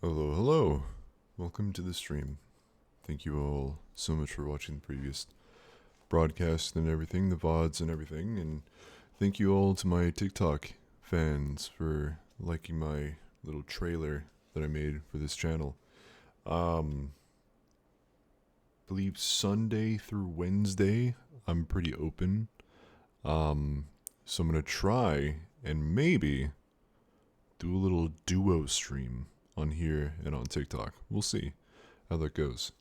Hello, hello. Welcome to the stream. Thank you all so much for watching the previous broadcast and everything, the VODs and everything, and thank you all to my TikTok fans for liking my little trailer that I made for this channel. Believe Sunday through Wednesday, I'm pretty open. So I'm gonna try and maybe do a little duo stream on here and on TikTok. We'll see how that goes.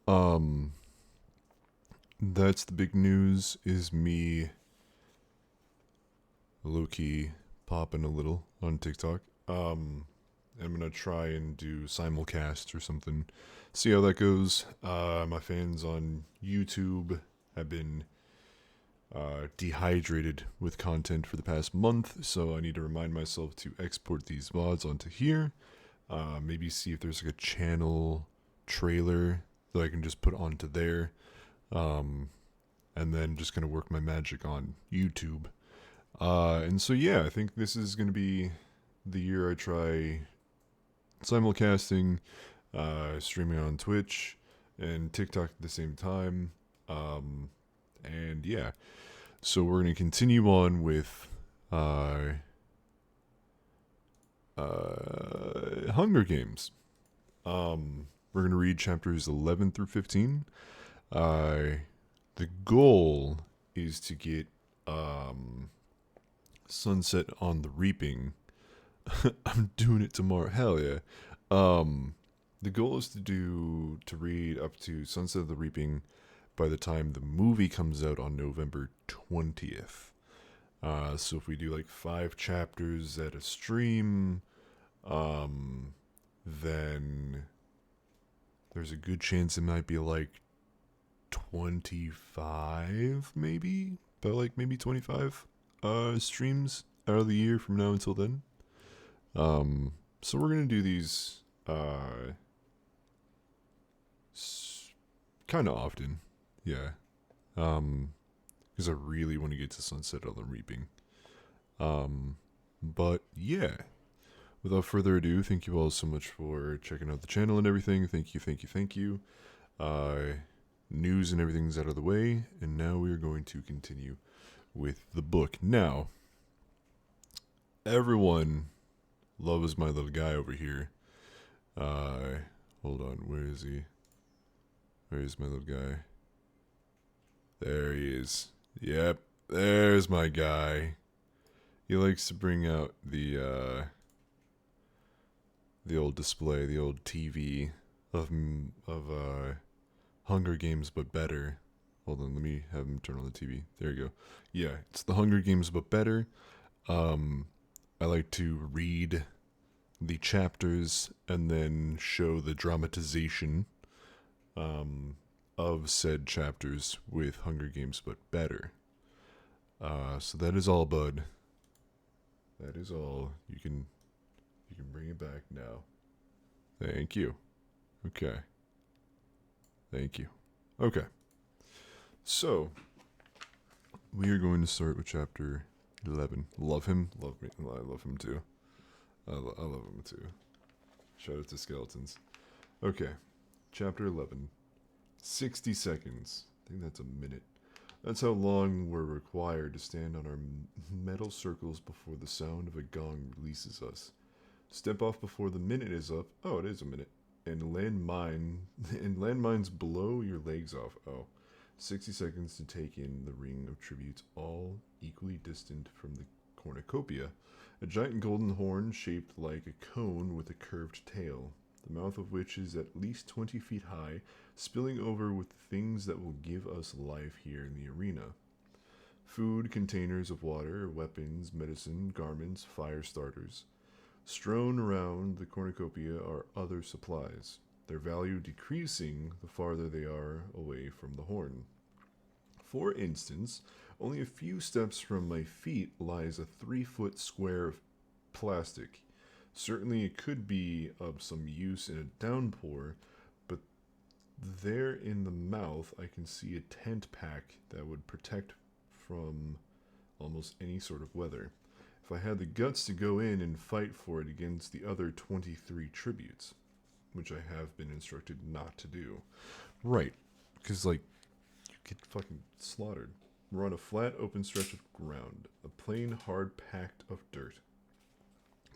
Um, that's the big news. Is me low key popping a little on TikTok. I'm gonna try and do simulcast or something. See how that goes. My fans on YouTube have been dehydrated with content for the past month, so I need to remind myself to export these VODs onto here. Maybe see if there's like a channel trailer that I can just put onto there. And then just gonna work my magic on YouTube. And so yeah, I think this is gonna be the year I try simulcasting, streaming on Twitch and TikTok at the same time. And yeah, so we're gonna continue on with Hunger Games. We're gonna read chapters 11 through 15. The goal is to get Sunset on the Reaping. I'm doing it tomorrow. Hell yeah. The goal is to read up to Sunset of the Reaping by the time the movie comes out on November 20th. So if we do like 5 chapters at a stream, then there's a good chance it might be like 25 maybe, but like maybe 25 streams out of the year from now until then. So we're gonna do these kind of often, yeah. Because I really want to get to Sunset on the Reaping. But yeah, without further ado, thank you all so much for checking out the channel and everything. Thank you, thank you, thank you. News and everything's out of the way, and now we are going to continue with the book. Now, everyone loves my little guy over here. Hold on, where is he? Where is my little guy? There he is. Yep, there's my guy. He likes to bring out the old display, the old TV of Hunger Games but better. Hold on, let me have him turn on the TV. There you go. Yeah, it's the Hunger Games but better. I like to read the chapters and then show the dramatization of said chapters with Hunger Games but better. So that is all, bud. That is all. You can bring it back now. Thank you. Okay. Thank you. Okay. So we are going to start with chapter 11. Love him. Love me. I love him too. I love him too. Shout out to skeletons. Okay. Chapter 11. 60 seconds. I think that's a minute. That's how long we're required to stand on our metal circles before the sound of a gong releases us. Step off before the minute is up. Oh, it is a minute. And landmines blow your legs off. Oh. 60 seconds to take in the ring of tributes, all equally distant from the cornucopia. A giant golden horn shaped like a cone with a curved tail, the mouth of which is at least 20 feet high, spilling over with things that will give us life here in the arena. Food, containers of water, weapons, medicine, garments, fire starters. Strewn around the cornucopia are other supplies, their value decreasing the farther they are away from the horn. For instance, only a few steps from my feet lies a 3-foot square of plastic. Certainly it could be of some use in a downpour, but there in the mouth I can see a tent pack that would protect from almost any sort of weather. If I had the guts to go in and fight for it against the other 23 tributes. which I have been instructed not to do. Right, because, like, you get fucking slaughtered. We're on a flat, open stretch of ground, a plain, hard pact of dirt.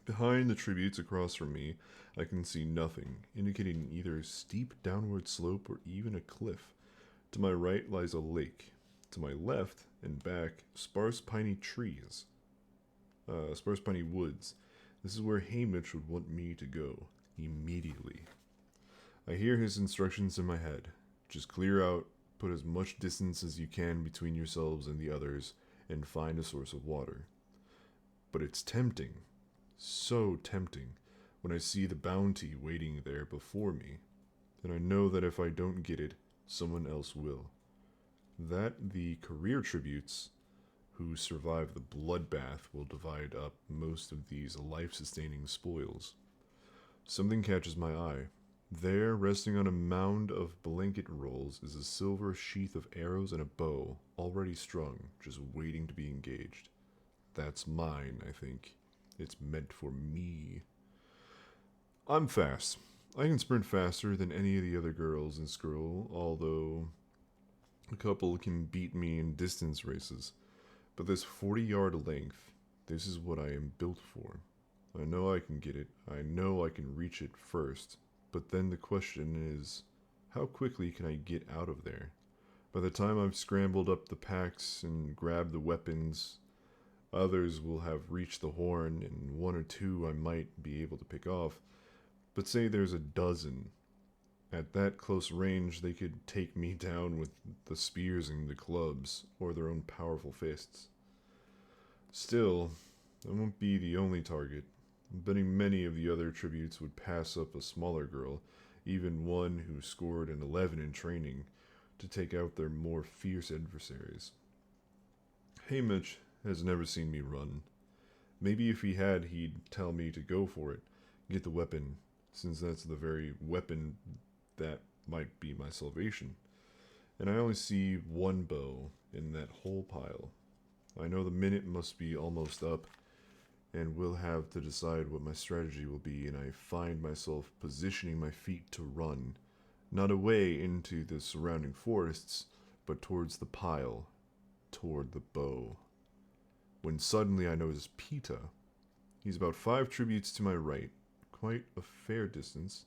Behind the tributes across from me, I can see nothing, indicating either a steep downward slope or even a cliff. To my right lies a lake. To my left and back, sparse piney trees. Sparse piney woods. This is where Haymitch would want me to go, immediately. I hear his instructions in my head. Just clear out, put as much distance as you can between yourselves and the others, and find a source of water. But it's tempting, so tempting, when I see the bounty waiting there before me, and I know that if I don't get it, someone else will. That the career tributes who survive the bloodbath will divide up most of these life-sustaining spoils. Something catches my eye. There, resting on a mound of blanket rolls, is a silver sheath of arrows and a bow, already strung, just waiting to be engaged. That's mine, I think. It's meant for me. I'm fast. I can sprint faster than any of the other girls in Skrull, although a couple can beat me in distance races. But this 40-yard length, this is what I am built for. I know I can get it. I know I can reach it first. But then the question is, how quickly can I get out of there? By the time I've scrambled up the packs and grabbed the weapons, others will have reached the horn, and one or two I might be able to pick off. But say there's a dozen. At that close range, they could take me down with the spears and the clubs, or their own powerful fists. Still, I won't be the only target. I'm betting many of the other tributes would pass up a smaller girl, even one who scored an 11 in training, to take out their more fierce adversaries. Haymitch has never seen me run. Maybe if he had, he'd tell me to go for it, get the weapon, since that's the very weapon that might be my salvation. And I only see one bow in that whole pile. I know the minute must be almost up, and will have to decide what my strategy will be, and I find myself positioning my feet to run, not away into the surrounding forests, but towards the pile, toward the bow. When suddenly I notice Pita. He's about 5 tributes to my right, quite a fair distance.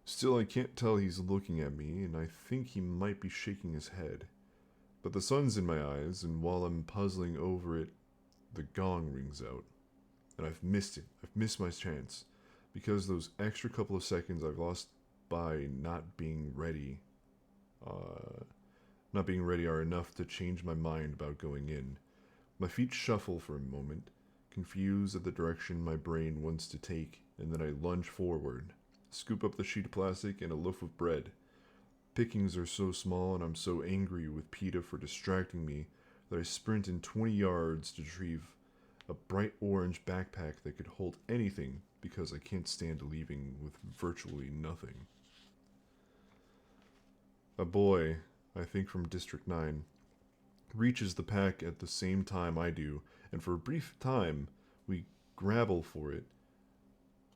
Still, I can't tell he's looking at me, and I think he might be shaking his head. But the sun's in my eyes, and while I'm puzzling over it, the gong rings out. And I've missed it. I've missed my chance. Because those extra couple of seconds I've lost by not being ready are enough to change my mind about going in. My feet shuffle for a moment, confused at the direction my brain wants to take, and then I lunge forward, scoop up the sheet of plastic and a loaf of bread. Pickings are so small, and I'm so angry with Pita for distracting me that I sprint in 20 yards to retrieve a bright orange backpack that could hold anything, because I can't stand leaving with virtually nothing. A boy, I think from District 9, reaches the pack at the same time I do, and for a brief time we grapple for it,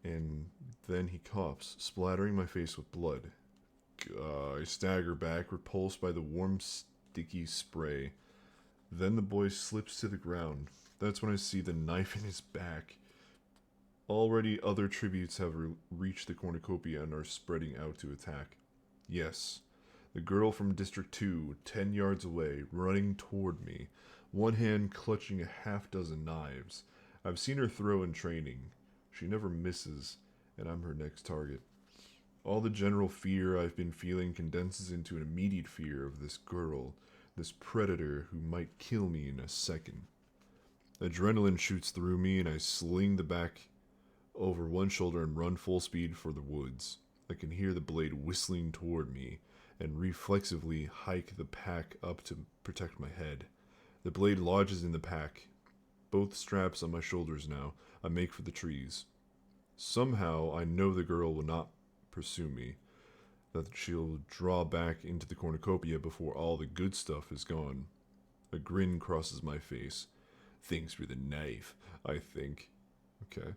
and then he coughs, splattering my face with blood. I stagger back, repulsed by the warm, sticky spray. Then the boy slips to the ground. That's when I see the knife in his back. Already other tributes have reached the cornucopia and are spreading out to attack. Yes, the girl from District 2, 10 yards away, running toward me, one hand clutching a half-dozen knives. I've seen her throw in training. She never misses, and I'm her next target. All the general fear I've been feeling condenses into an immediate fear of this girl, this predator who might kill me in a second. Adrenaline shoots through me, and I sling the back over one shoulder and run full speed for the woods. I can hear the blade whistling toward me, and reflexively hike the pack up to protect my head. The blade lodges in the pack. Both straps on my shoulders now, I make for the trees. Somehow, I know the girl will not pursue me, that she'll draw back into the cornucopia before all the good stuff is gone. A grin crosses my face. Thanks for the knife, I think. Okay.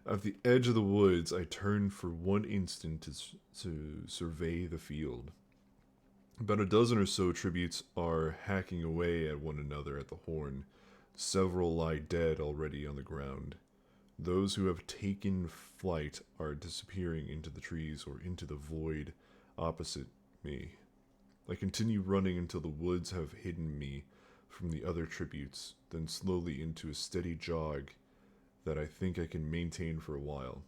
At the edge of the woods, I turn for one instant to survey the field. About a dozen or so tributes are hacking away at one another at the horn. Several lie dead already on the ground. Those who have taken flight are disappearing into the trees or into the void opposite me. I continue running until the woods have hidden me from the other tributes, then slowly into a steady jog that I think I can maintain for a while.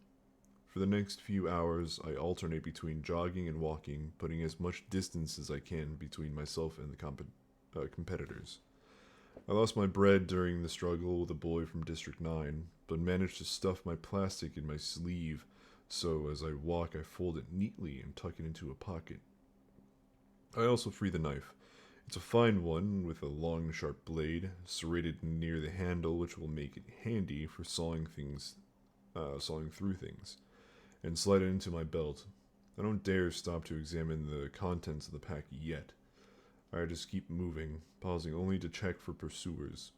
For the next few hours, I alternate between jogging and walking, putting as much distance as I can between myself and the competitors. I lost my bread during the struggle with a boy from District 9, but managed to stuff my plastic in my sleeve, so as I walk I fold it neatly and tuck it into a pocket. I also free the knife. It's a fine one with a long sharp blade, serrated near the handle, which will make it handy for sawing through things, and slide it into my belt. I don't dare stop to examine the contents of the pack yet. I just keep moving, pausing only to check for pursuers.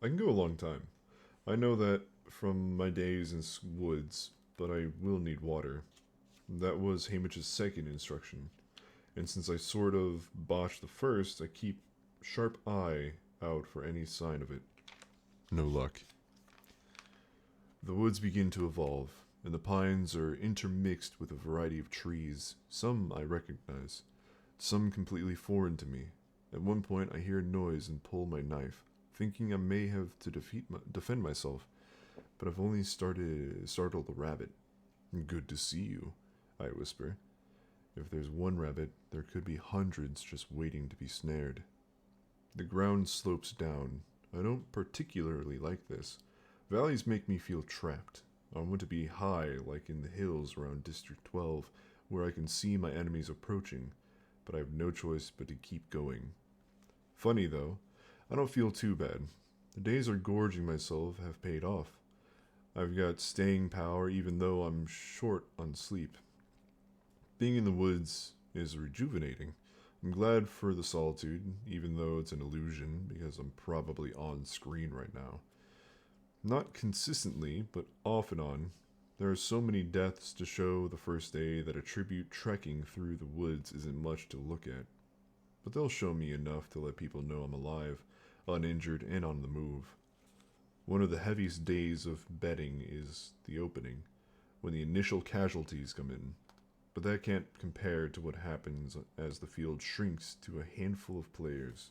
I can go a long time. I know that from my days in woods, but I will need water. That was Hamish's second instruction, and since I sort of botched the first, I keep sharp eye out for any sign of it. No luck. The woods begin to evolve, and the pines are intermixed with a variety of trees. Some I recognize, some completely foreign to me. At one point, I hear a noise and pull my knife, thinking I may have to defend myself, but I've only startled a rabbit. Good to see you, I whisper. If there's one rabbit, there could be hundreds just waiting to be snared. The ground slopes down. I don't particularly like this. Valleys make me feel trapped. I want to be high, like in the hills around District 12, where I can see my enemies approaching, but I have no choice but to keep going. Funny though, I don't feel too bad. The days of gorging myself have paid off. I've got staying power even though I'm short on sleep. Being in the woods is rejuvenating. I'm glad for the solitude, even though it's an illusion because I'm probably on screen right now. Not consistently, but off and on. There are so many deaths to show the first day that a tribute trekking through the woods isn't much to look at. But they'll show me enough to let people know I'm alive, uninjured, and on the move. One of the heaviest days of betting is the opening, when the initial casualties come in. But that can't compare to what happens as the field shrinks to a handful of players.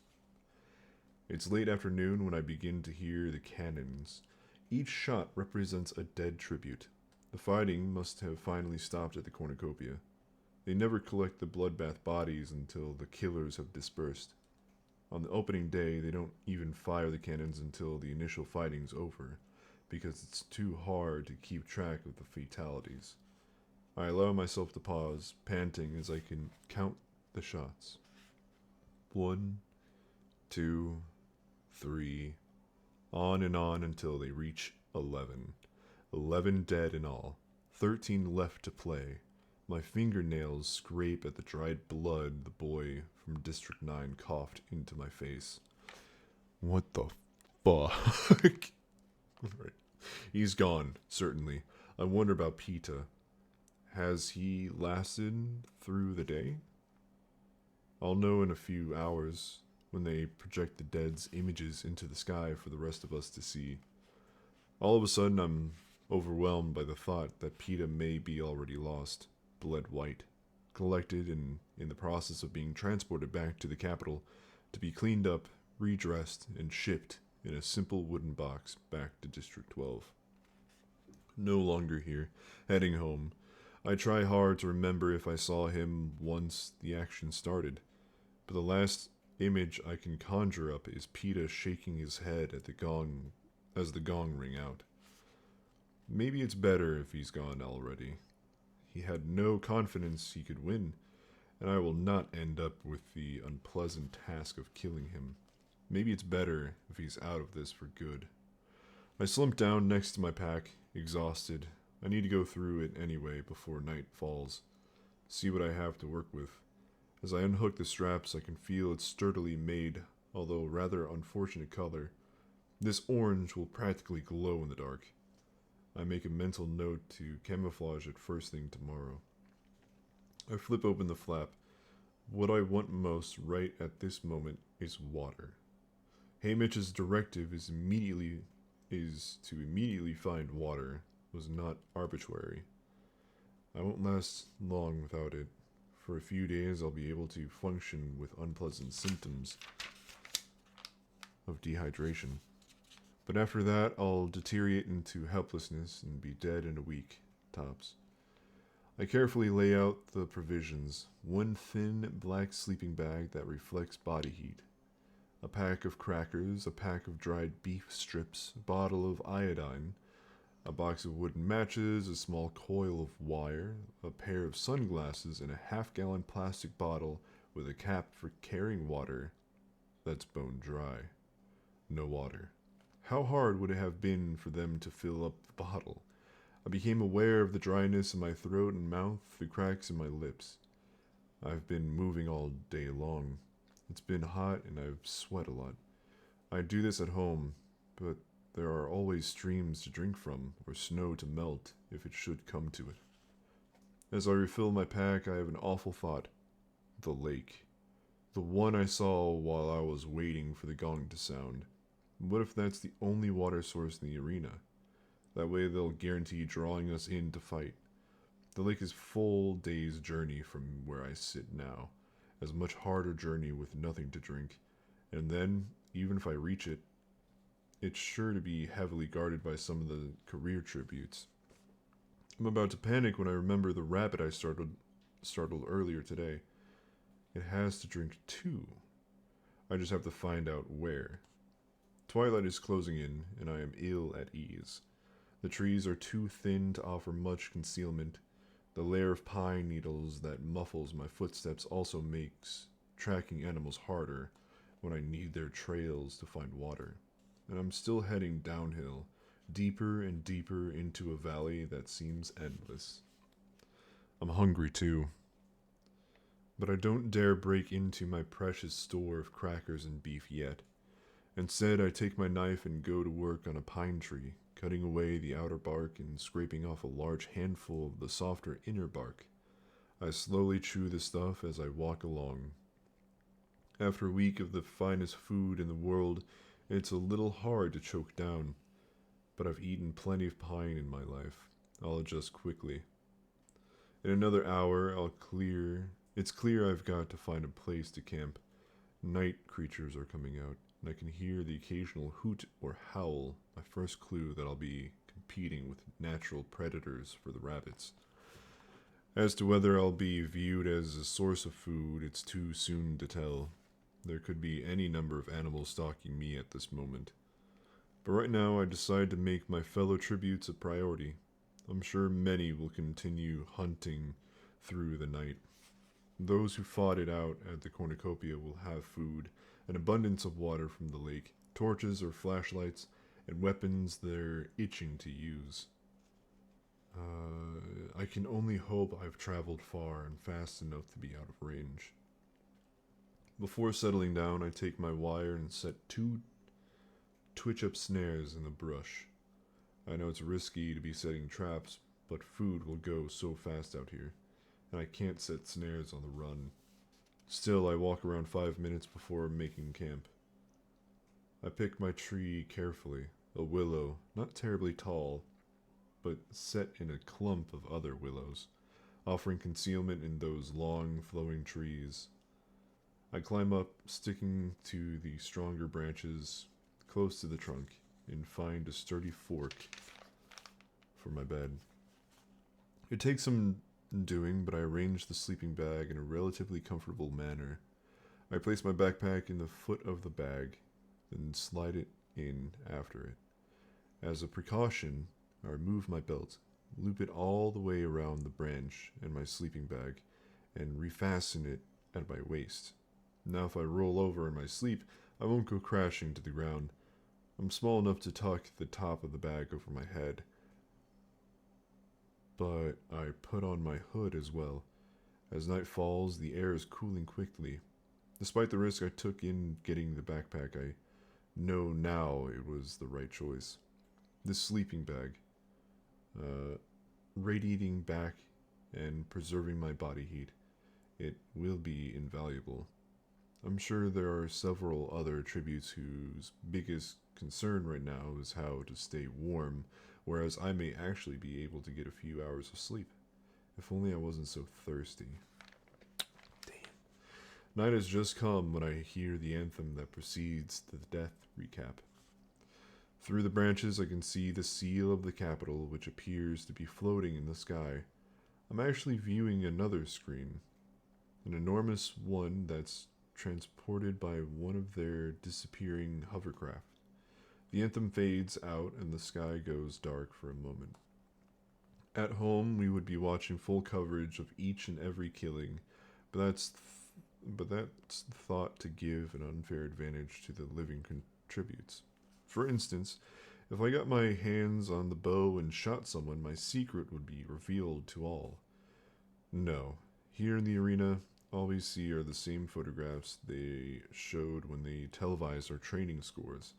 It's late afternoon when I begin to hear the cannons. Each shot represents a dead tribute. The fighting must have finally stopped at the cornucopia. They never collect the bloodbath bodies until the killers have dispersed. On the opening day, they don't even fire the cannons until the initial fighting's over, because it's too hard to keep track of the fatalities. I allow myself to pause, panting as I can count the shots. 1, 2, 3, on and on until they reach 11. 11 dead in all, 13 left to play. My fingernails scrape at the dried blood the boy from District 9 coughed into my face. What the fuck? Right. He's gone, certainly. I wonder about Pita. Has he lasted through the day? I'll know in a few hours when they project the dead's images into the sky for the rest of us to see. All of a sudden, I'm overwhelmed by the thought that Pita may be already lost, bled white, collected and in the process of being transported back to the capital to be cleaned up, redressed, and shipped in a simple wooden box back to District 12. No longer here, heading home. I try hard to remember if I saw him once the action started, but the last image I can conjure up is Pita shaking his head at the gong as the gong ring out. Maybe it's better if he's gone already. He had no confidence he could win, and I will not end up with the unpleasant task of killing him. Maybe it's better if he's out of this for good. I slump down next to my pack, exhausted. I need to go through it anyway before night falls. See what I have to work with. As I unhook the straps, I can feel its sturdily made, although rather unfortunate color. This orange will practically glow in the dark. I make a mental note to camouflage it first thing tomorrow. I flip open the flap. What I want most right at this moment is water. Haymitch's directive is to immediately find water was not arbitrary. I won't last long without it. For a few days I'll be able to function with unpleasant symptoms of dehydration. But after that I'll deteriorate into helplessness and be dead in a week, tops. I carefully lay out the provisions. One thin black sleeping bag that reflects body heat. A pack of crackers, a pack of dried beef strips, a bottle of iodine, a box of wooden matches, a small coil of wire, a pair of sunglasses, and a half-gallon plastic bottle with a cap for carrying water that's bone dry. No water. How hard would it have been for them to fill up the bottle? I became aware of the dryness in my throat and mouth, the cracks in my lips. I've been moving all day long. It's been hot and I've sweat a lot. I do this at home, but there are always streams to drink from, or snow to melt if it should come to it. As I refill my pack, I have an awful thought. The lake. The one I saw while I was waiting for the gong to sound. What if that's the only water source in the arena? That way they'll guarantee drawing us in to fight. The lake is full day's journey from where I sit now. As much harder journey with nothing to drink. And then, even if I reach it, it's sure to be heavily guarded by some of the career tributes. I'm about to panic when I remember the rabbit I startled earlier today. It has to drink too. I just have to find out where. Twilight is closing in, and I am ill at ease. The trees are too thin to offer much concealment. The layer of pine needles that muffles my footsteps also makes tracking animals harder when I need their trails to find water. And I'm still heading downhill, deeper and deeper into a valley that seems endless. I'm hungry too. But I don't dare break into my precious store of crackers and beef yet. Instead, I take my knife and go to work on a pine tree, cutting away the outer bark and scraping off a large handful of the softer inner bark. I slowly chew the stuff as I walk along. After a week of the finest food in the world, it's a little hard to choke down. But I've eaten plenty of pine in my life. I'll adjust quickly. In another hour, it's clear I've got to find a place to camp. Night creatures are coming out, and I can hear the occasional hoot or howl, my first clue that I'll be competing with natural predators for the rabbits. As to whether I'll be viewed as a source of food, it's too soon to tell. There could be any number of animals stalking me at this moment. But right now I decide to make my fellow tributes a priority. I'm sure many will continue hunting through the night. Those who fought it out at the cornucopia will have food, an abundance of water from the lake, torches or flashlights, and weapons they're itching to use. I can only hope I've traveled far and fast enough to be out of range. Before settling down, I take my wire and set 2 twitch-up snares in the brush. I know it's risky to be setting traps, but food will go so fast out here, and I can't set snares on the run. Still, I walk around 5 minutes before making camp. I pick my tree carefully, a willow, not terribly tall, but set in a clump of other willows, offering concealment in those long, flowing trees. I climb up, sticking to the stronger branches close to the trunk, and find a sturdy fork for my bed. It takes some doing, but I arrange the sleeping bag in a relatively comfortable manner. I place my backpack in the foot of the bag, then slide it in after it. As a precaution, I remove my belt, loop it all the way around the branch and my sleeping bag, and refasten it at my waist. Now if I roll over in my sleep, I won't go crashing to the ground. I'm small enough to tuck the top of the bag over my head. But I put on my hood as well. As night falls, the air is cooling quickly. Despite the risk I took in getting the backpack, I know now it was the right choice. This sleeping bag, uh, radiating back and preserving my body heat. It will be invaluable. I'm sure there are several other attributes whose biggest concern right now is how to stay warm, whereas I may actually be able to get a few hours of sleep. If only I wasn't so thirsty. Night has just come when I hear the anthem that precedes the death recap. Through the branches, I can see the seal of the capital, which appears to be floating in the sky. I'm actually viewing another screen, an enormous one that's transported by one of their disappearing hovercraft. The anthem fades out and the sky goes dark for a moment. At home, we would be watching full coverage of each and every killing, but that's thought to give an unfair advantage to the living contributes. For instance, if I got my hands on the bow and shot someone, my secret would be revealed to all. No, here in the arena, all we see are the same photographs they showed when they televised our training scores.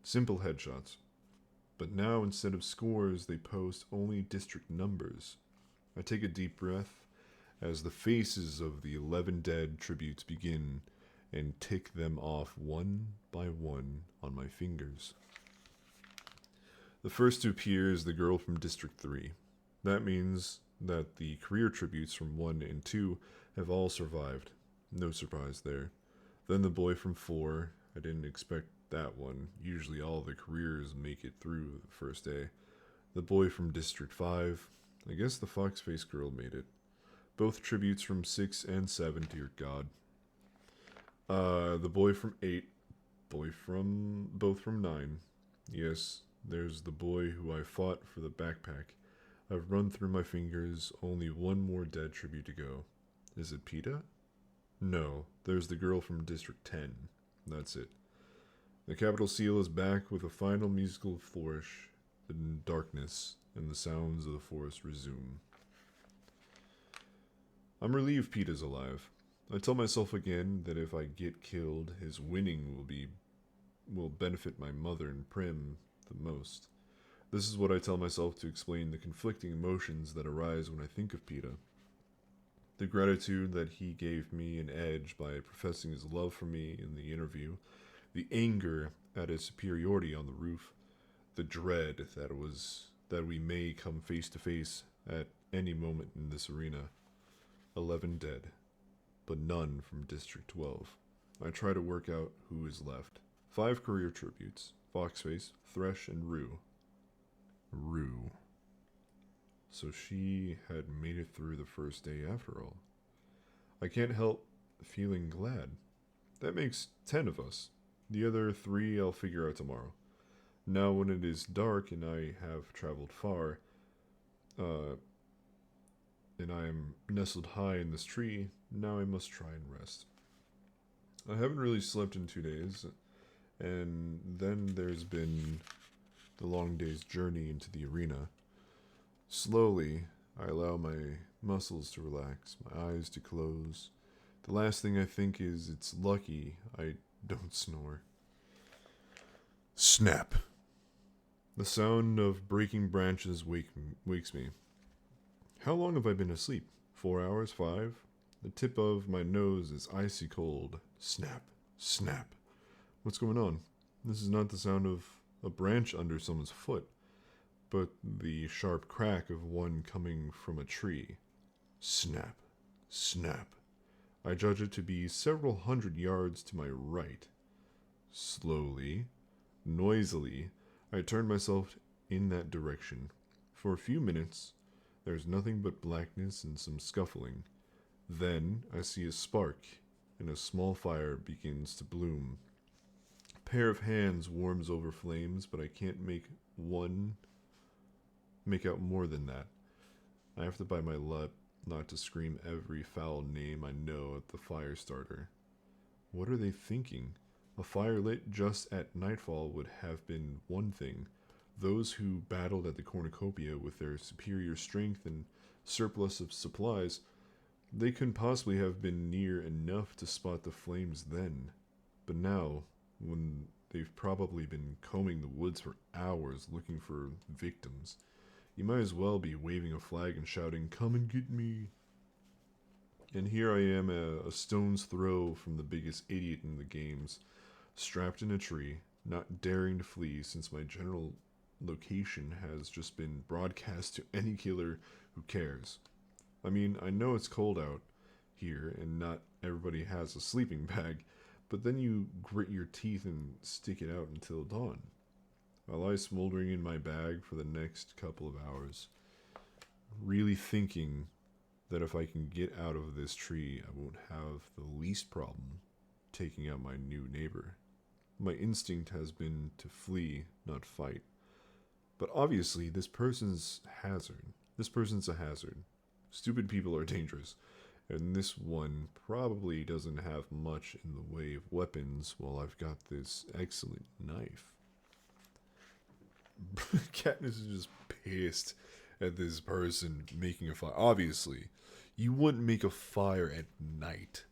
Simple headshots. But now, instead of scores, they post only district numbers. I take a deep breath as the faces of the 11 dead tributes begin and tick them off one by one on my fingers. The first to appear is the girl from District 3. That means that the career tributes from 1 and 2 have all survived. No surprise there. Then the boy from 4. I didn't expect that one. Usually all the careers make it through the first day. The boy from District 5. I guess the fox-faced girl made it. Both tributes from 6 and 7, dear God. The boy from 8. Both from 9. Yes, there's the boy who I fought for the backpack. I've run through my fingers, only one more dead tribute to go. Is it PETA? No, there's the girl from District 10. That's it. The capital seal is back with a final musical flourish. The darkness and the sounds of the forest resume. I'm relieved PETA's alive. I tell myself again that if I get killed, his winning will benefit my mother and Prim the most. This is what I tell myself to explain the conflicting emotions that arise when I think of PETA. The gratitude that he gave me an edge by professing his love for me in the interview, the anger at his superiority on the roof, the dread that we may come face to face at any moment in this arena. 11 dead, but none from District 12. I try to work out who is left. 5 career tributes: Foxface, Thresh, and Rue. Rue. So she had made it through the first day after all. I can't help feeling glad. That makes 10 of us. The other 3 I'll figure out tomorrow. Now when it is dark and I have traveled far, and I am nestled high in this tree, now I must try and rest. I haven't really slept in 2 days, and then there's been the long day's journey into the arena. Slowly, I allow my muscles to relax, my eyes to close. The last thing I think is it's lucky I don't snore. Snap! The sound of breaking branches wakes me. How long have I been asleep? 4 hours? 5? The tip of my nose is icy cold. Snap! Snap! What's going on? This is not the sound of a branch under someone's foot, but the sharp crack of one coming from a tree. Snap! Snap! I judge it to be several hundred yards to my right. Slowly, noisily, I turn myself in that direction. For a few minutes, there's nothing but blackness and some scuffling. Then I see a spark, and a small fire begins to bloom. A pair of hands warms over flames, but I can't make out more than that. I have to bite my lip not to scream every foul name I know at the fire starter. What are they thinking? A fire lit just at nightfall would have been one thing. Those who battled at the cornucopia with their superior strength and surplus of supplies, they couldn't possibly have been near enough to spot the flames then. But now, when they've probably been combing the woods for hours looking for victims, You might as well be waving a flag and shouting, "Come and get me!" And here I am, a stone's throw from the biggest idiot in the games, strapped in a tree, not daring to flee since my general location has just been broadcast to any killer who cares. I mean, I know it's cold out here and not everybody has a sleeping bag, but then you grit your teeth and stick it out until dawn. I lie smoldering in my bag for the next couple of hours, really thinking that if I can get out of this tree, I won't have the least problem taking out my new neighbor. My instinct has been to flee, not fight. But obviously, this person's hazard. This person's a hazard. Stupid people are dangerous, and this one probably doesn't have much in the way of weapons while I've got this excellent knife. Katniss is just pissed at this person making a fire. Obviously, you wouldn't make a fire at night.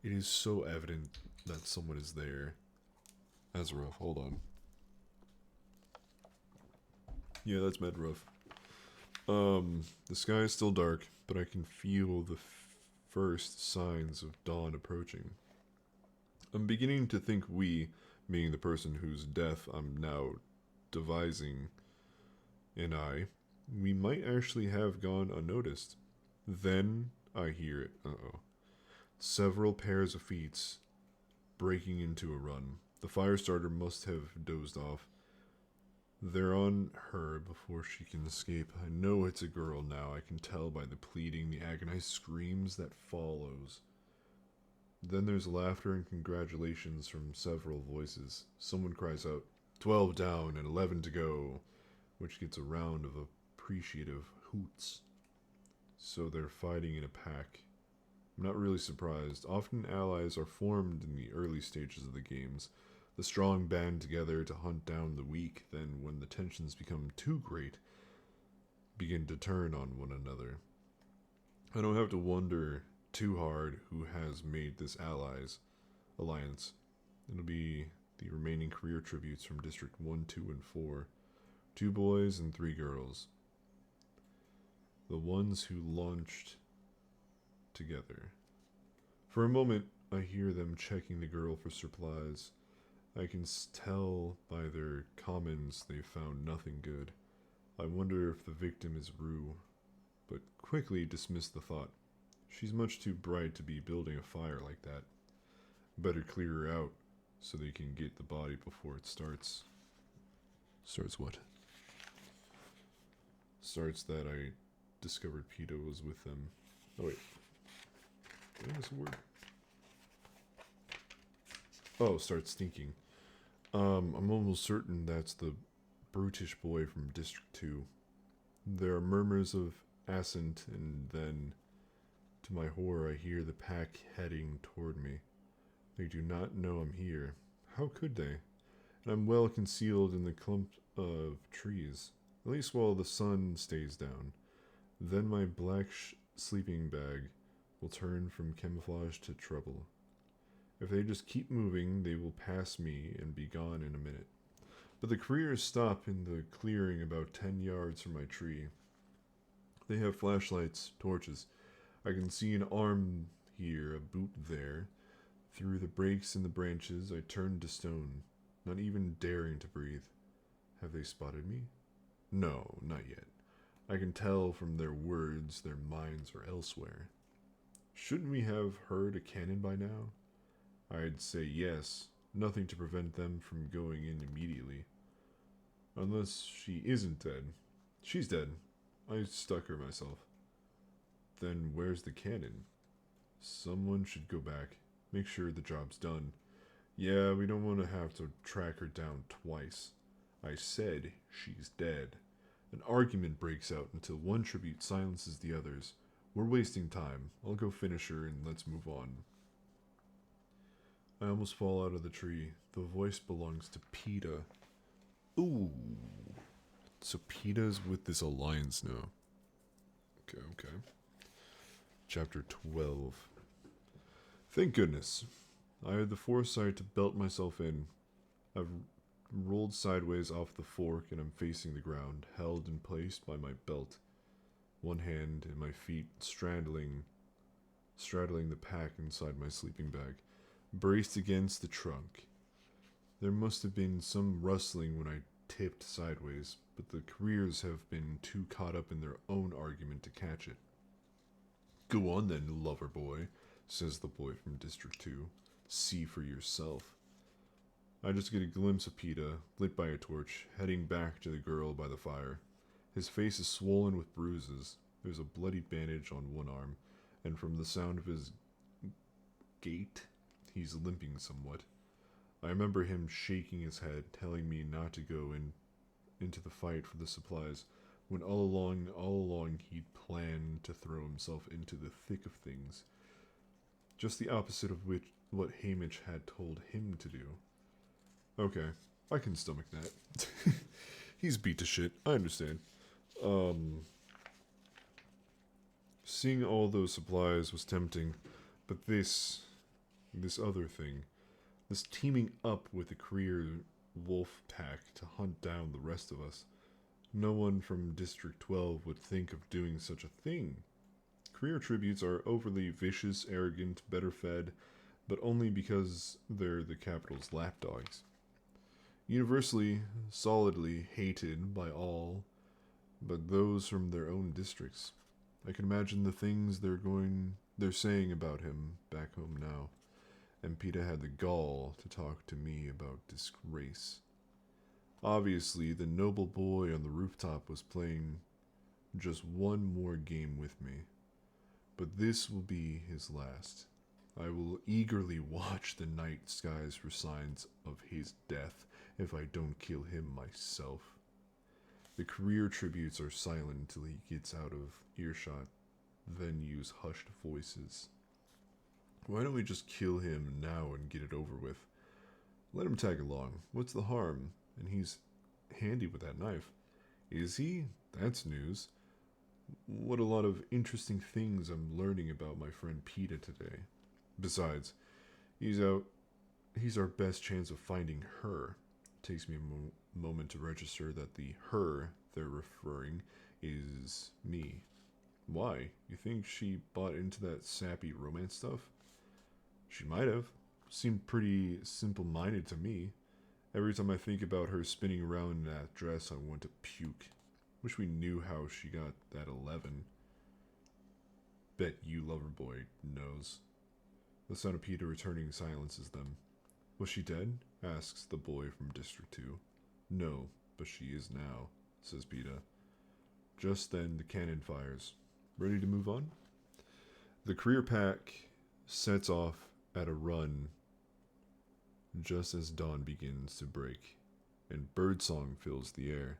It is so evident that someone is there. That's rough. Hold on. Yeah, that's mad rough. The sky is still dark, but I can feel the first signs of dawn approaching. I'm beginning to think we, meaning the person whose death I'm now devising, and we might actually have gone unnoticed. Then I hear it. Several pairs of feet breaking into a run. The fire starter must have dozed off. They're on her before she can escape. I know it's a girl now. I can tell by the pleading, the agonized screams that follows. Then there's laughter and congratulations from several voices. Someone cries out, 12 down and 11 to go, which gets a round of appreciative hoots. So they're fighting in a pack. I'm not really surprised. Often allies are formed in the early stages of the games. The strong band together to hunt down the weak, then when the tensions become too great, begin to turn on one another. I don't have to wonder too hard who has made this alliance. It'll be the remaining career tributes from District 1, 2, and 4. 2 boys and 3 girls. The ones who launched together. For a moment, I hear them checking the girl for supplies. I can tell by their comments they found nothing good. I wonder if the victim is Rue, but quickly dismiss the thought. She's much too bright to be building a fire like that. Better clear her out so they can get the body before it starts. Starts what? Starts that I discovered Peeta was with them. Oh wait. What is the word? Oh, starts stinking. I'm almost certain that's the brutish boy from District 2. There are murmurs of assent, and then, to my horror, I hear the pack heading toward me. They do not know I'm here. How could they? And I'm well concealed in the clump of trees, at least while the sun stays down. Then my black sleeping bag will turn from camouflage to trouble. If they just keep moving, they will pass me and be gone in a minute. But the careers stop in the clearing about 10 yards from my tree. They have flashlights, torches. I can see an arm here, a boot there. Through the breaks in the branches, I turn to stone, not even daring to breathe. Have they spotted me? No, not yet. I can tell from their words their minds are elsewhere. Shouldn't we have heard a cannon by now? I'd say yes, nothing to prevent them from going in immediately. Unless she isn't dead. She's dead. I stuck her myself. Then where's the cannon? Someone should go back, make sure the job's done. Yeah, we don't want to have to track her down twice. I said she's dead. An argument breaks out until one tribute silences the others. We're wasting time. I'll go finish her and let's move on. I almost fall out of the tree. The voice belongs to Peeta. Ooh. So Peeta's with this alliance now. Okay. Chapter 12. Thank goodness. I had the foresight to belt myself in. I've rolled sideways off the fork and I'm facing the ground, held in place by my belt, one hand and my feet straddling the pack inside my sleeping bag, braced against the trunk. There must have been some rustling when I tipped sideways, but the careers have been too caught up in their own argument to catch it. Go on then, lover boy, says the boy from District 2. See for yourself. I just get a glimpse of Peta, lit by a torch, heading back to the girl by the fire. His face is swollen with bruises. There's a bloody bandage on one arm, and from the sound of his gait, he's limping somewhat. I remember him shaking his head, telling me not to go into the fight for the supplies, when all along he'd planned to throw himself into the thick of things. Just the opposite of what Hamish had told him to do. Okay, I can stomach that. He's beat to shit, I understand. Seeing all those supplies was tempting, but this other thing, this teaming up with the career wolf pack to hunt down the rest of us, no one from District 12 would think of doing such a thing. Career tributes are overly vicious, arrogant, better fed, but only because they're the capital's lapdogs. Universally, solidly hated by all but those from their own districts. I can imagine the things they're saying about him back home now, and Peta had the gall to talk to me about disgrace. Obviously, the noble boy on the rooftop was playing just one more game with me, but this will be his last. I will eagerly watch the night skies for signs of his death if I don't kill him myself. The career tributes are silent till he gets out of earshot, then use hushed voices. Why don't we just kill him now and get it over with? Let him tag along. What's the harm? And he's handy with that knife. Is he? That's news. What a lot of interesting things I'm learning about my friend Peta today. Besides, he's our best chance of finding her. Takes me a moment to register that the her they're referring is me. Why? You think she bought into that sappy romance stuff? She might have. Seemed pretty simple-minded to me. Every time I think about her spinning around in that dress, I want to puke. Wish we knew how she got that 11. Bet you Loverboy knows. The sound of Peta returning silences them. Was she dead? Asks the boy from District 2. No, but she is now, says Peta. Just then the cannon fires. Ready to move on? The career pack sets off at a run just as dawn begins to break, and birdsong fills the air.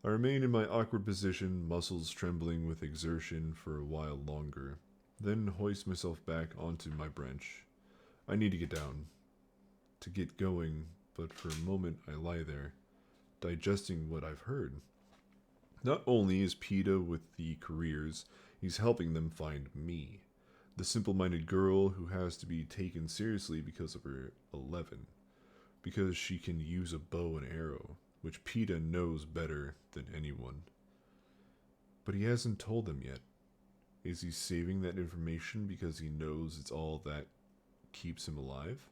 I remain in my awkward position, muscles trembling with exertion for a while longer, then hoist myself back onto my branch. I need to get down, to get going, but for a moment I lie there, digesting what I've heard. Not only is Peta with the careers, he's helping them find me, the simple-minded girl who has to be taken seriously because of her 11, because she can use a bow and arrow, which Peta knows better than anyone. But he hasn't told them yet. Is he saving that information because he knows it's all that keeps him alive?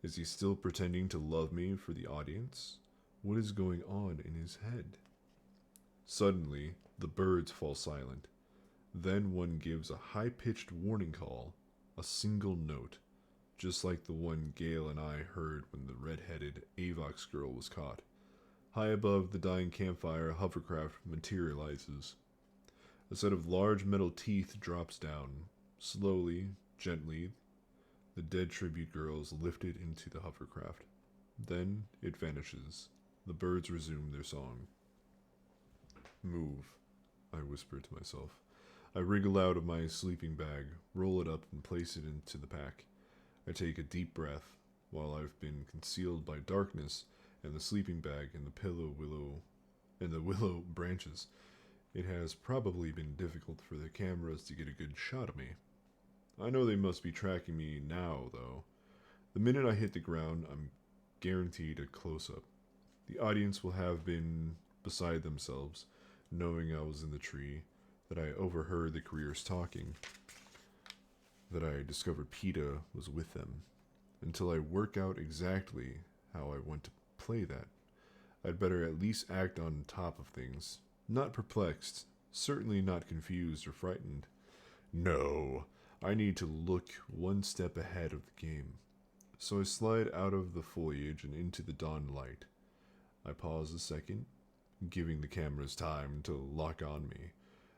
Is he still pretending to love me for the audience? What is going on in his head? Suddenly, the birds fall silent. Then one gives a high-pitched warning call, a single note, just like the one Gale and I heard when the red-headed Avox girl was caught. High above the dying campfire, a hovercraft materializes. A set of large metal teeth drops down. Slowly, gently, the dead tribute girl is lifted into the hovercraft. Then it vanishes. The birds resume their song. Move, I whisper to myself. I wriggle out of my sleeping bag, roll it up, and place it into the pack. I take a deep breath, while I've been concealed by darkness and the sleeping bag and the willow branches. It has probably been difficult for the cameras to get a good shot of me. I know they must be tracking me now, though. The minute I hit the ground, I'm guaranteed a close-up. The audience will have been beside themselves, knowing I was in the tree, that I overheard the careers talking, that I discovered PETA was with them. Until I work out exactly how I want to play that, I'd better at least act on top of things. Not perplexed, certainly not confused or frightened. No, I need to look one step ahead of the game. So I slide out of the foliage and into the dawn light. I pause a second, giving the cameras time to lock on me.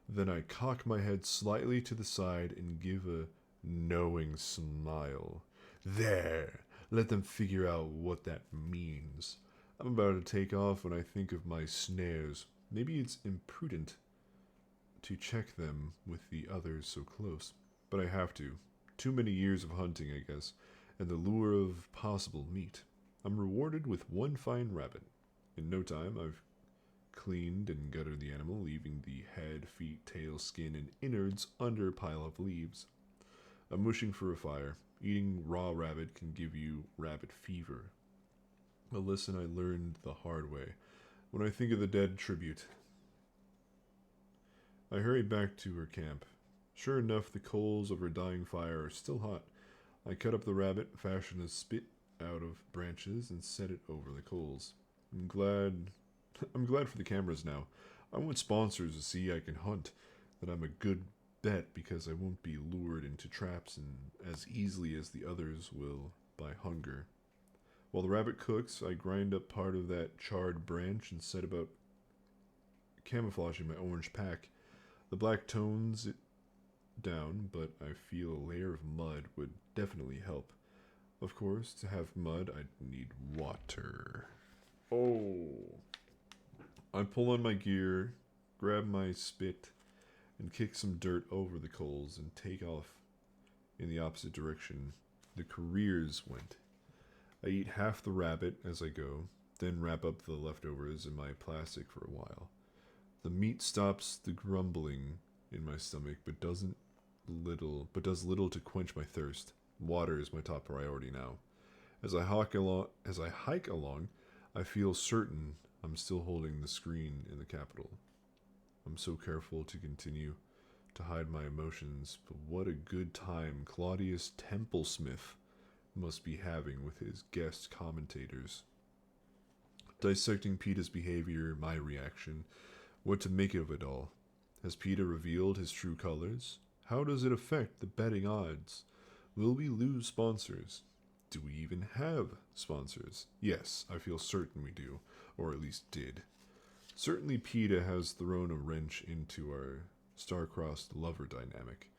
Then I cock my head slightly to the side and give a knowing smile. There! Let them figure out what that means. I'm about to take off when I think of my snares. Maybe it's imprudent to check them with the others so close, but I have to. Too many years of hunting, I guess, and the lure of possible meat. I'm rewarded with one fine rabbit. In no time, I've cleaned and gutted the animal, leaving the head, feet, tail, skin, and innards under a pile of leaves. I'm wishing for a fire. Eating raw rabbit can give you rabbit fever. A lesson I learned the hard way. When I think of the dead tribute, I hurry back to her camp. Sure enough, the coals of her dying fire are still hot. I cut up the rabbit, fashion a spit out of branches, and set it over the coals. I'm glad for the cameras now. I want sponsors to see I can hunt, that I'm a good bet because I won't be lured into traps and as easily as the others will by hunger. While the rabbit cooks, I grind up part of that charred branch and set about camouflaging my orange pack. The black tones it down, but I feel a layer of mud would definitely help. Of course, to have mud, I'd need water. Oh. I pull on my gear, grab my spit, and kick some dirt over the coals and take off in the opposite direction the careers went. I eat half the rabbit as I go, then wrap up the leftovers in my plastic for a while. The meat stops the grumbling in my stomach, but does little to quench my thirst. Water is my top priority now. As I hike along, I feel certain I'm still holding the screen in the Capitol. I'm so careful to continue to hide my emotions, but what a good time Claudius Templesmith must be having with his guest commentators. Dissecting PETA's behavior, my reaction, what to make of it all. Has PETA revealed his true colors? How does it affect the betting odds? Will we lose sponsors? Do we even have sponsors? Yes, I feel certain we do, or at least did. Certainly PETA has thrown a wrench into our star-crossed lover dynamic.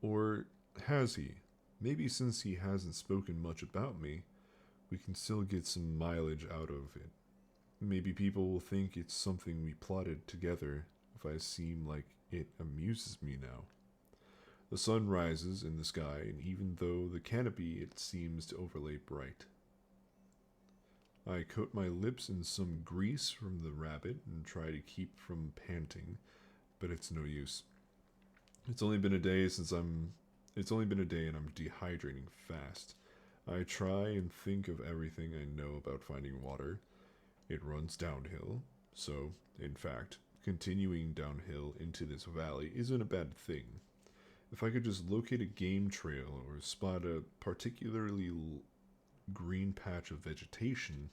Or has he? Maybe since he hasn't spoken much about me, we can still get some mileage out of it. Maybe people will think it's something we plotted together if I seem like it amuses me now. The sun rises in the sky, and even though the canopy it seems to overlay bright. I coat my lips in some grease from the rabbit and try to keep from panting, but it's no use. It's only been a day and I'm dehydrating fast. I try and think of everything I know about finding water. It runs downhill, so, in fact, continuing downhill into this valley isn't a bad thing. If I could just locate a game trail or spot a particularly green patch of vegetation,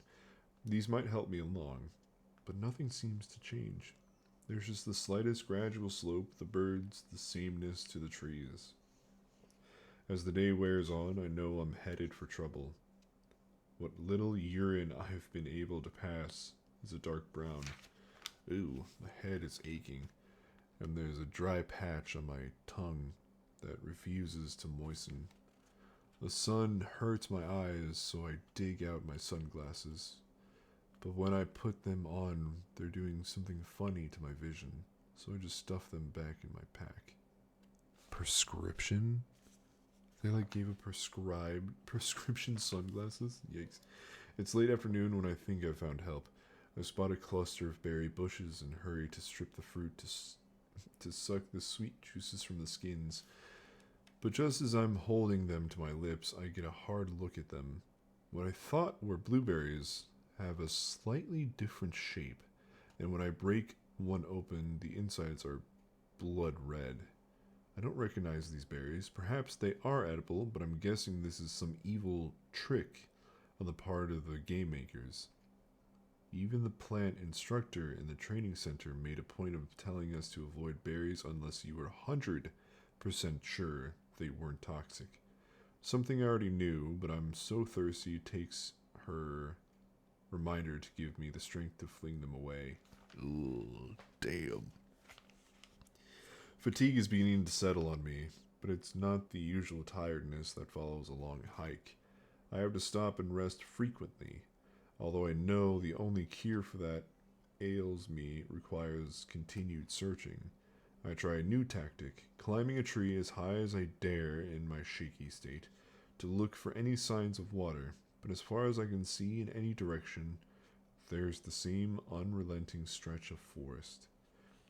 these might help me along, but nothing seems to change. There's just the slightest gradual slope, the birds, the sameness to the trees. As the day wears on, I know I'm headed for trouble. What little urine I've been able to pass is a dark brown. Ooh, my head is aching, and there's a dry patch on my tongue that refuses to moisten. The sun hurts my eyes, so I dig out my sunglasses. But when I put them on, they're doing something funny to my vision, so I just stuff them back in my pack. Prescription? They gave a prescription sunglasses? Yikes. It's late afternoon when I think I've found help. I spot a cluster of berry bushes and hurry to strip the fruit to suck the sweet juices from the skins. But just as I'm holding them to my lips, I get a hard look at them. What I thought were blueberries have a slightly different shape, and when I break one open, the insides are blood red. I don't recognize these berries. Perhaps they are edible, but I'm guessing this is some evil trick on the part of the game makers. Even the plant instructor in the training center made a point of telling us to avoid berries unless you were 100% sure they weren't toxic. Something I already knew, but I'm so thirsty it takes her reminder to give me the strength to fling them away. Ugh, damn. Fatigue is beginning to settle on me, but it's not the usual tiredness that follows a long hike. I have to stop and rest frequently, although I know the only cure for that ails me requires continued searching. I try a new tactic, climbing a tree as high as I dare in my shaky state, to look for any signs of water, but as far as I can see in any direction, there's the same unrelenting stretch of forest.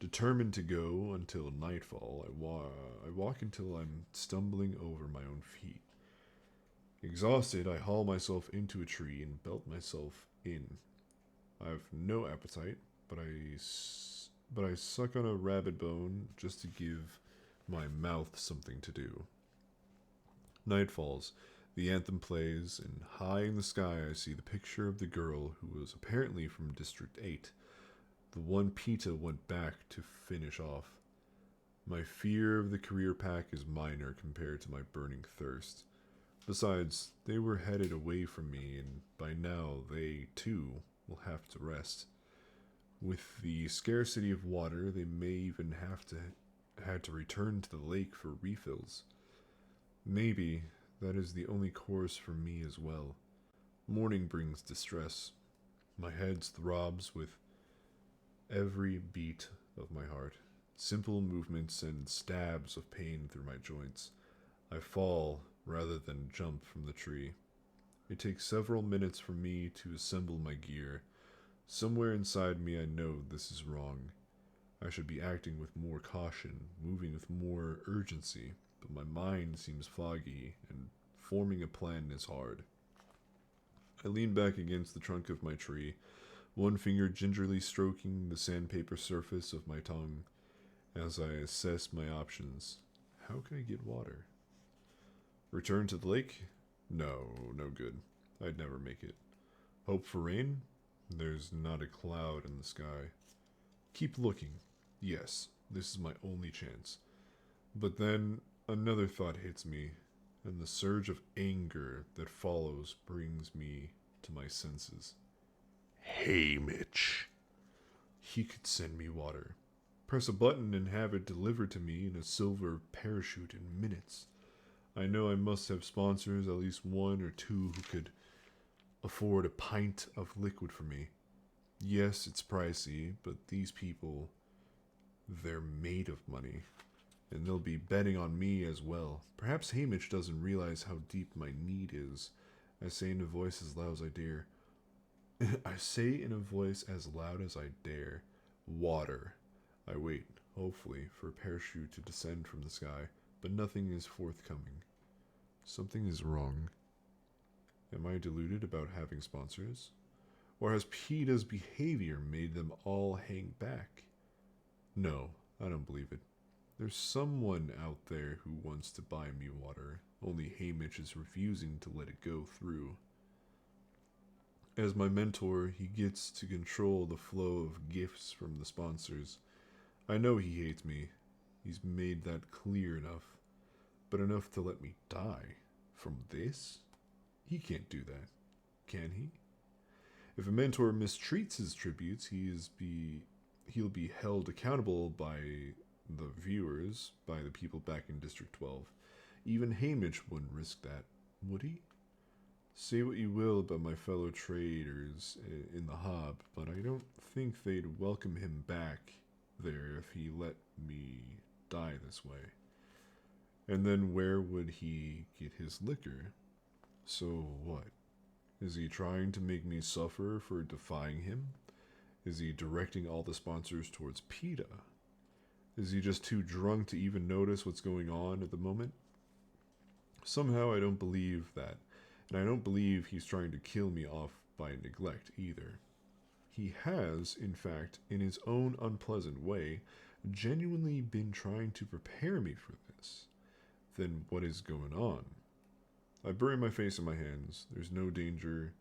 Determined to go until nightfall, I walk until I'm stumbling over my own feet. Exhausted, I haul myself into a tree and belt myself in. I have no appetite, but I suck on a rabbit bone just to give my mouth something to do. Night falls. The anthem plays, and high in the sky I see the picture of the girl who was apparently from District 8, the one Pita went back to finish off. My fear of the career pack is minor compared to my burning thirst. Besides, they were headed away from me, and by now they, too, will have to rest. With the scarcity of water, they may even had to return to the lake for refills. Maybe that is the only course for me as well. Morning brings distress. My head throbs with every beat of my heart. Simple movements send stabs of pain through my joints. I fall rather than jump from the tree. It takes several minutes for me to assemble my gear. Somewhere inside me I know this is wrong. I should be acting with more caution, moving with more urgency, but my mind seems foggy, and forming a plan is hard. I lean back against the trunk of my tree, one finger gingerly stroking the sandpaper surface of my tongue as I assess my options. How can I get water? Return to the lake? No, no good. I'd never make it. Hope for rain? There's not a cloud in the sky. Keep looking. Yes, this is my only chance. But then another thought hits me, and the surge of anger that follows brings me to my senses. Hey, Mitch. He could send me water. Press a button and have it delivered to me in a silver parachute in minutes. I know I must have sponsors, at least one or two, who could afford a pint of liquid for me. Yes, it's pricey, but these people, they're made of money, and they'll be betting on me as well. Perhaps Hamish doesn't realize how deep my need is. I say in a voice as loud as I dare. I say in a voice as loud as I dare. Water. I wait, hopefully, for a parachute to descend from the sky, but nothing is forthcoming. Something is wrong. Am I deluded about having sponsors? Or has PETA's behavior made them all hang back? No, I don't believe it. There's someone out there who wants to buy me water, only Hamish is refusing to let it go through. As my mentor, he gets to control the flow of gifts from the sponsors. I know he hates me. He's made that clear enough. But enough to let me die. From this? He can't do that, can he? If a mentor mistreats his tributes, he'll be held accountable by the viewers, by the people back in District 12. Even Hamish wouldn't risk that, would he? Say what you will about my fellow traders in the Hob, but I don't think they'd welcome him back there if he let me die this way. And then where would he get his liquor? So what? Is he trying to make me suffer for defying him? Is he directing all the sponsors towards PETA? Is he just too drunk to even notice what's going on at the moment? Somehow I don't believe that, and I don't believe he's trying to kill me off by neglect either. He has, in fact, in his own unpleasant way, genuinely been trying to prepare me for this. Then what is going on? I bury my face in my hands. There's no danger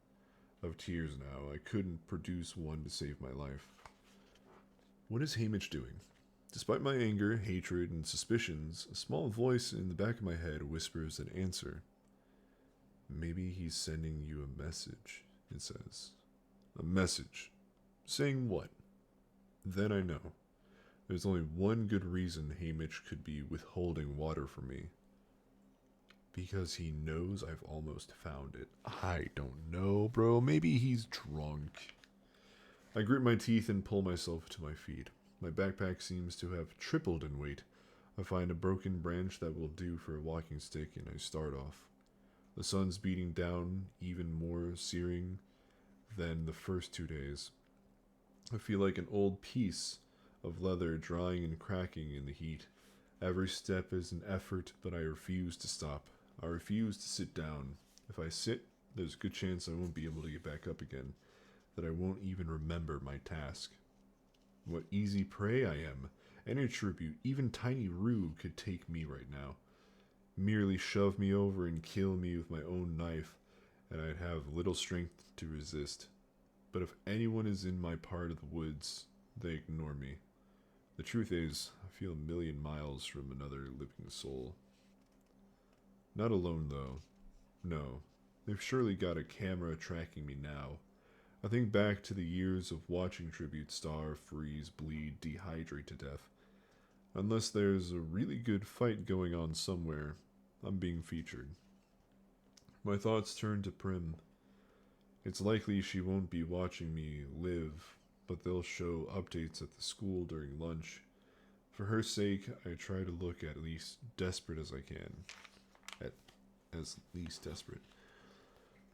of tears now. I couldn't produce one to save my life. What is Hamish doing? Despite my anger, hatred, and suspicions, a small voice in the back of my head whispers an answer. Maybe he's sending you a message, it says. A message. Saying what? Then I know. There's only one good reason Hamish could be withholding water from me. Because he knows I've almost found it. I don't know, bro. Maybe he's drunk. I grit my teeth and pull myself to my feet. My backpack seems to have tripled in weight. I find a broken branch that will do for a walking stick and I start off. The sun's beating down, even more searing than the first 2 days. I feel like an old piece of leather drying and cracking in the heat. Every step is an effort, but I refuse to stop. I refuse to sit down. If I sit, there's a good chance I won't be able to get back up again, that I won't even remember my task. What easy prey I am. Any tribute, even Tiny Roo, could take me right now. Merely shove me over and kill me with my own knife, and I'd have little strength to resist. But if anyone is in my part of the woods, they ignore me. The truth is, I feel a million miles from another living soul. Not alone, though. No, they've surely got a camera tracking me now. I think back to the years of watching tributes starve, freeze, bleed, dehydrate to death. Unless there's a really good fight going on somewhere, I'm being featured. My thoughts turn to Prim. It's likely she won't be watching me live, but they'll show updates at the school during lunch. For her sake, I try to look at least desperate as I can. As least desperate.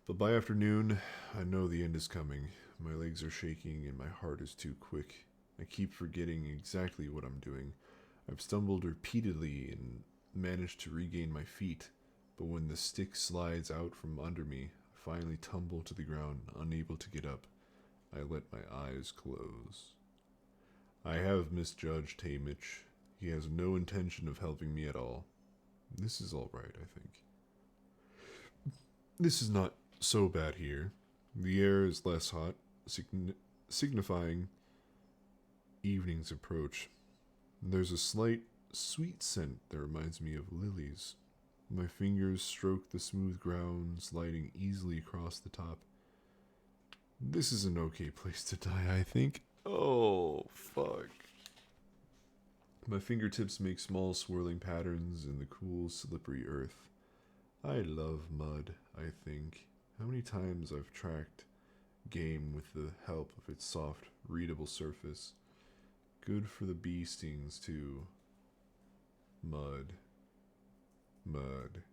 But by afternoon, I know the end is coming. My legs are shaking and my heart is too quick. I keep forgetting exactly what I'm doing. I've stumbled repeatedly and managed to regain my feet, but when the stick slides out from under me, I finally tumble to the ground, unable to get up. I let my eyes close. I have misjudged Hamish. He has no intention of helping me at all. This is all right, I think. This is not so bad here. The air is less hot, signifying evening's approach. There's a slight, sweet scent that reminds me of lilies. My fingers stroke the smooth ground, sliding easily across the top. This is an okay place to die, I think. Oh, fuck. My fingertips make small swirling patterns in the cool, slippery earth. I love mud, I think. How many times I've tracked game with the help of its soft, readable surface. Good for the bee stings, too. Mud. Mud.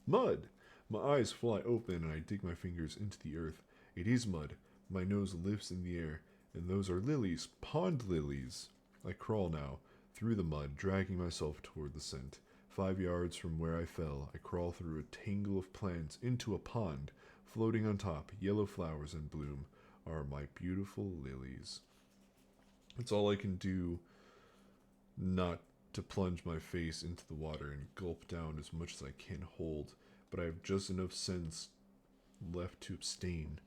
Mud! My eyes fly open and I dig my fingers into the earth. It is mud. My nose lifts in the air, and those are lilies, pond lilies. I crawl now, through the mud, dragging myself toward the scent. 5 yards from where I fell, I crawl through a tangle of plants into a pond. Floating on top, yellow flowers in bloom, are my beautiful lilies. It's all I can do not to plunge my face into the water and gulp down as much as I can hold, but I have just enough sense left to abstain.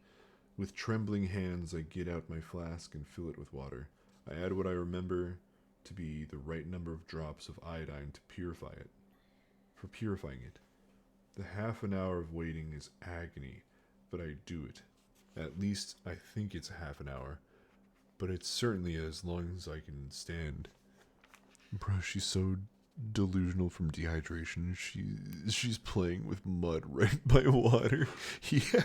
With trembling hands, I get out my flask and fill it with water. I add what I remember to be the right number of drops of iodine to purify it. For purifying it. The half an hour of waiting is agony, but I do it. At least I think it's half an hour, but it's certainly as long as I can stand. Bro, she's so delusional from dehydration. She's playing with mud right by water. Yeah.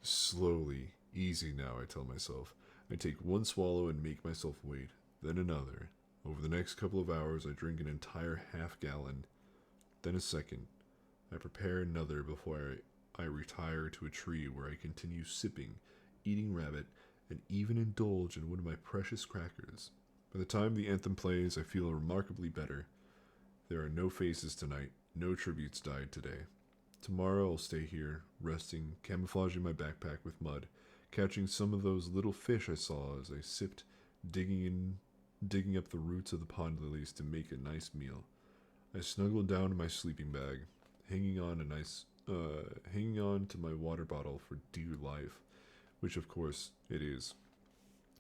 Slowly, easy now, I tell myself. I take one swallow and make myself wait, then another. Over the next couple of hours, I drink an entire half-gallon, then a second. I prepare another before I retire to a tree where I continue sipping, eating rabbit, and even indulge in one of my precious crackers. By the time the anthem plays, I feel remarkably better. There are no faces tonight. No tributes died today. Tomorrow I'll stay here, resting, camouflaging my backpack with mud, catching some of those little fish I saw as I sipped, digging up the roots of the pond lilies to make a nice meal. I snuggled down in my sleeping bag, hanging on to my water bottle for dear life, which of course it is.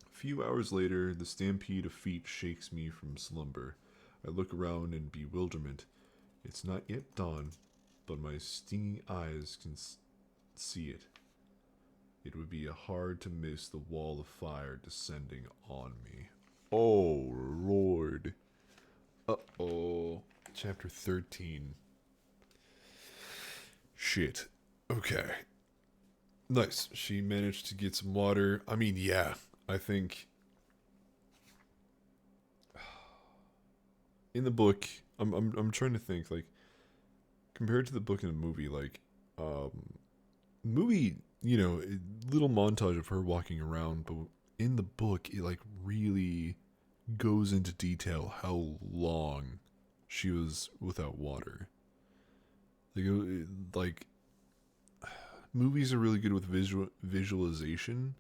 A few hours later, the stampede of feet shakes me from slumber. I look around in bewilderment. It's not yet dawn, but my stinging eyes can see it. It would be hard to miss the wall of fire descending on me. Oh, Lord. Uh-oh. Chapter 13. Shit. Okay. Nice. She managed to get some water. I mean, yeah. I think in the book, I'm trying to think, like, compared to the book and the movie, like, movie, you know, little montage of her walking around, but in the book, it like really goes into detail how long she was without water. Like movies are really good with visualization,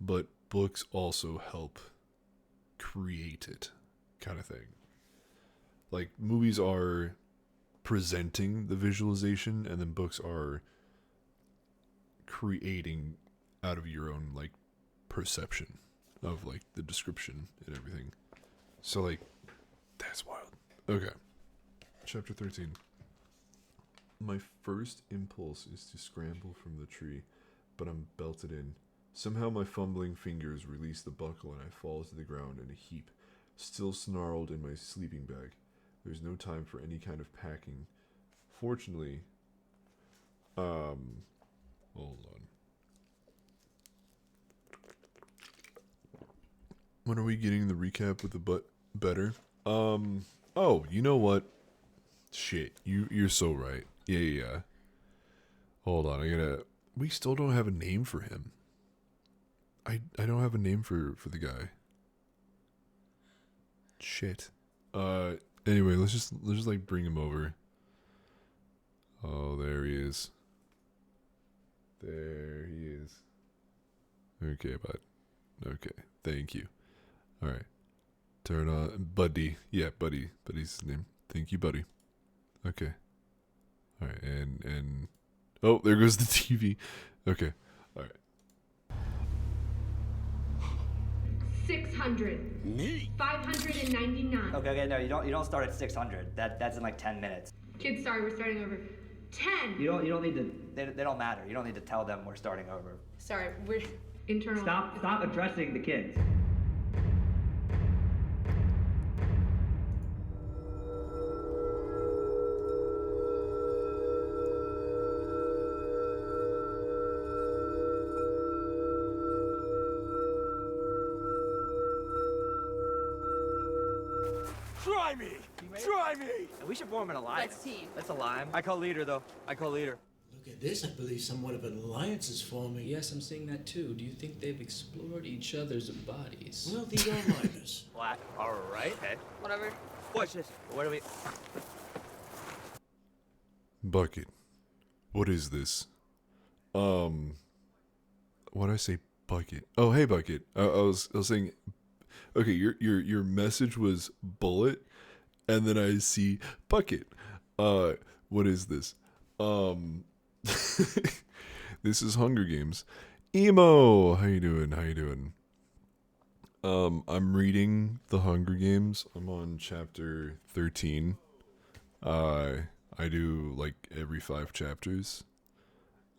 but books also help create it, kind of thing. Like movies are presenting the visualization, and then books are creating out of your own like perception of like the description and everything. So like that's wild. Okay. Chapter 13. My first impulse is to scramble from the tree, but I'm belted in. Somehow my fumbling fingers release the buckle and I fall to the ground in a heap, still snarled in my sleeping bag. There's no time for any kind of packing. Fortunately, hold on. When are we getting the recap with the butt better? Oh, you know what? Shit, you're so right. Yeah. Hold on, we still don't have a name for him. I don't have a name for the guy. Shit. Anyway, let's just like bring him over. Oh, there he is. There he is. Okay, bud. Okay, thank you. All right. Turn on Buddy. Yeah, Buddy. Buddy's his name. Thank you, Buddy. Okay. All right, and oh, there goes the TV. Okay. All right. 600. Me? 599. Okay, no, you don't start at 600. That's in like 10 minutes. Kids, sorry, we're starting over. 10. You don't need to. They don't matter. You don't need to tell them we're starting over. Sorry, we're internal. Stop addressing the kids. Try me! Try me! We should form an alliance. Let's team. That's a lie. I call leader, though. I call leader. Look at this. I believe somewhat of an alliance is forming. Yes, I'm seeing that too. Do you think they've explored each other's bodies? Well, these are minors. Black. All right. Okay. Whatever. Watch this. Where do we? Bucket. What is this? Why'd I say Bucket? Oh, hey Bucket. I was saying. Okay, your message was bullet, and then I see Bucket. What is this? This is Hunger Games. Emo, how you doing? I'm reading The Hunger Games. I'm on chapter 13. I do like every 5 chapters.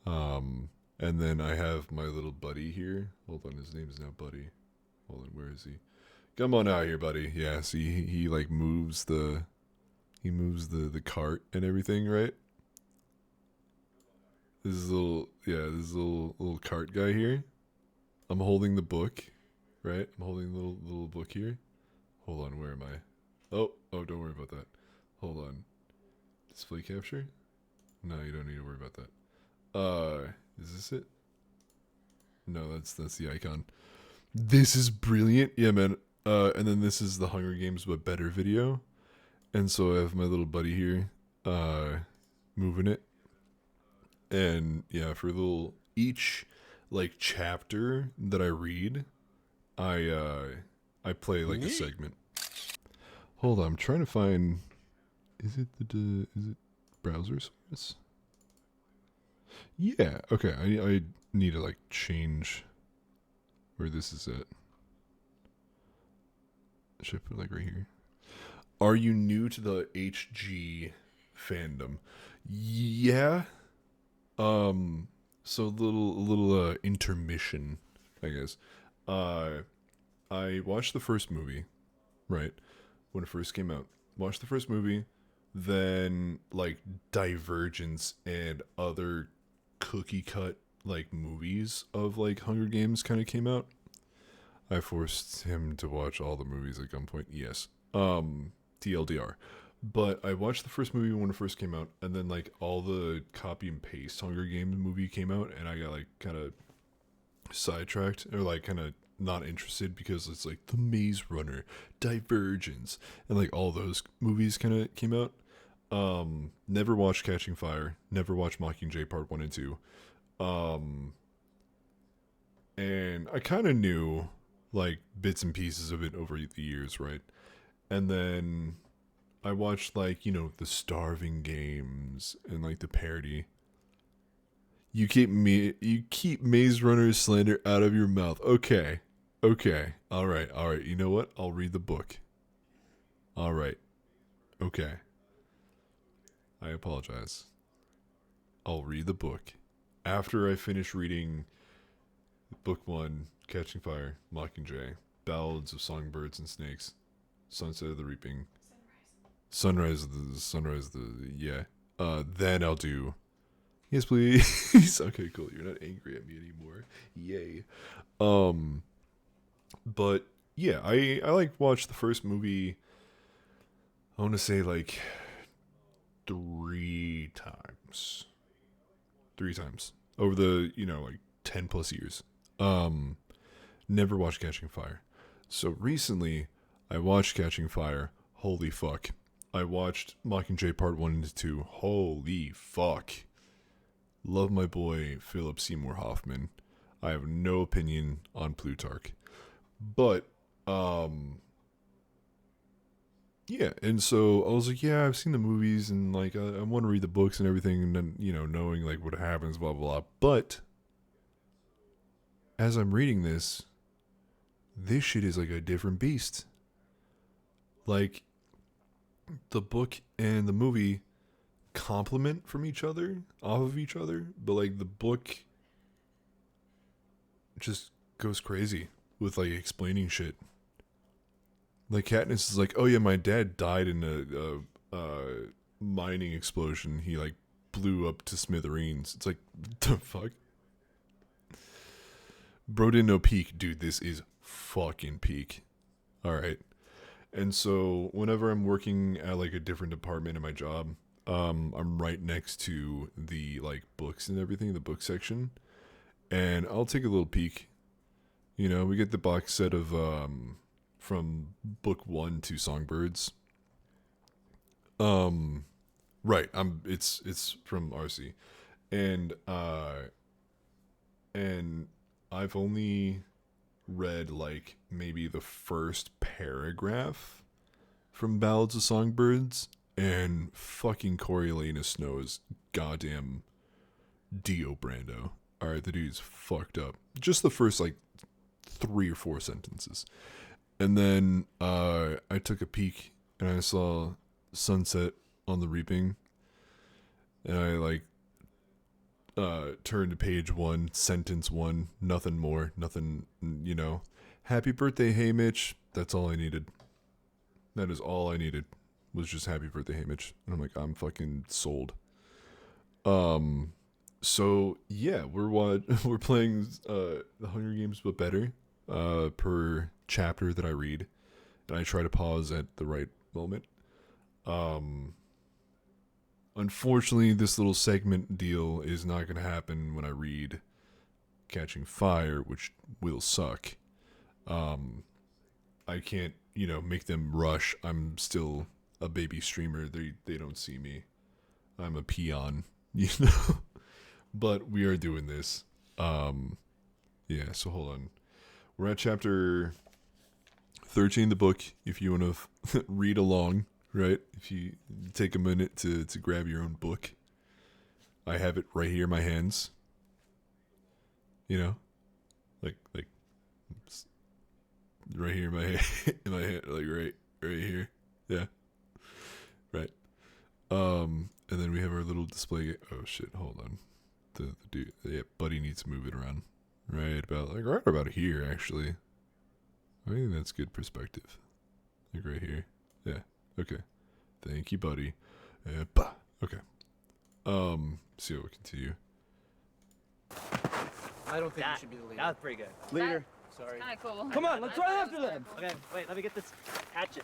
And then I have my little buddy here. Hold on, his name is now Buddy. Hold on, where is he? Come on out here, buddy. Yeah, see, he like moves the cart and everything, right? This is little cart guy here. I'm holding the book, right? I'm holding the little book here. Hold on, where am I? Oh, don't worry about that. Hold on. Display capture? No, you don't need to worry about that. Is this it? No, that's the icon. This is brilliant. Yeah, man. And then this is the Hunger Games but better video. And so I have my little buddy here, moving it. And yeah, for each like chapter that I read, I play like a segment. Hold on, I'm trying to find. Is it browser service? Yeah. Okay. I need to like change where this is at. Should I put it like right here? Are you new to the HG fandom? Yeah. So a little intermission, I guess. I watched the first movie, right, when it first came out. Watched the first movie, then like Divergence and other cookie cut like movies of like Hunger Games kind of came out. I forced him to watch all the movies at gunpoint. Yes. TLDR. But I watched the first movie when it first came out, and then like all the copy and paste Hunger Games movie came out, and I got like kind of sidetracked or like kind of not interested because it's like The Maze Runner, Divergence, and like all those movies kind of came out. Never watched Catching Fire, never watched Mockingjay Part 1 and 2. And I kind of knew like bits and pieces of it over the years, right? And then I watched like, the Starving Games and like the parody. You keep Maze Runner slander out of your mouth. Okay. All right. You know what? I'll read the book. All right. Okay. I apologize. I'll read the book after I finish reading book 1, Catching Fire, Mockingjay, Ballads of Songbirds and Snakes, Sunset of the Reaping, Sunrise. Then I'll do. Yes, please. Okay, cool. You're not angry at me anymore. Yay. But yeah, I like watched the first movie. I want to say like 3 times. 3 times over the like 10 plus years. Never watched Catching Fire. So recently, I watched Catching Fire. Holy fuck. I watched Mockingjay Part 1 and 2. Holy fuck. Love my boy Philip Seymour Hoffman. I have no opinion on Plutarch. But, yeah, and so I was like, yeah, I've seen the movies and like I want to read the books and everything, and then knowing like what happens, blah blah blah. But as I'm reading this shit is like a different beast. Like the book and the movie complement from each other, off of each other, but like the book just goes crazy with like explaining shit. Like Katniss is like, oh yeah, my dad died in a mining explosion. He like blew up to smithereens. It's like, the fuck? Bro didn't know peak. Dude, this is fucking peak. Alright. And so whenever I'm working at like a different department in my job, I'm right next to the like books and everything, the book section. And I'll take a little peek. We get the box set of from book 1 to Songbirds. Right. It's from RC. And I've only read like maybe the first paragraph from Ballads of Songbirds, and fucking Coriolanus Snow is goddamn Dio Brando. Alright, the dude's fucked up. Just the first like 3 or 4 sentences. And then I took a peek and I saw Sunset on the Reaping. And I like turned to page 1, sentence 1, nothing more, nothing, Happy birthday, hey Mitch. That's all I needed. That is all I needed, was just happy birthday, hey Mitch. And I'm like, I'm fucking sold. So yeah, we're playing the Hunger Games but better per chapter that I read, and I try to pause at the right moment. Unfortunately, this little segment deal is not going to happen when I read Catching Fire, which will suck. I can't, make them rush. I'm still a baby streamer. They don't see me. I'm a peon, but we are doing this. Yeah, so hold on. We're at chapter 13 of the book. If you want to read along, right? If you take a minute to grab your own book, I have it right here in my hands. You know, like right here in my hand, like right here. Yeah, right. And then we have our little display. Oh shit! Hold on. The dude, yeah, Buddy needs to move it around. Right about here, actually. I think that's good perspective. Like right here. Yeah. Okay. Thank you, Buddy. Okay. So we'll continue. I don't think you should be the leader. That was pretty good. Leader. Sorry. Kinda cool. Come on, let's run after them. Okay, wait, let me get this hatchet.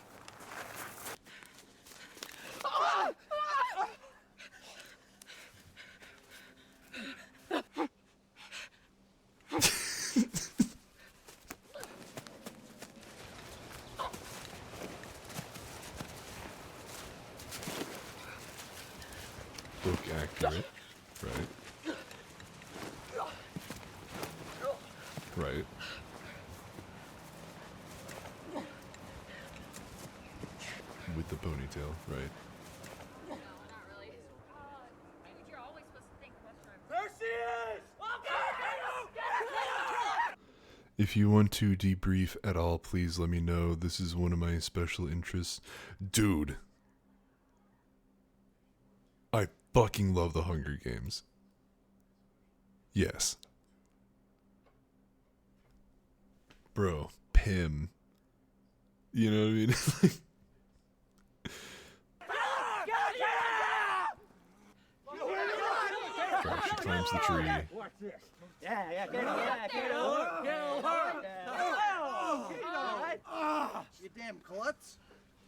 Book accurate. Right. Right. With the ponytail, right. No, not really. You're always supposed to think restaurant. There she is! If you want to debrief at all, please let me know. This is one of my special interests. Dude. I fucking love the Hunger Games. Yes. Bro, Pym. You know what I mean? Right, she climbs the tree. Yeah, get over. You damn klutz.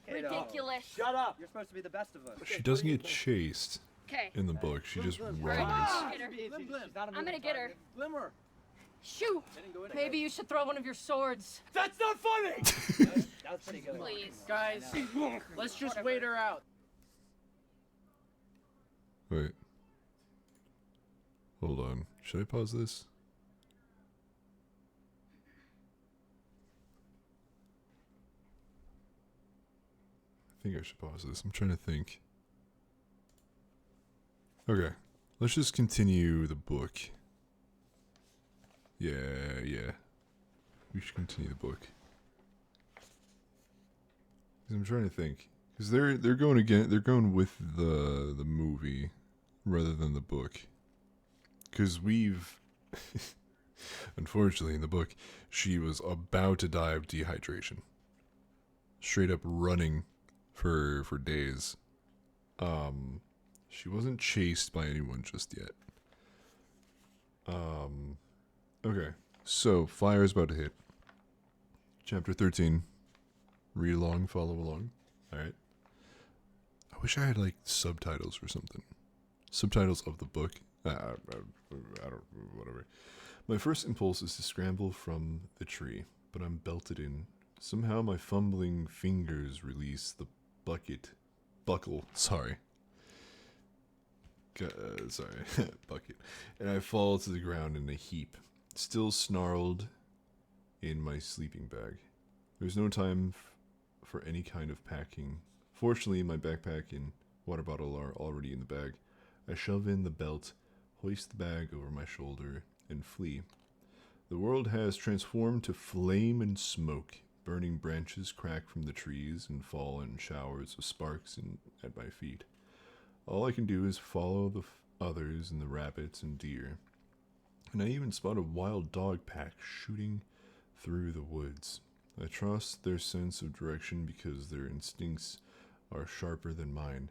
Ridiculous. Shut up. You're supposed to be the best of us. She doesn't get chased Okay. in the book. She just runs. Get her. She's not a I'm gonna get her. Glimmer. Shoot. Maybe you should throw one of your swords. That's not funny! That was pretty good. Please. Guys, let's just wait her out. Wait. Hold on. Should I pause this? I think I should pause this. I'm trying to think. Okay. Let's just continue the book. Yeah. We should continue the book. 'Cause I'm trying to think. Because they're going again. They're going with the movie rather than the book. Because we've, unfortunately, in the book, she was about to die of dehydration. Straight up running for days. She wasn't chased by anyone just yet. Okay, so fire's about to hit. Chapter 13. Read along, follow along. Alright. I wish I had, like, subtitles or something. Subtitles of the book. I don't, whatever. My first impulse is to scramble from the tree, but I'm belted in. Somehow my fumbling fingers release the buckle, sorry, bucket, and I fall to the ground in a heap, still snarled in my sleeping bag. There's no time for any kind of packing. Fortunately, my backpack and water bottle are already in the bag. I shove in the belt, hoist the bag over my shoulder, and flee. The world has transformed to flame and smoke. Burning branches crack from the trees and fall in showers of sparks at my feet. All I can do is follow the others and the rabbits and deer. And I even spot a wild dog pack shooting through the woods. I trust their sense of direction because their instincts are sharper than mine,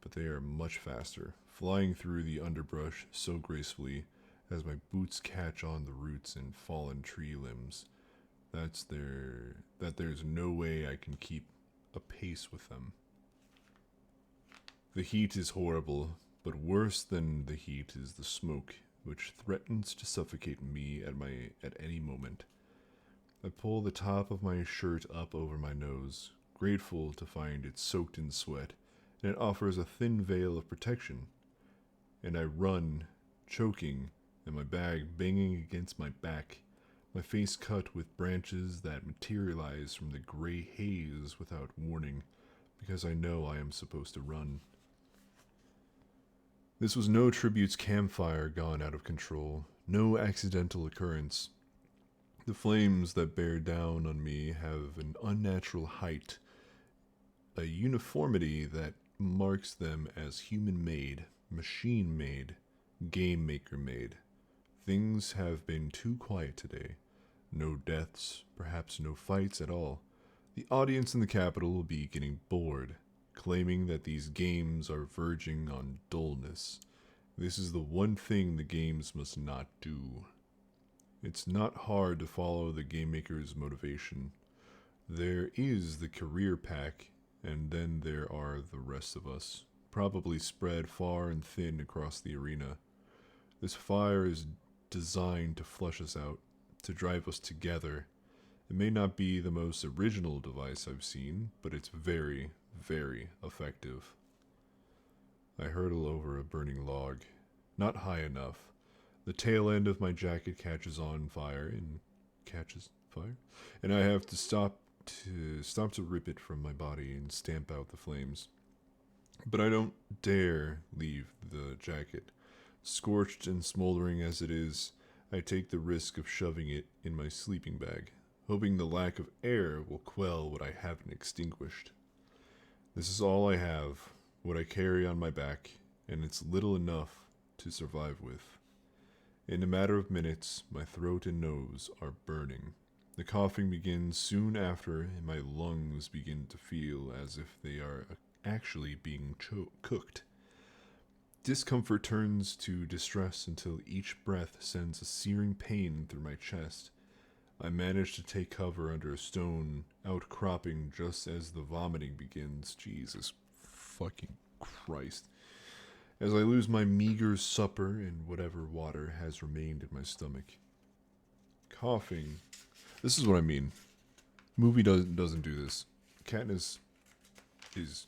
but they are much faster, flying through the underbrush so gracefully as my boots catch on the roots and fallen tree limbs. That there's no way I can keep a pace with them. The heat is horrible, but worse than the heat is the smoke, which threatens to suffocate me at any moment. I pull the top of my shirt up over my nose, grateful to find it soaked in sweat, and it offers a thin veil of protection. And I run choking, and my bag banging against my back, my face cut with branches that materialize from the gray haze without warning, because I know I am supposed to run. This was no tribute's campfire gone out of control, no accidental occurrence. The flames that bear down on me have an unnatural height, a uniformity that marks them as human-made, machine-made, game-maker-made. Things have been too quiet today. No deaths, perhaps no fights at all. The audience in the capital will be getting bored, claiming that these games are verging on dullness. This is the one thing the games must not do. It's not hard to follow the game maker's motivation. There is the career pack, and then there are the rest of us, probably spread far and thin across the arena. This fire is designed to flush us out, to drive us together. It may not be the most original device I've seen, but it's very, very effective. I hurtle over a burning log. Not high enough. The tail end of my jacket catches fire, and I have to stop to rip it from my body and stamp out the flames. But I don't dare leave the jacket. Scorched and smoldering as it is, I take the risk of shoving it in my sleeping bag, hoping the lack of air will quell what I haven't extinguished. This is all I have, what I carry on my back, and it's little enough to survive with. In a matter of minutes, my throat and nose are burning. The coughing begins soon after, and my lungs begin to feel as if they are actually being cooked. Discomfort turns to distress until each breath sends a searing pain through my chest. I manage to take cover under a stone, outcropping just as the vomiting begins. Jesus fucking Christ. As I lose my meager supper and whatever water has remained in my stomach. Coughing. This is what I mean. Movie doesn't do this. Katniss is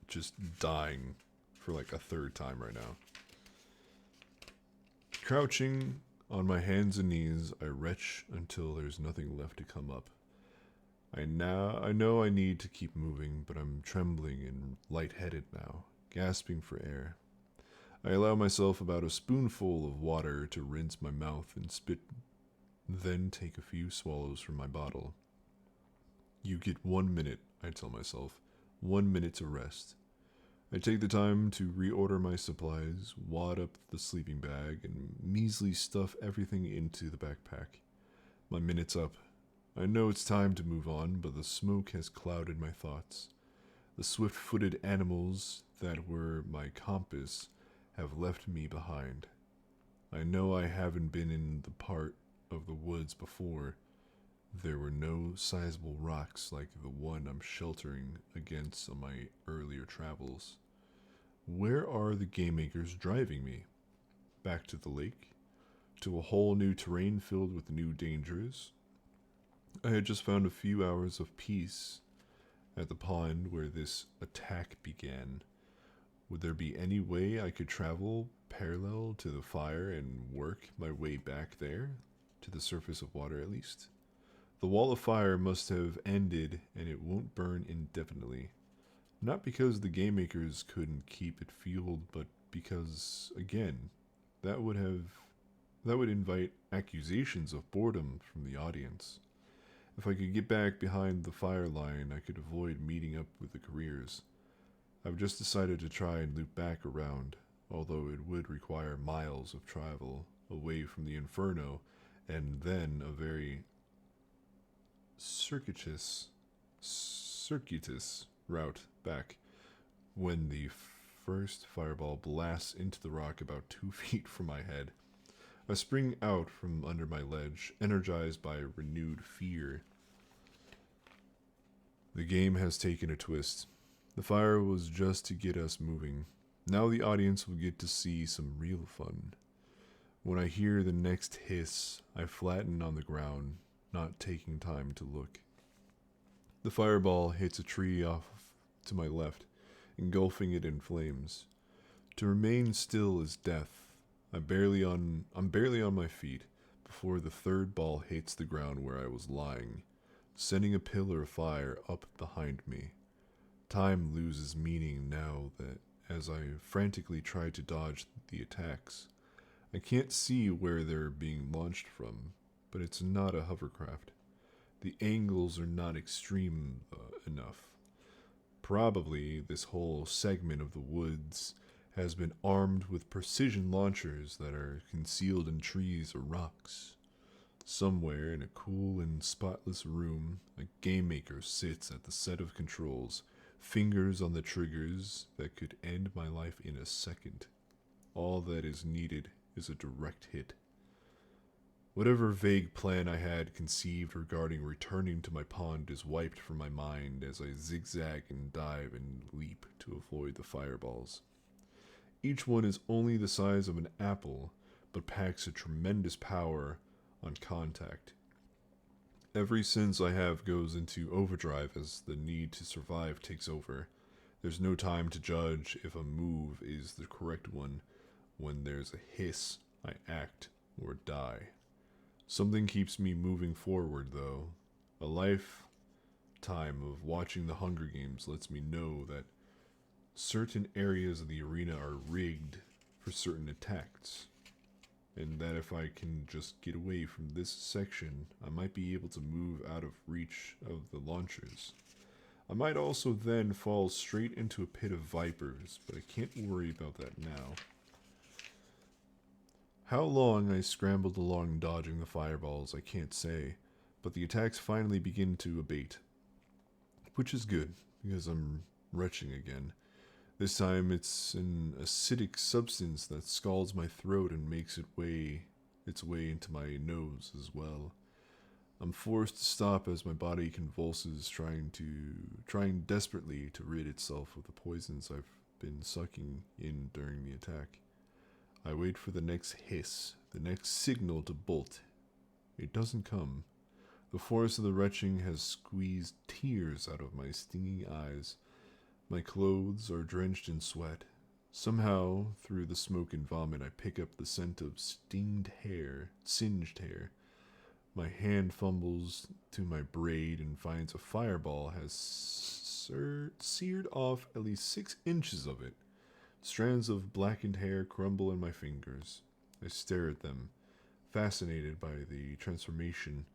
just dying for like a third time right now. Crouching on my hands and knees, I retch until there's nothing left to come up. I know I need to keep moving, but I'm trembling and lightheaded now, gasping for air. I allow myself about a spoonful of water to rinse my mouth and spit, then take a few swallows from my bottle. You get 1 minute, I tell myself. 1 minute to rest. I take the time to reorder my supplies, wad up the sleeping bag, and measly stuff everything into the backpack. My minute's up. I know it's time to move on, but the smoke has clouded my thoughts. The swift-footed animals that were my compass have left me behind. I know I haven't been in the part of the woods before. There were no sizable rocks like the one I'm sheltering against on my earlier travels. Where are the game makers driving me? Back to the lake? To a whole new terrain filled with new dangers? I had just found a few hours of peace at the pond where this attack began. Would there be any way I could travel parallel to the fire and work my way back there? To the surface of water at least? The wall of fire must have ended and it won't burn indefinitely. Not because the game makers couldn't keep it fueled, but because, again, that would invite accusations of boredom from the audience. If I could get back behind the fire line, I could avoid meeting up with the careers. I've just decided to try and loop back around, although it would require miles of travel away from the inferno, and then a very circuitous route back when the first fireball blasts into the rock about 2 feet from my head. I spring out from under my ledge, energized by renewed fear. The game has taken a twist. The fire was just to get us moving. Now the audience will get to see some real fun. When I hear the next hiss, I flatten on the ground, not taking time to look. The fireball hits a tree off to my left, engulfing it in flames. To remain still is death. I'm barely on my feet before the third ball hits the ground where I was lying, sending a pillar of fire up behind me. Time loses meaning now that as I frantically try to dodge the attacks. I can't see where they're being launched from, but it's not a hovercraft. The angles are not extreme enough. Probably this whole segment of the woods has been armed with precision launchers that are concealed in trees or rocks. Somewhere in a cool and spotless room, a game maker sits at the set of controls, fingers on the triggers that could end my life in a second. All that is needed is a direct hit. Whatever vague plan I had conceived regarding returning to my pond is wiped from my mind as I zigzag and dive and leap to avoid the fireballs. Each one is only the size of an apple, but packs a tremendous power on contact. Every sense I have goes into overdrive as the need to survive takes over. There's no time to judge if a move is the correct one. When there's a hiss, I act or die. Something keeps me moving forward, though. A lifetime of watching the Hunger Games lets me know that certain areas of the arena are rigged for certain attacks, and that if I can just get away from this section, I might be able to move out of reach of the launchers. I might also then fall straight into a pit of vipers, but I can't worry about that now. How long I scrambled along dodging the fireballs, I can't say, but the attacks finally begin to abate. Which is good, because I'm retching again. This time it's an acidic substance that scalds my throat and makes its way into my nose as well. I'm forced to stop as my body convulses, trying desperately to rid itself of the poisons I've been sucking in during the attack. I wait for the next hiss, the next signal to bolt. It doesn't come. The force of the retching has squeezed tears out of my stinging eyes. My clothes are drenched in sweat. Somehow, through the smoke and vomit, I pick up the scent of singed hair. My hand fumbles to my braid and finds a fireball has seared off at least 6 inches of it. Strands of blackened hair crumble in my fingers. I stare at them, fascinated by the transformation.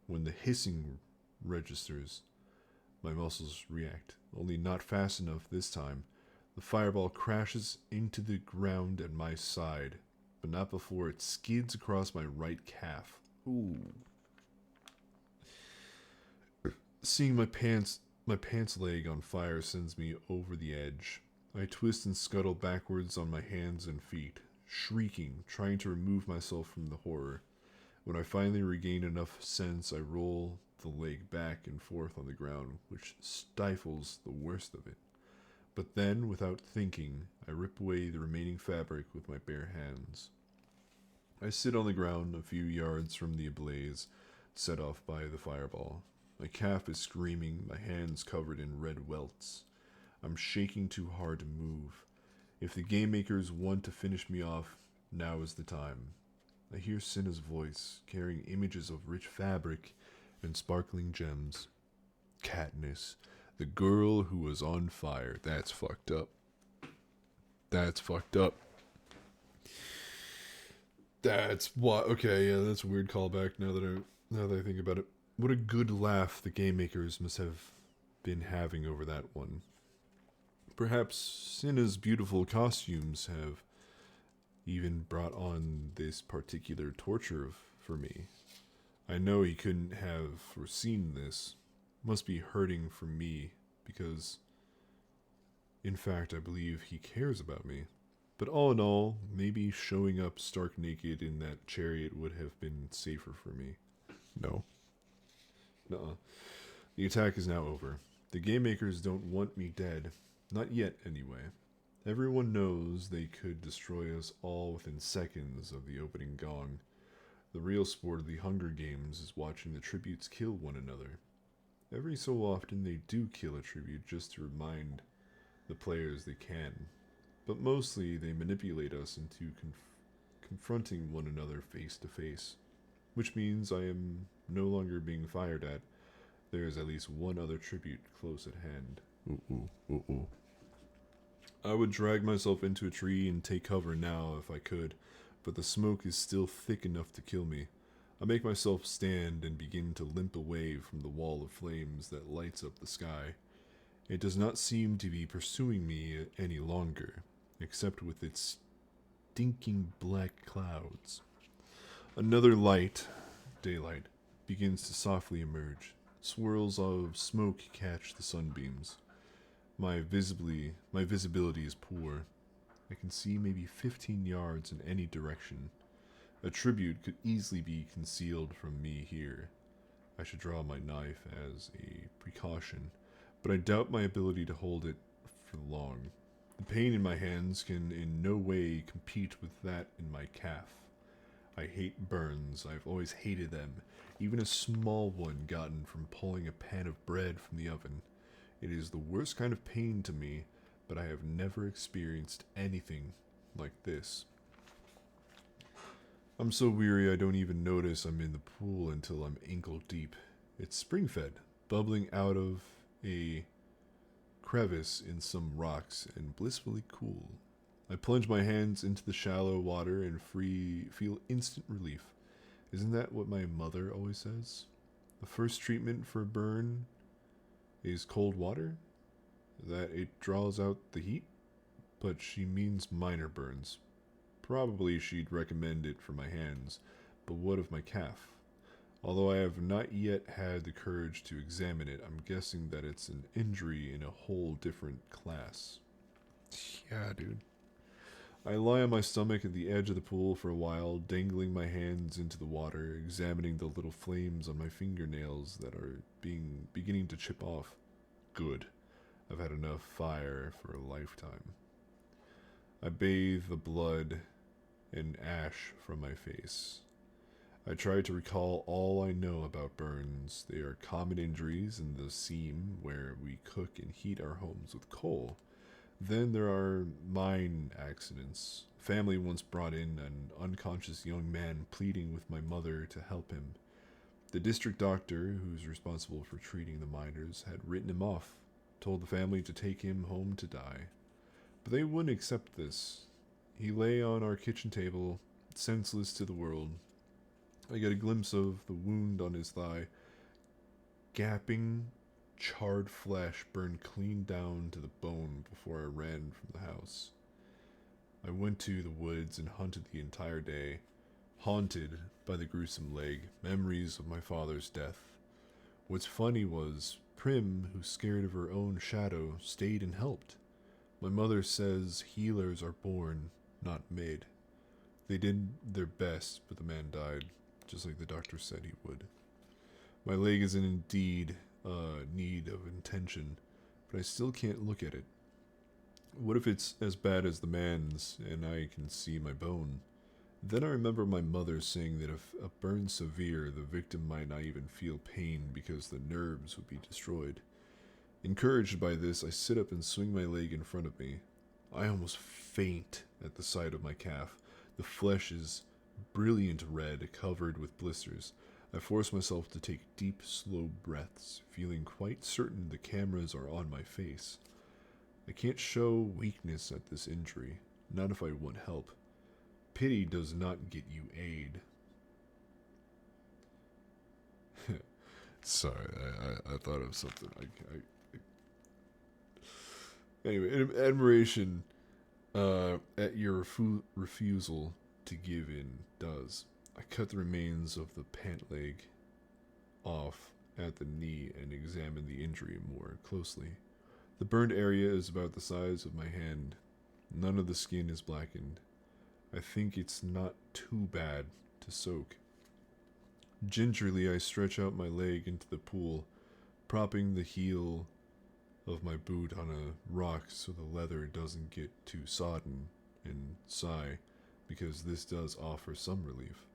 When the hissing registers, my muscles react, only not fast enough this time. The fireball crashes into the ground at my side, but not before it skids across my right calf. Ooh. Seeing my pants leg on fire sends me over the edge. I twist and scuttle backwards on my hands and feet, shrieking, trying to remove myself from the horror. When I finally regain enough sense, I roll the leg back and forth on the ground, which stifles the worst of it. But then, without thinking, I rip away the remaining fabric with my bare hands. I sit on the ground a few yards from the ablaze set off by the fireball. My calf is screaming, my hands covered in red welts. I'm shaking too hard to move. If the game makers want to finish me off, now is the time. I hear Cinna's voice, carrying images of rich fabric and sparkling gems. Katniss, the girl who was on fire. That's fucked up. That's fucked up. That's what. Okay, yeah, that's a weird callback. Now that I think about it, what a good laugh the game makers must have been having over that one. Perhaps Cinna's beautiful costumes have even brought on this particular torture for me. I know he couldn't have foreseen this. Must be hurting for me because, in fact, I believe he cares about me. But all in all, maybe showing up stark naked in that chariot would have been safer for me. No. Nuh-uh. The attack is now over. The game makers don't want me dead. Not yet, anyway. Everyone knows they could destroy us all within seconds of the opening gong. The real sport of the Hunger Games is watching the tributes kill one another. Every so often they do kill a tribute just to remind the players they can. But mostly they manipulate us into confronting one another face to face, which means I am no longer being fired at. There is at least one other tribute close at hand. I would drag myself into a tree and take cover now if I could, but the smoke is still thick enough to kill me. I make myself stand and begin to limp away from the wall of flames that lights up the sky. It does not seem to be pursuing me any longer, except with its stinking black clouds. Another light, daylight, begins to softly emerge. Swirls of smoke catch the sunbeams. My visibility is poor. I can see maybe 15 yards in any direction. A tribute could easily be concealed from me here. I should draw my knife as a precaution, but I doubt my ability to hold it for long. The pain in my hands can in no way compete with that in my calf. I hate burns. I've always hated them, even a small one gotten from pulling a pan of bread from the oven. It is the worst kind of pain to me, but I have never experienced anything like this. I'm so weary I don't even notice I'm in the pool until I'm ankle deep. It's spring-fed, bubbling out of a crevice in some rocks and blissfully cool. I plunge my hands into the shallow water and feel instant relief. Isn't that what my mother always says? The first treatment for a burn is cold water? That it draws out the heat? But she means minor burns. Probably she'd recommend it for my hands, but what of my calf? Although I have not yet had the courage to examine it, I'm guessing that it's an injury in a whole different class. Yeah, dude. I lie on my stomach at the edge of the pool for a while, dangling my hands into the water, examining the little flames on my fingernails that are beginning to chip off. Good. I've had enough fire for a lifetime. I bathe the blood and ash from my face. I try to recall all I know about burns. They are common injuries in the seam where we cook and heat our homes with coal. Then there are mine accidents. Family once brought in an unconscious young man pleading with my mother to help him. The district doctor, who's responsible for treating the miners, had written him off, told the family to take him home to die. But they wouldn't accept this. He lay on our kitchen table, senseless to the world. I get a glimpse of the wound on his thigh. Gaping, charred flesh burned clean down to the bone before I ran from the house. I went to the woods and hunted the entire day, haunted by the gruesome leg, memories of my father's death. What's funny was, Prim, who's scared of her own shadow, stayed and helped. My mother says healers are born, not made. They did their best, but the man died, just like the doctor said he would. My leg is in indeed need of attention, but I still can't look at it. What if it's as bad as the man's, and I can see my bone? Then I remember my mother saying that if a burn's severe, the victim might not even feel pain because the nerves would be destroyed. Encouraged by this, I sit up and swing my leg in front of me. I almost faint at the sight of my calf. The flesh is brilliant red, covered with blisters. I force myself to take deep, slow breaths, feeling quite certain the cameras are on my face. I can't show weakness at this injury, not if I want help. Pity does not get you aid. Sorry, I thought of something. Anyway, admiration at your refusal to give in does. I cut the remains of the pant leg off at the knee and examine the injury more closely. The burned area is about the size of my hand. None of the skin is blackened. I think it's not too bad to soak. Gingerly, I stretch out my leg into the pool, propping the heel of my boot on a rock so the leather doesn't get too sodden, and sigh, because this does offer some relief.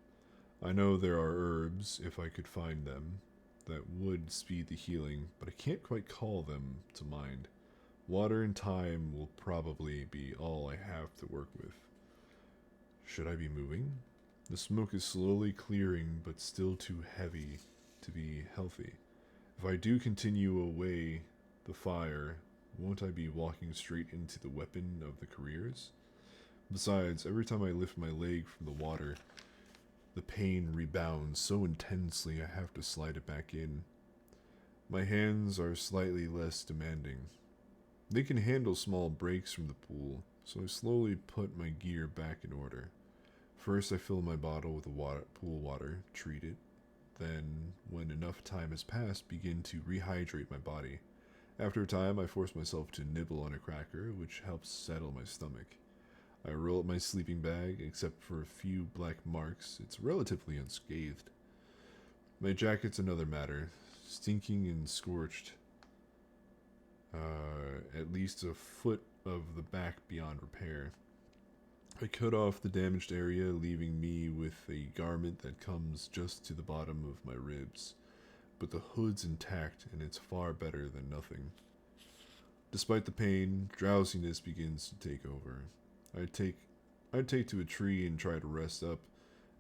I know there are herbs, if I could find them, that would speed the healing, but I can't quite call them to mind. Water and time will probably be all I have to work with. Should I be moving? The smoke is slowly clearing, but still too heavy to be healthy. If I do continue away the fire, won't I be walking straight into the weapon of the careers? Besides, every time I lift my leg from the water, the pain rebounds so intensely I have to slide it back in. My hands are slightly less demanding. They can handle small breaks from the pool, so I slowly put my gear back in order. First, I fill my bottle with the pool water, treat it, then, when enough time has passed, begin to rehydrate my body. After a time, I force myself to nibble on a cracker, which helps settle my stomach. I roll up my sleeping bag, except for a few black marks. It's relatively unscathed. My jacket's another matter, stinking and scorched. At least a foot of the back beyond repair. I cut off the damaged area, leaving me with a garment that comes just to the bottom of my ribs. But the hood's intact, and it's far better than nothing. Despite the pain, drowsiness begins to take over. I'd take to a tree and try to rest up,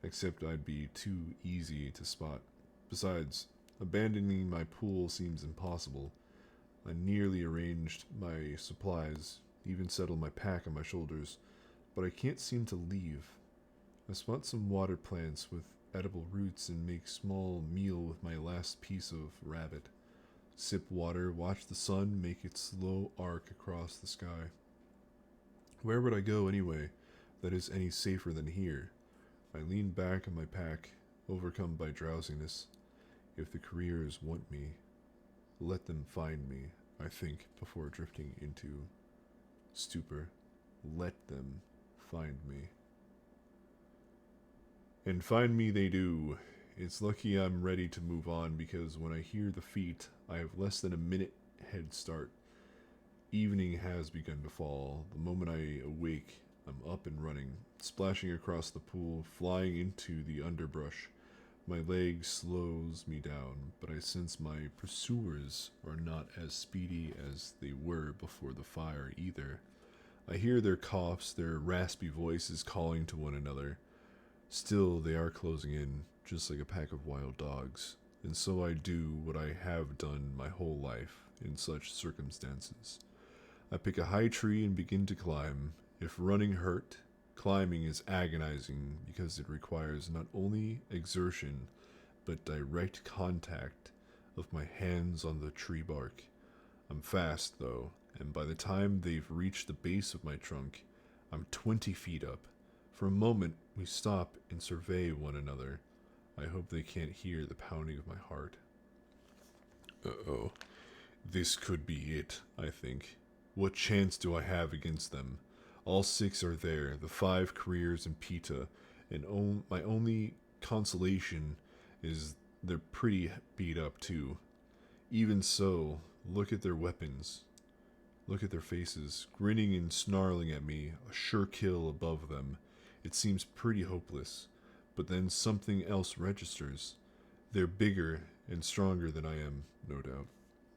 except I'd be too easy to spot. Besides, abandoning my pool seems impossible. I nearly arranged my supplies, even settled my pack on my shoulders, but I can't seem to leave. I spot some water plants with edible roots and make small meal with my last piece of rabbit. Sip water, watch the sun make its slow arc across the sky. Where would I go anyway that is any safer than here? I lean back on my pack, overcome by drowsiness. If the careers want me, let them find me, I think, before drifting into stupor. Let them find me. And find me they do. It's lucky I'm ready to move on, because when I hear the feet, I have less than a minute head start. Evening has begun to fall. The moment I awake, I'm up and running, splashing across the pool, flying into the underbrush. My leg slows me down, but I sense my pursuers are not as speedy as they were before the fire either. I hear their coughs, their raspy voices calling to one another. Still, they are closing in, just like a pack of wild dogs, and so I do what I have done my whole life in such circumstances. I pick a high tree and begin to climb. If running hurt, climbing is agonizing because it requires not only exertion, but direct contact of my hands on the tree bark. I'm fast, though, and by the time they've reached the base of my trunk, I'm 20 feet up. For a moment, we stop and survey one another. I hope they can't hear the pounding of my heart. Uh-oh. This could be it, I think. What chance do I have against them? All 6 are there, the 5 careers and Pita, and my only consolation is they're pretty beat up too. Even so, look at their weapons. Look at their faces, grinning and snarling at me, a sure kill above them. It seems pretty hopeless, but then something else registers. They're bigger and stronger than I am, no doubt,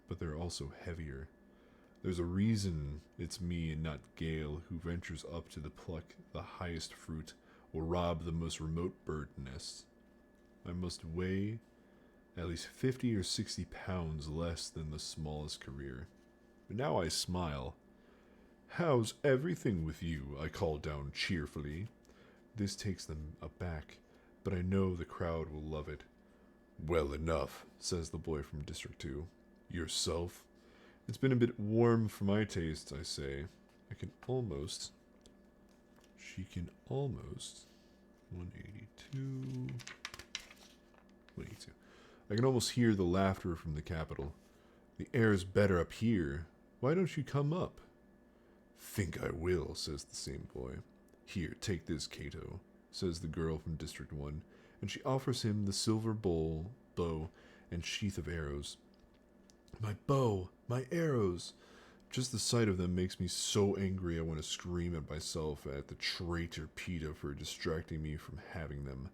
but they're also heavier. There's a reason it's me and not Gale who ventures up to pluck the highest fruit or rob the most remote bird nests. I must weigh at least 50 or 60 pounds less than the smallest career. But now I smile. "How's everything with you?" I call down cheerfully. This takes them aback, but I know the crowd will love it. "Well enough," says the boy from District 2. "Yourself?" "It's been a bit warm for my taste," I say. She can almost 182. I can almost hear the laughter from the Capitol. "The air's better up here. Why don't you come up?" "Think I will," says the same boy. "Here, take this, Cato," says the girl from District 1, and she offers him the silver bow, and sheath of arrows. My bow! My arrows! Just the sight of them makes me so angry I want to scream at myself at the traitor Pita for distracting me from having them.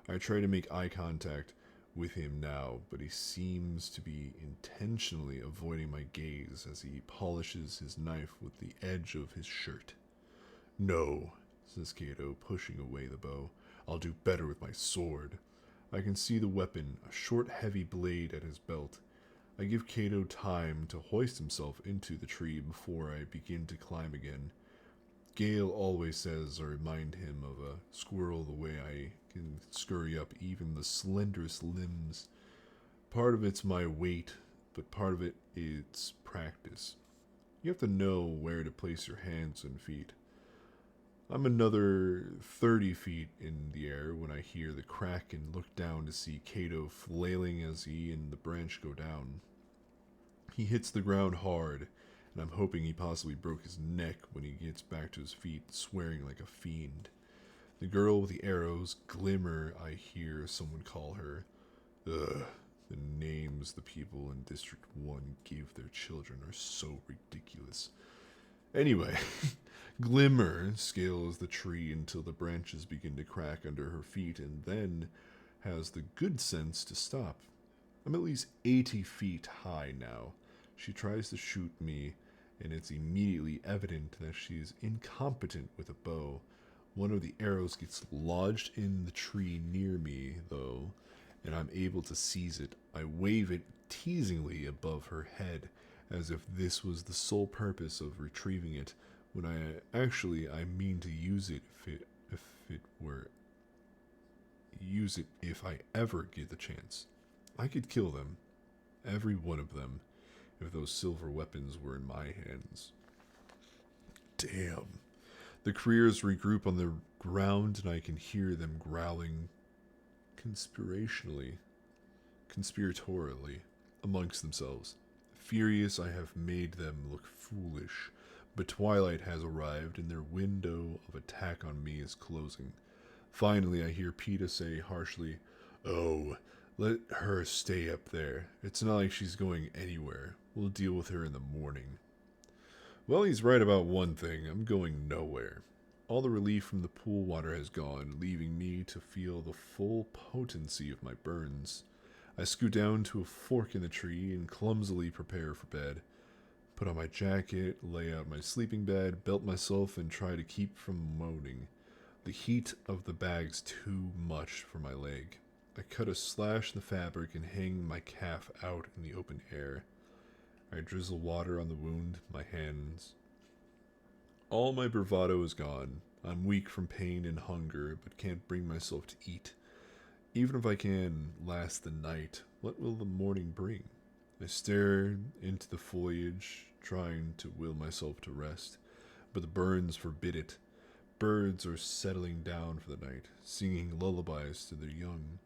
I try to make eye contact with him now, but he seems to be intentionally avoiding my gaze as he polishes his knife with the edge of his shirt. "No," says Kato, pushing away the bow. I'll do better with my sword. I can see the weapon, a short, heavy blade at his belt. I give Kato time to hoist himself into the tree before I begin to climb again. Gale always says I remind him of a squirrel the way I can scurry up even the slenderest limbs. Part of it's my weight, but part of it is practice. You have to know where to place your hands and feet. I'm another 30 feet in the air when I hear the crack and look down to see Kato flailing as he and the branch go down. He hits the ground hard, and I'm hoping he possibly broke his neck when he gets back to his feet, swearing like a fiend. The girl with the arrows, Glimmer, I hear someone call her. Ugh, the names the people in District 1 give their children are so ridiculous. Anyway, Glimmer scales the tree until the branches begin to crack under her feet and then has the good sense to stop. I'm at least 80 feet high now. She tries to shoot me, and it's immediately evident that she is incompetent with a bow. One of the arrows gets lodged in the tree near me, though, and I'm able to seize it. I wave it teasingly above her head, as if this was the sole purpose of retrieving it, when I mean to use it if I ever get the chance. I could kill them, every one of them, if those silver weapons were in my hands. Damn. The careers regroup on the ground, and I can hear them growling conspiratorially amongst themselves. Furious, I have made them look foolish, but twilight has arrived, and their window of attack on me is closing. Finally, I hear Peeta say harshly, "Oh, let her stay up there. It's not like she's going anywhere. We'll deal with her in the morning." Well, he's right about one thing. I'm going nowhere. All the relief from the pool water has gone, leaving me to feel the full potency of my burns. I scoot down to a fork in the tree and clumsily prepare for bed. Put on my jacket, lay out my sleeping bed, belt myself, and try to keep from moaning. The heat of the bag's too much for my leg. I cut a slash in the fabric and hang my calf out in the open air. I drizzle water on the wound, my hands. All my bravado is gone. I'm weak from pain and hunger, but can't bring myself to eat. Even if I can last the night, what will the morning bring? I stare into the foliage, trying to will myself to rest, but the burns forbid it. Birds are settling down for the night, singing lullabies to their young.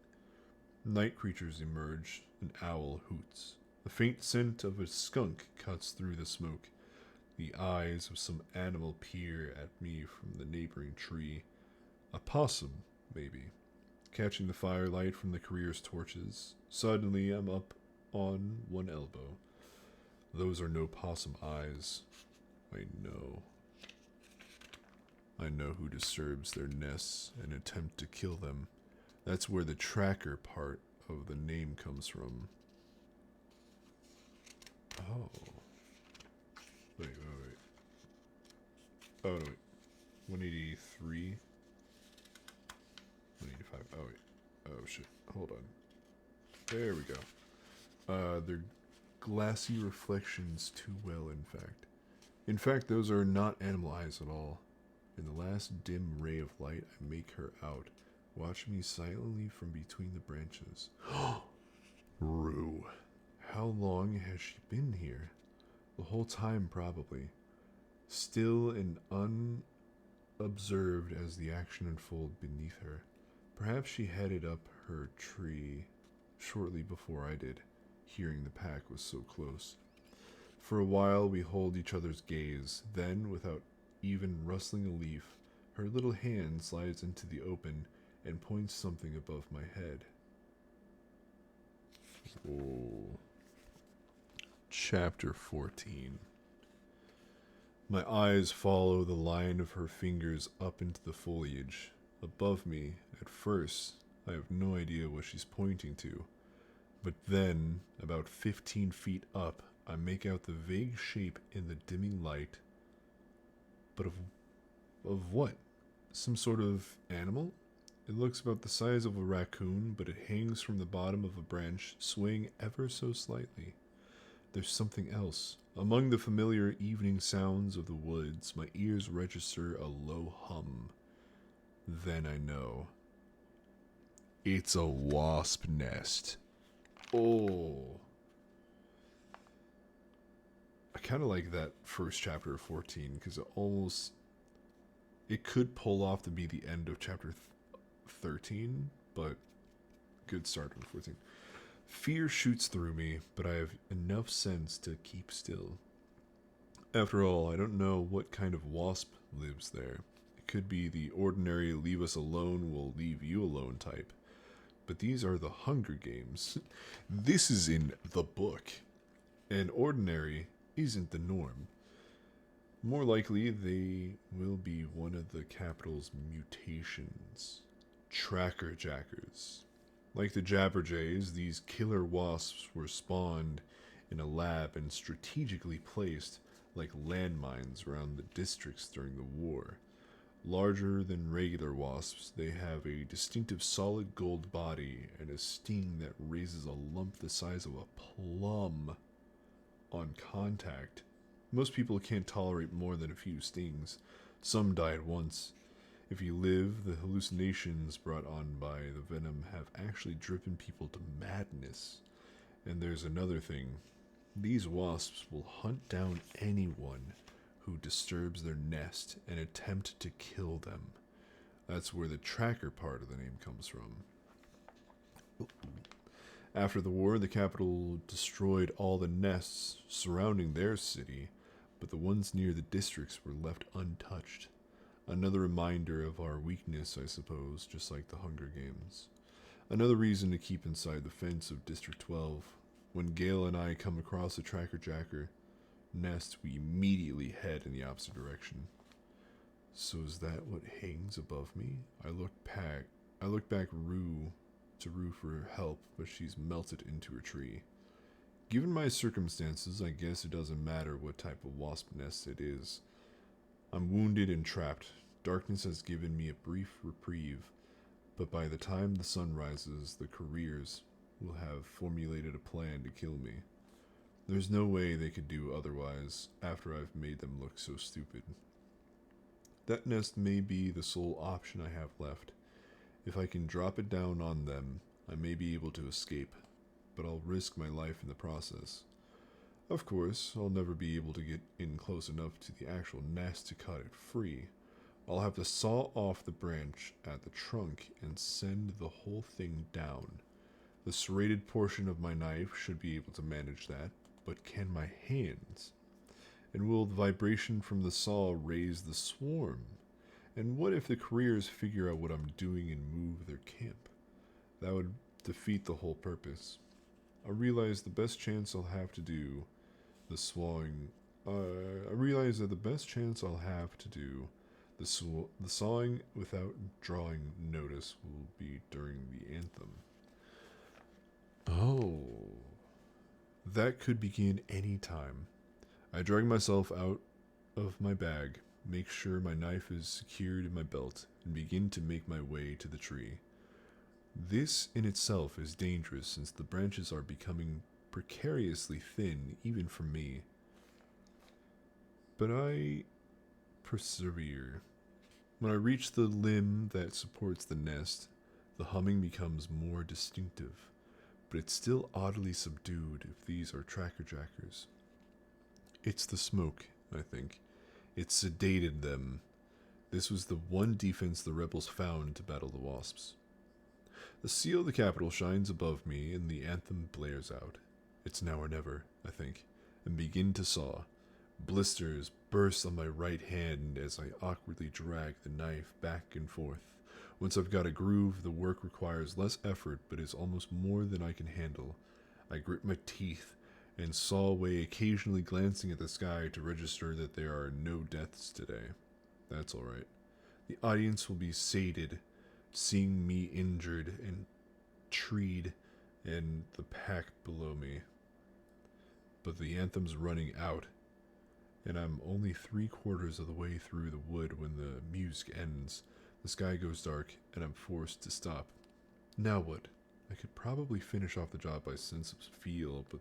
Night creatures emerge, an owl hoots. The faint scent of a skunk cuts through the smoke. The eyes of some animal peer at me from the neighboring tree. A possum, maybe. Catching the firelight from the career's torches, suddenly I'm up on one elbow. Those are no possum eyes. I know. I know who disturbs their nests and attempt to kill them. That's where the tracker part of the name comes from. Oh. Wait. Oh, no, wait. 183. 185. Oh, wait. Oh, shit. Hold on. There we go. They're glassy reflections too well, in fact. In fact, those are not animal eyes at all. In the last dim ray of light, I make her out, watching me silently from between the branches. Rue. How long has she been here? The whole time, probably. Still and unobserved as the action unfolded beneath her. Perhaps she headed up her tree shortly before I did, hearing the pack was so close. For a while we hold each other's gaze, then, without even rustling a leaf, her little hand slides into the open and points something above my head. Oh. Chapter 14. My eyes follow the line of her fingers up into the foliage. Above me, at first, I have no idea what she's pointing to. But then, about 15 feet up, I make out the vague shape in the dimming light. But of what? some sort of animal. It looks about the size of a raccoon, but it hangs from the bottom of a branch, swaying ever so slightly. There's something else. Among the familiar evening sounds of the woods, my ears register a low hum. Then I know. It's a wasp nest. Oh. I kind of like that first chapter of 14 because it could pull off to be the end of chapter 13, but good start on 14. Fear shoots through me, but I have enough sense to keep still. After all, I don't know what kind of wasp lives there. It could be the ordinary leave us alone, we'll leave you alone type. But these are the Hunger Games. This is in the book. And ordinary isn't the norm. More likely, they will be one of the capital's mutations. Tracker Jackers. Like the Jabberjays, these killer wasps were spawned in a lab and strategically placed like landmines around the districts during the war. Larger than regular wasps, they have a distinctive solid gold body and a sting that raises a lump the size of a plum on contact. Most people can't tolerate more than a few stings. Some die at once. If you live, the hallucinations brought on by the venom have actually driven people to madness. And there's another thing. These wasps will hunt down anyone who disturbs their nest and attempt to kill them. That's where the tracker part of the name comes from. After the war, the capital destroyed all the nests surrounding their city, but the ones near the districts were left untouched. Another reminder of our weakness, I suppose, just like the Hunger Games. Another reason to keep inside the fence of District 12. When Gale and I come across a Tracker Jacker nest, we immediately head in the opposite direction. So is that what hangs above me? I look back to Rue for help, but she's melted into a tree. Given my circumstances, I guess it doesn't matter what type of wasp nest it is. I'm wounded and trapped. Darkness has given me a brief reprieve, but by the time the sun rises, the careers will have formulated a plan to kill me. There's no way they could do otherwise after I've made them look so stupid. That nest may be the sole option I have left. If I can drop it down on them, I may be able to escape, but I'll risk my life in the process. Of course, I'll never be able to get in close enough to the actual nest to cut it free. I'll have to saw off the branch at the trunk and send the whole thing down. The serrated portion of my knife should be able to manage that, but can my hands? And will the vibration from the saw raise the swarm? And what if the careers figure out what I'm doing and move their camp? That would defeat the whole purpose. I realize the best chance I'll have to do the sawing without drawing notice will be during the anthem. Oh, that could begin any time. I drag myself out of my bag, make sure my knife is secured in my belt, and begin to make my way to the tree. This in itself is dangerous since the branches are becoming precariously thin even for me. But I persevere. When I reach the limb that supports the nest, the humming becomes more distinctive, but it's still oddly subdued if these are Tracker Jackers. It's the smoke, I think. It sedated them. This was the one defense the rebels found to battle the wasps. The seal of the capital shines above me, and the anthem blares out. It's now or never, I think, and begin to saw. Blisters burst on my right hand as I awkwardly drag the knife back and forth. Once I've got a groove, the work requires less effort, but is almost more than I can handle. I grit my teeth and saw away, occasionally glancing at the sky to register that there are no deaths today. That's all right. The audience will be sated, seeing me injured and treed and the pack below me. But the anthem's running out, and I'm only 3/4 of the way through the wood when the music ends. The sky goes dark, and I'm forced to stop. Now what? I could probably finish off the job by sense of feel, but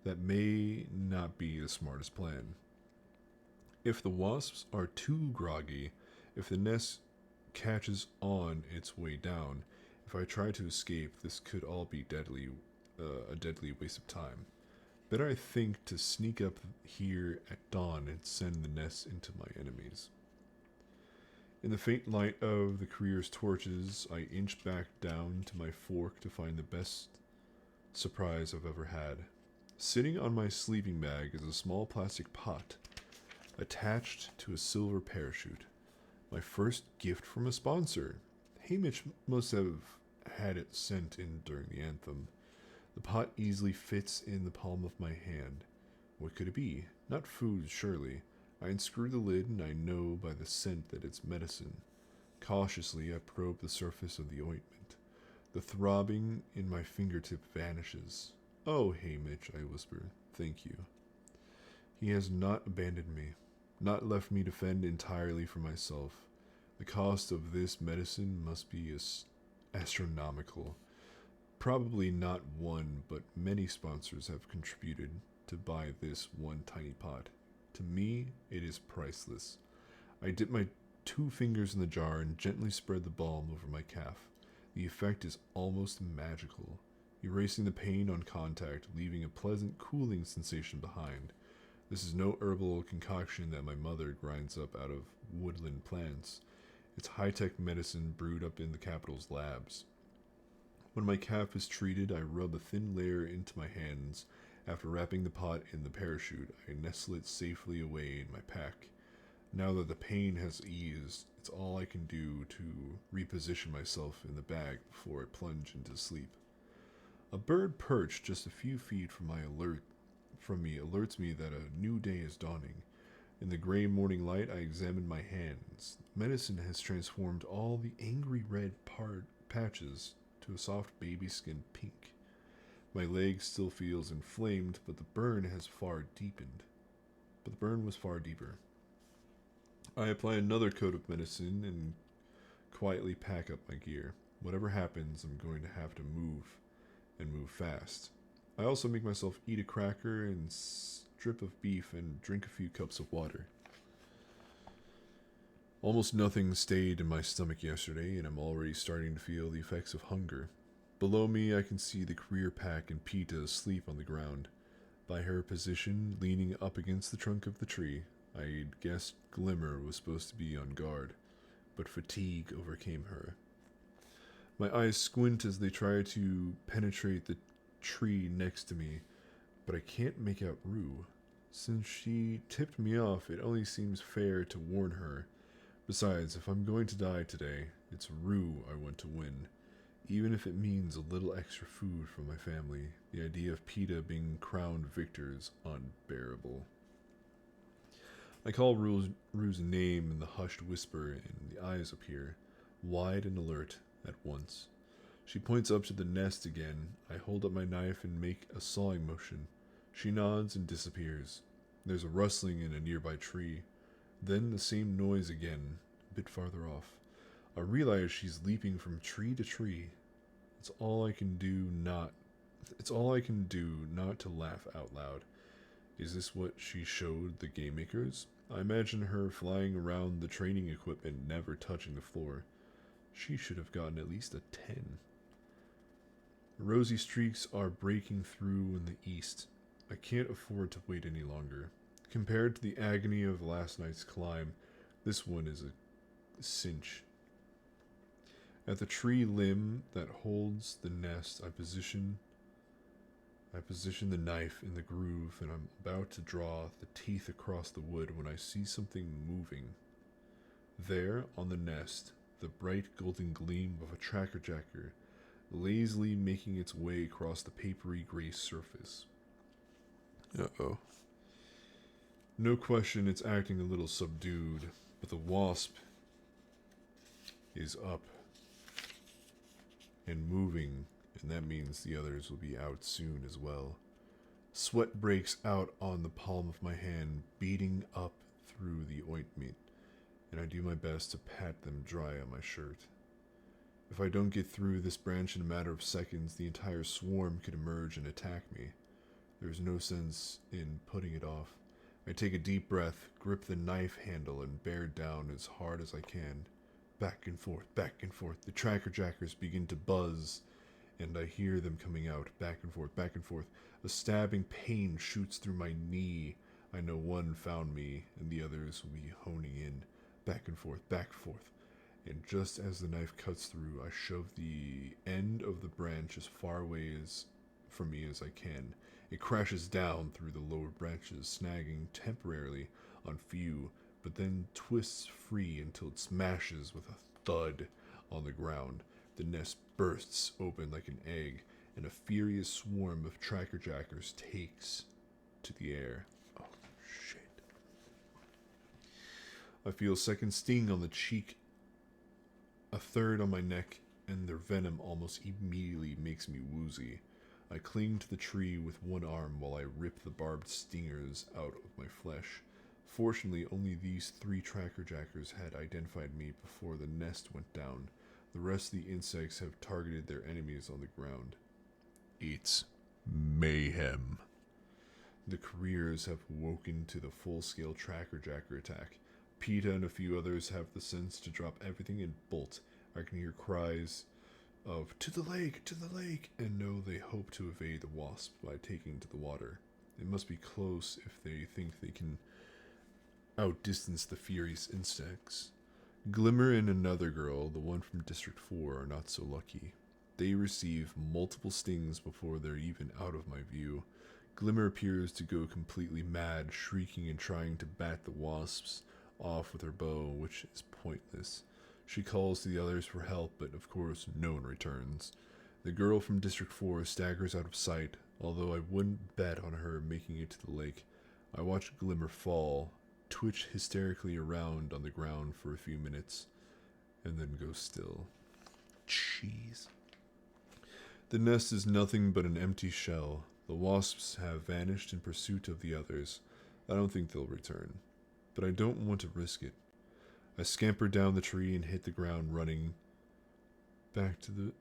that may not be the smartest plan. If the wasps are too groggy, if the nest catches on its way down, if I try to escape, this could all be a deadly waste of time. Better, I think, to sneak up here at dawn and send the nest into my enemies. In the faint light of the career's torches, I inch back down to my fork to find the best surprise I've ever had. Sitting on my sleeping bag is a small plastic pot attached to a silver parachute. My first gift from a sponsor. Hamish must have had it sent in during the anthem. The pot easily fits in the palm of my hand. What could it be? Not food, surely. I unscrew the lid and I know by the scent that it's medicine. Cautiously, I probe the surface of the ointment. The throbbing in my fingertip vanishes. Oh, Hamish, I whisper. Thank you. He has not abandoned me, not left me to fend entirely for myself. The cost of this medicine must be astronomical. Probably not one, but many sponsors have contributed to buy this one tiny pot. To me, it is priceless. I dip my 2 fingers in the jar and gently spread the balm over my calf. The effect is almost magical, erasing the pain on contact, leaving a pleasant cooling sensation behind. This is no herbal concoction that my mother grinds up out of woodland plants. It's high-tech medicine brewed up in the capital's labs. When my calf is treated, I rub a thin layer into my hands. After wrapping the pot in the parachute, I nestle it safely away in my pack. Now that the pain has eased, it's all I can do to reposition myself in the bag before I plunge into sleep. A bird perched just a few feet from me alerts me that a new day is dawning. In the gray morning light, I examine my hands. Medicine has transformed all the angry red patches to a soft baby skin pink. My leg still feels inflamed, but the burn was far deeper. I apply another coat of medicine and quietly pack up my gear. Whatever happens, I'm going to have to move, and move fast. I also make myself eat a cracker and strip of beef and drink a few cups of water. Almost nothing stayed in my stomach yesterday, and I'm already starting to feel the effects of hunger. Below me, I can see the career pack and Peta asleep on the ground. By her position, leaning up against the trunk of the tree, I'd guessed Glimmer was supposed to be on guard, but fatigue overcame her. My eyes squint as they try to penetrate the tree next to me, but I can't make out Rue. Since she tipped me off, it only seems fair to warn her. Besides, if I'm going to die today, it's Rue I want to win. Even if it means a little extra food for my family, the idea of Peta being crowned victor is unbearable. I call Rue's name in the hushed whisper, and the eyes appear, wide and alert, at once. She points up to the nest again. I hold up my knife and make a sawing motion. She nods and disappears. There's a rustling in a nearby tree. Then the same noise again, a bit farther off. I realize she's leaping from tree to tree. It's all I can do not to laugh out loud. Is this what she showed the game makers? I imagine her flying around the training equipment, never touching the floor. She should have gotten at least a 10. Rosy streaks are breaking through in the east. I can't afford to wait any longer. Compared to the agony of last night's climb, this one is a cinch. At the tree limb that holds the nest, I position the knife in the groove, and I'm about to draw the teeth across the wood when I see something moving. There, on the nest, the bright golden gleam of a tracker jacker, lazily making its way across the papery gray surface. Uh-oh. No question it's acting a little subdued, but the wasp is up and moving, and that means the others will be out soon as well. Sweat breaks out on the palm of my hand, beating up through the ointment, and I do my best to pat them dry on my shirt. If I don't get through this branch in a matter of seconds, the entire swarm could emerge and attack me. There's no sense in putting it off. I take a deep breath, grip the knife handle, and bear down as hard as I can. Back and forth, back and forth. The tracker jackers begin to buzz, and I hear them coming out, back and forth, back and forth. A stabbing pain shoots through my knee. I know one found me, and the others will be honing in. Back and forth, back and forth. And just as the knife cuts through, I shove the end of the branch as far away from me as I can. It crashes down through the lower branches, snagging temporarily on few, but then twists free until it smashes with a thud on the ground. The nest bursts open like an egg, and a furious swarm of tracker jackers takes to the air. Oh, shit. I feel a second sting on the cheek, a third on my neck, and their venom almost immediately makes me woozy. I cling to the tree with one arm while I rip the barbed stingers out of my flesh. Fortunately, only these 3 tracker jackers had identified me before the nest went down. The rest of the insects have targeted their enemies on the ground. It's mayhem. The careers have woken to the full-scale tracker jacker attack. PETA and a few others have the sense to drop everything and bolt. I can hear cries of to the lake, and know they hope to evade the wasp by taking to the water. It must be close if they think they can outdistance the furious insects. Glimmer and another girl, the one from District 4, are not so lucky. They receive multiple stings before they're even out of my view. Glimmer appears to go completely mad, shrieking and trying to bat the wasps off with her bow, which is pointless. She calls to the others for help, but of course no one returns. The girl from District 4 staggers out of sight, although I wouldn't bet on her making it to the lake. I watch Glimmer fall, twitch hysterically around on the ground for a few minutes, and then go still. Jeez. The nest is nothing but an empty shell. The wasps have vanished in pursuit of the others. I don't think they'll return, but I don't want to risk it. I scamper down the tree and hit the ground, running back to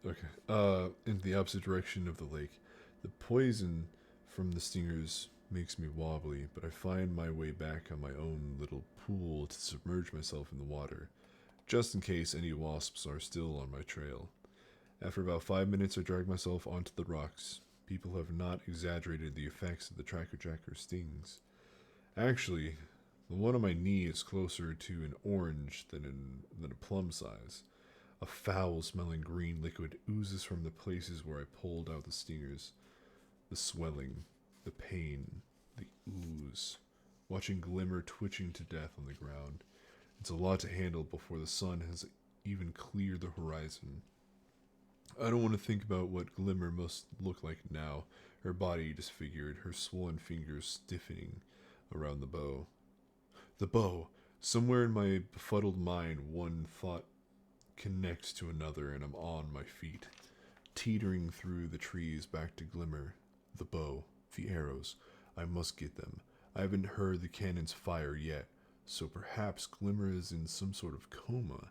into the opposite direction of the lake. The poison from the stingers makes me wobbly, but I find my way back on my own little pool to submerge myself in the water, just in case any wasps are still on my trail. After about 5 minutes, I drag myself onto the rocks. People have not exaggerated the effects of the tracker jacker stings. Actually, the one on my knee is closer to an orange than a plum size. A foul-smelling green liquid oozes from the places where I pulled out the stingers. The swelling, the pain, the ooze. Watching Glimmer twitching to death on the ground. It's a lot to handle before the sun has even cleared the horizon. I don't want to think about what Glimmer must look like now, her body disfigured, her swollen fingers stiffening around the bow. The bow! Somewhere in my befuddled mind, one thought connects to another, and I'm on my feet, teetering through the trees back to Glimmer. The bow, the arrows, I must get them. I haven't heard the cannons fire yet, so perhaps Glimmer is in some sort of coma,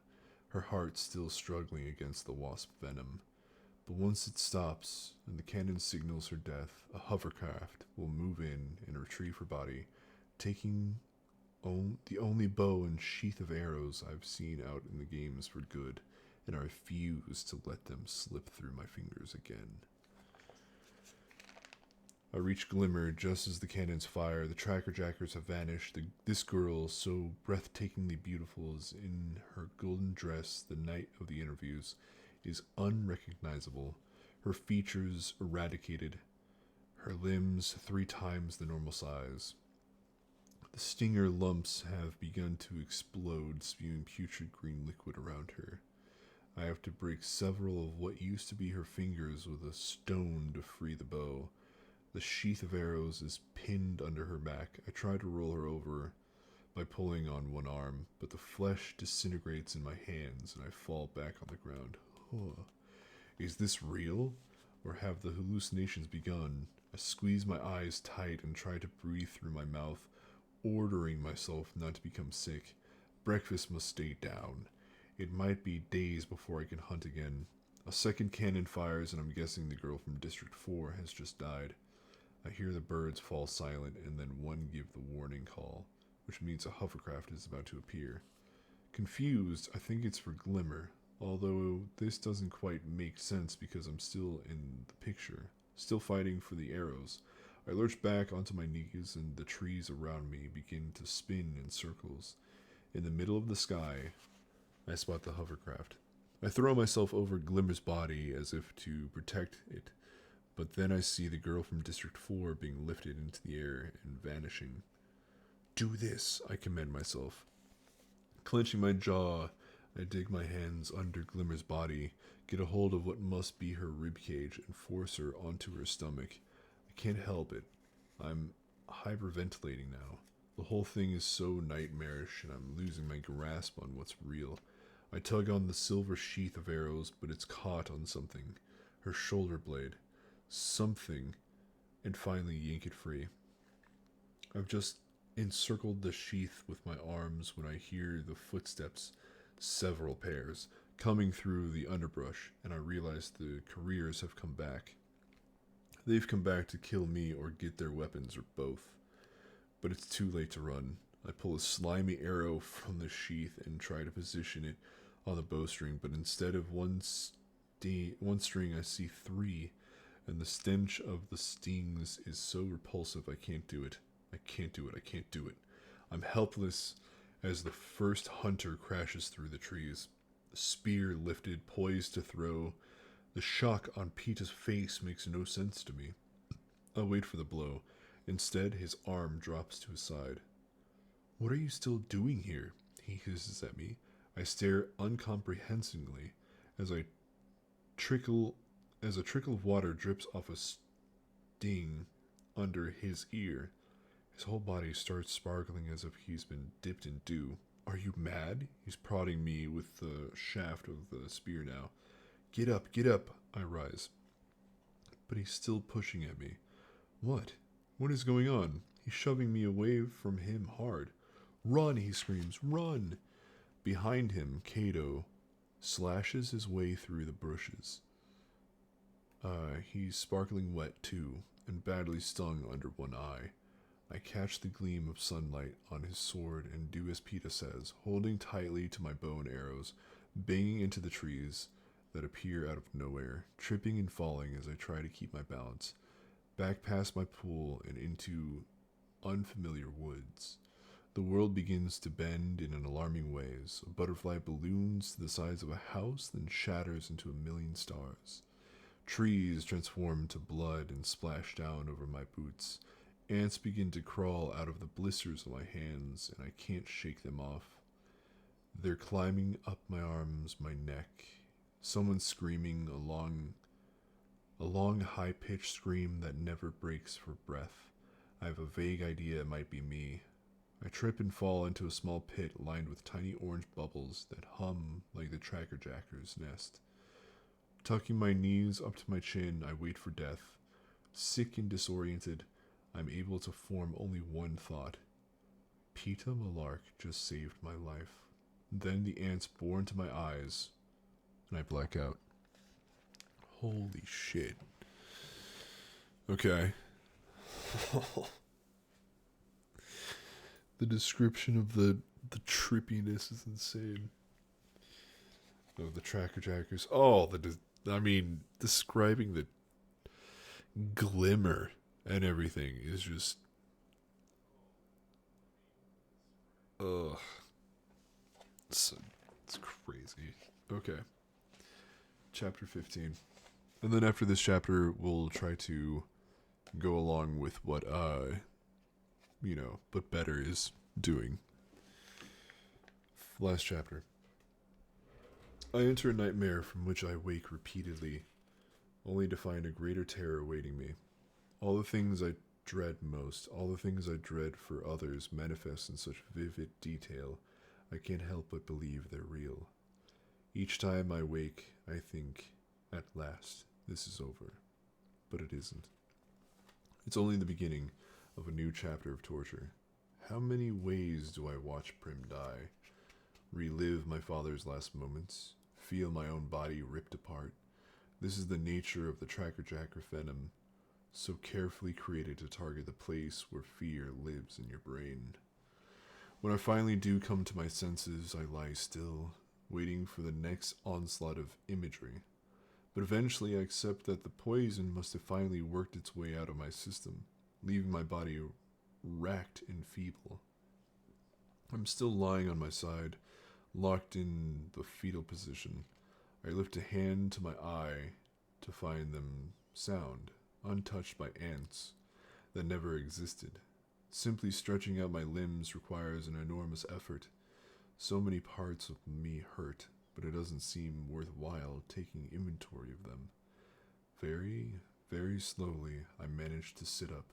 her heart still struggling against the wasp venom. But once it stops, and the cannon signals her death, a hovercraft will move in and retrieve her body, taking the only bow and sheath of arrows I've seen out in the games for good, and I refuse to let them slip through my fingers again. I reach Glimmer just as the cannons fire. The tracker jackers have vanished. This girl, so breathtakingly beautiful as in her golden dress the night of the interviews, is unrecognizable. Her features eradicated, her limbs 3 times the normal size. The stinger lumps have begun to explode, spewing putrid green liquid around her. I have to break several of what used to be her fingers with a stone to free the bow. The sheath of arrows is pinned under her back. I try to roll her over by pulling on one arm, but the flesh disintegrates in my hands and I fall back on the ground. Is this real? Or have the hallucinations begun? I squeeze my eyes tight and try to breathe through my mouth, ordering myself not to become sick, Breakfast must stay down. It might be days before I can hunt again. A second cannon fires, and I'm guessing the girl from District 4 has just died. I hear the birds fall silent, and then one give the warning call, which means a hovercraft is about to appear. Confused, I think it's for Glimmer, although this doesn't quite make sense because I'm still in the picture, still fighting for the arrows. I lurch back onto my knees, and the trees around me begin to spin in circles. In the middle of the sky, I spot the hovercraft. I throw myself over Glimmer's body as if to protect it, but then I see the girl from District 4 being lifted into the air and vanishing. Do this, I command myself. Clenching my jaw, I dig my hands under Glimmer's body, get a hold of what must be her ribcage, and force her onto her stomach. I can't help it. I'm hyperventilating now. The whole thing is so nightmarish, and I'm losing my grasp on what's real. I tug on the silver sheath of arrows, but it's caught on something. Her shoulder blade. Something. And finally yank it free. I've just encircled the sheath with my arms when I hear the footsteps, several pairs, coming through the underbrush, and I realize the careers have come back. They've come back to kill me or get their weapons, or both. But it's too late to run. I pull a slimy arrow from the sheath and try to position it on the bowstring, but instead of one string I see three, and the stench of the stings is so repulsive I can't do it. I can't do it. I'm helpless as the first hunter crashes through the trees. Spear lifted, poised to throw. The shock on Pita's face makes no sense to me. I wait for the blow. Instead, his arm drops to his side. What are you still doing here? He hisses at me. I stare uncomprehensively as a trickle of water drips off a sting under his ear. His whole body starts sparkling as if he's been dipped in dew. Are you mad? He's prodding me with the shaft of the spear now. Get up, I rise. But he's still pushing at me. What? What is going on? He's shoving me away from him hard. Run, he screams, run! Behind him, Kato slashes his way through the bushes. He's sparkling wet too, and badly stung under one eye. I catch the gleam of sunlight on his sword and do as Pita says, holding tightly to my bow and arrows, banging into the trees that appear out of nowhere, tripping and falling as I try to keep my balance. Back past my pool and into unfamiliar woods. The world begins to bend in an alarming ways. A butterfly balloons to the size of a house, then shatters into a million stars. Trees transform to blood and splash down over my boots. Ants begin to crawl out of the blisters of my hands, and I can't shake them off. They're climbing up my arms, my neck. Someone's screaming a long high-pitched scream that never breaks for breath. I have a vague idea it might be me. I trip and fall into a small pit lined with tiny orange bubbles that hum like the Tracker Jacker's nest. Tucking my knees up to my chin, I wait for death. Sick and disoriented, I'm able to form only one thought. Pita Malark just saved my life. Then the ants bore into my eyes, and I black out. Holy shit. Okay. The description of the trippiness is insane. Oh, the Tracker Jackers. Oh, describing the glimmer and everything is just... Ugh. It's crazy. Okay. Chapter 15. And then after this chapter, we'll try to go along with what, but Better is doing. Last chapter. I enter a nightmare from which I wake repeatedly, only to find a greater terror awaiting me. All the things I dread most, all the things I dread for others manifest in such vivid detail, I can't help but believe they're real. Each time I wake, I think, at last, this is over. But it isn't. It's only the beginning of a new chapter of torture. How many ways do I watch Prim die? relive my father's last moments, feel my own body ripped apart. This is the nature of the Tracker Jacker venom, so carefully created to target the place where fear lives in your brain. When I finally do come to my senses, I lie still, waiting for the next onslaught of imagery. But eventually I accept that the poison must have finally worked its way out of my system, leaving my body racked and feeble. I'm still lying on my side, locked in the fetal position. I lift a hand to my eye to find them sound, untouched by ants that never existed. Simply stretching out my limbs requires an enormous effort. So many parts of me hurt, but it doesn't seem worthwhile taking inventory of them. Very, very slowly, I manage to sit up.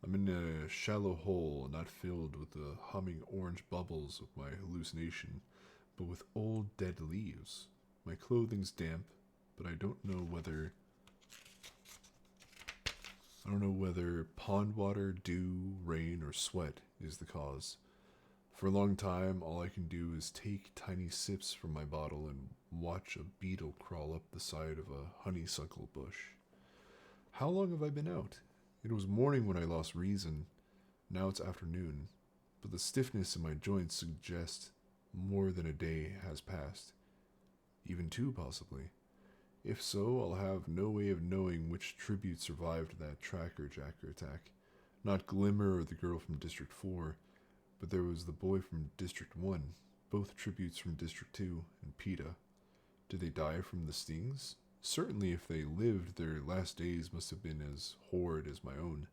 I'm in a shallow hole not filled with the humming orange bubbles of my hallucination, but with old dead leaves. My clothing's damp, but I don't know whether pond water, dew, rain, or sweat is the cause. For a long time, all I can do is take tiny sips from my bottle and watch a beetle crawl up the side of a honeysuckle bush. How long have I been out? It was morning when I lost reason. Now it's afternoon, but the stiffness in my joints suggests more than a day has passed. Even two, possibly. If so, I'll have no way of knowing which tribute survived that Tracker Jacker attack. Not Glimmer or the girl from District 4, but there was the boy from District 1, both tributes from District 2, and PETA. Did they die from the stings? Certainly if they lived, their last days must have been as horrid as my own.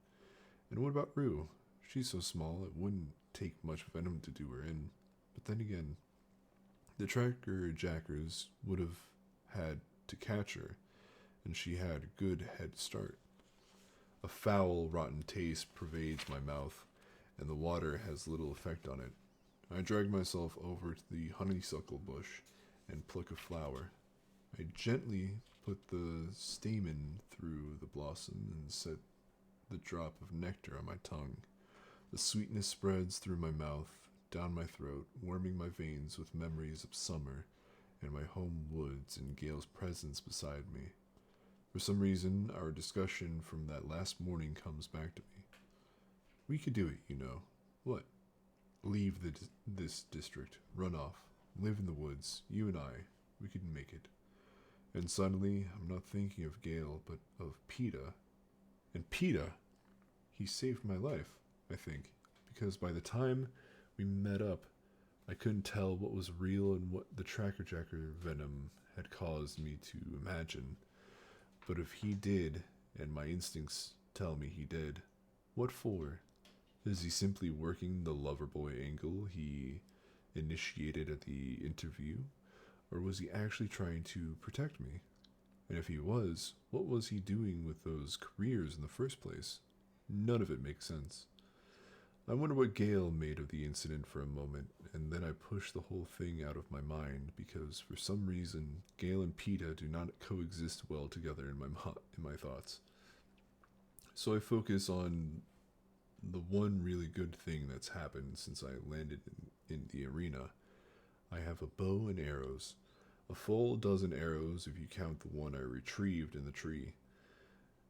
And what about Rue? She's so small, it wouldn't take much venom to do her in. But then again, the Tracker Jackers would have had to catch her, and she had a good head start. A foul, rotten taste pervades my mouth, and the water has little effect on it. I drag myself over to the honeysuckle bush and pluck a flower. I gently put the stamen through the blossom and set the drop of nectar on my tongue. The sweetness spreads through my mouth, down my throat, warming my veins with memories of summer and my home woods and Gale's presence beside me. For some reason, our discussion from that last morning comes back to me. We could do it, you know. What? Leave this district, run off, live in the woods, you and I, we could make it. And suddenly, I'm not thinking of Gale, but of PETA. And PETA, he saved my life, I think, because by the time we met up, I couldn't tell what was real and what the Tracker Jacker venom had caused me to imagine. But if he did, and my instincts tell me he did, what for? Is he simply working the lover boy angle he initiated at the interview? Or was he actually trying to protect me? And if he was, what was he doing with those careers in the first place? None of it makes sense. I wonder what Gale made of the incident for a moment, and then I push the whole thing out of my mind because for some reason Gale and PETA do not coexist well together in my thoughts. So I focus on the one really good thing that's happened since I landed in the arena. I have a bow and arrows. A full dozen arrows if you count the one I retrieved in the tree.